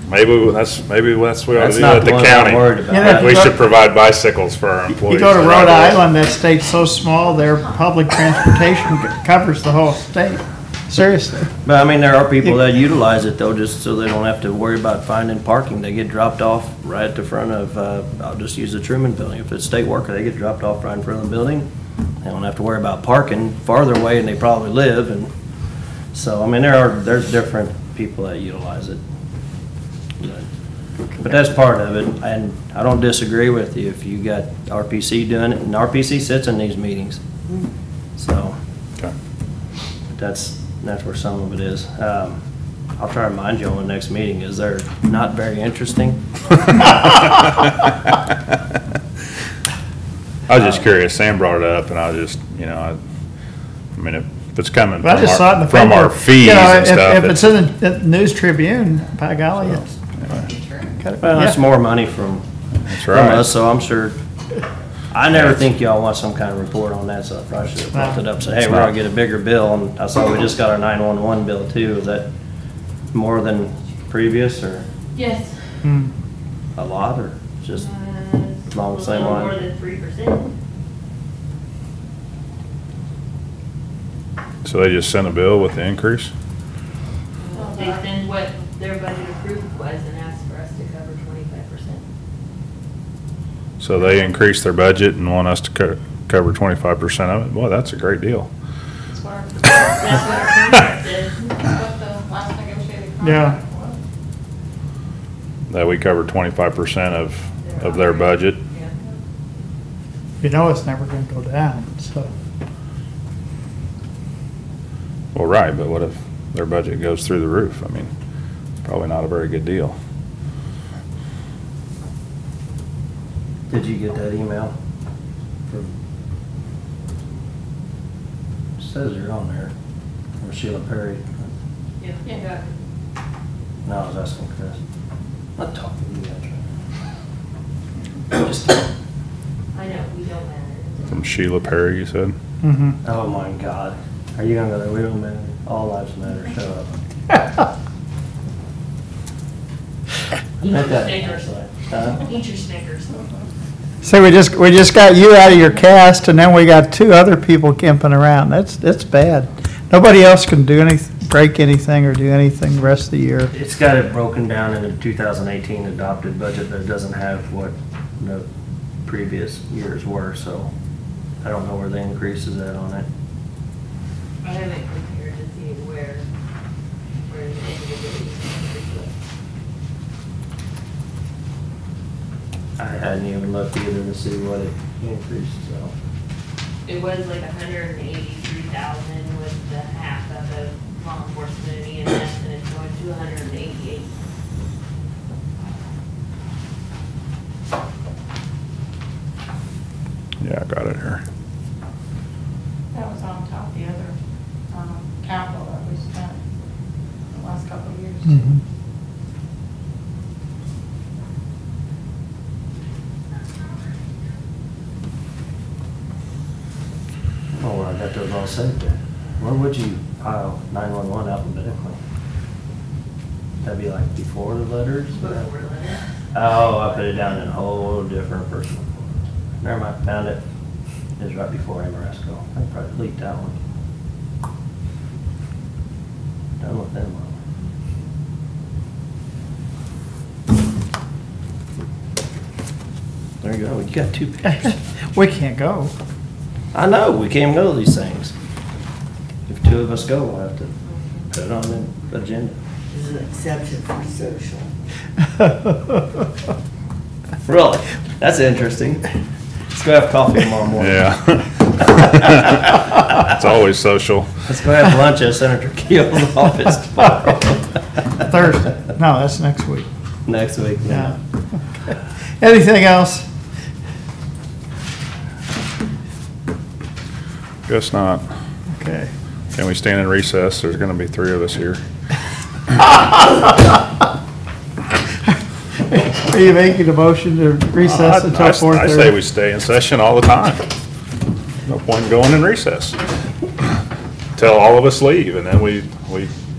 Maybe that's what we ought to That's do not at the the one I'm county. worried about. Yeah, We should provide bicycles for our employees. You go to to Rhode ride with. Island, that state's so small, their public transportation covers the whole state. Seriously. But I mean, there are people that utilize it though, just so they don't have to worry about finding parking. They get dropped off right at the front of, I'll just use the Truman Building. If it's state worker, they get dropped off right in front of the building. They don't have to worry about parking farther away than they probably live. And so, I mean, there's different people that utilize it. But that's part of it, and I don't disagree with you if you got RPC doing it, and RPC sits in these meetings. So, Okay. that's where some of it is. I'll try to remind you on the next meeting, is they're not very interesting. I was just curious, Sam brought it up, and I was just, you know, I mean, if it's coming But I just saw it in the from our paper. fees You know, and stuff. if it's in the News Tribune, by golly, it's. Well, that's more money from right. us, so I'm sure. I never think y'all want some kind of report on that, so I probably should have brought it up, said, hey, we're gonna get a bigger bill, and I saw we just got our 911 bill too. Is that more than previous, or Yes. a lot, or just along the same More line? than 3%. So they just sent a bill with the increase? They send what their budget approved was and asked for us to cover 25%. So they increased their budget and want us to cover 25% of it? Boy, that's a great deal. That's what our contract says. What the last negotiated Yeah. contract was. That we cover 25% of their budget. Yeah. You know it's never gonna go down, so. Well, right, but what if their budget goes through the roof? I mean, it's probably not a very good deal. Did you get that email? From- It says you're on there, from Sheila Perry. Yeah. Yeah. No, I was asking Chris. Not talking to you, I'm just. I know, we don't matter. From Sheila Perry, you said? Mm-hmm. Oh my God. Are you gonna go there? We don't matter. All lives matter. Shut up. Eat Make your that- Snickers. Huh? Eat your Snickers. So we just got you out of your cast, and then we got two other people camping around. That's bad. Nobody else can do break anything or do anything the rest of the year. It's got it broken down in the 2018 adopted budget, but it doesn't have what the previous years were, so I don't know where the increase is at on it. I haven't compared to see where the individual I hadn't even looked either to see what it increased, so. It was like 183,000 with the half of the law enforcement and EMS, and it's going to 188. Yeah, I got it here. That was on top of the other capital that we spent the last couple of years. Mhm. Oh, well, I got those all saved there. Where would you Ohio 911 alphabetically. That'd be like before the letters? Oh, I put it down in a whole different person. Never mind, found it. It's right before Amoresco. I probably leaked that one. Done with them. There you go, you got 2 pictures. We can't go. I know, we can't go to these things. If 2 of us go, we'll have to put it on the agenda. This is an exception for social. Really? That's interesting. Let's go have coffee tomorrow morning. Yeah. It's always social. Let's go have lunch at Senator Keel's office tomorrow. Thursday. No, that's next week. Next week, Yeah. Anything else? Guess not. Okay. Can we stand in recess? There's gonna be 3 of us here. Are you making a motion to recess until 4:30? I say we stay in session all the time. No point in going in recess. Till all of us leave, and then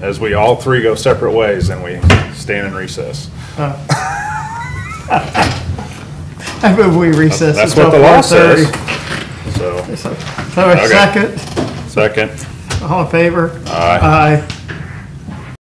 as we all 3 go separate ways, then we stand in recess. I move we recess That's until what the law says. 4:30. So, So, Okay. second, second. all in favor? Aye. Aye.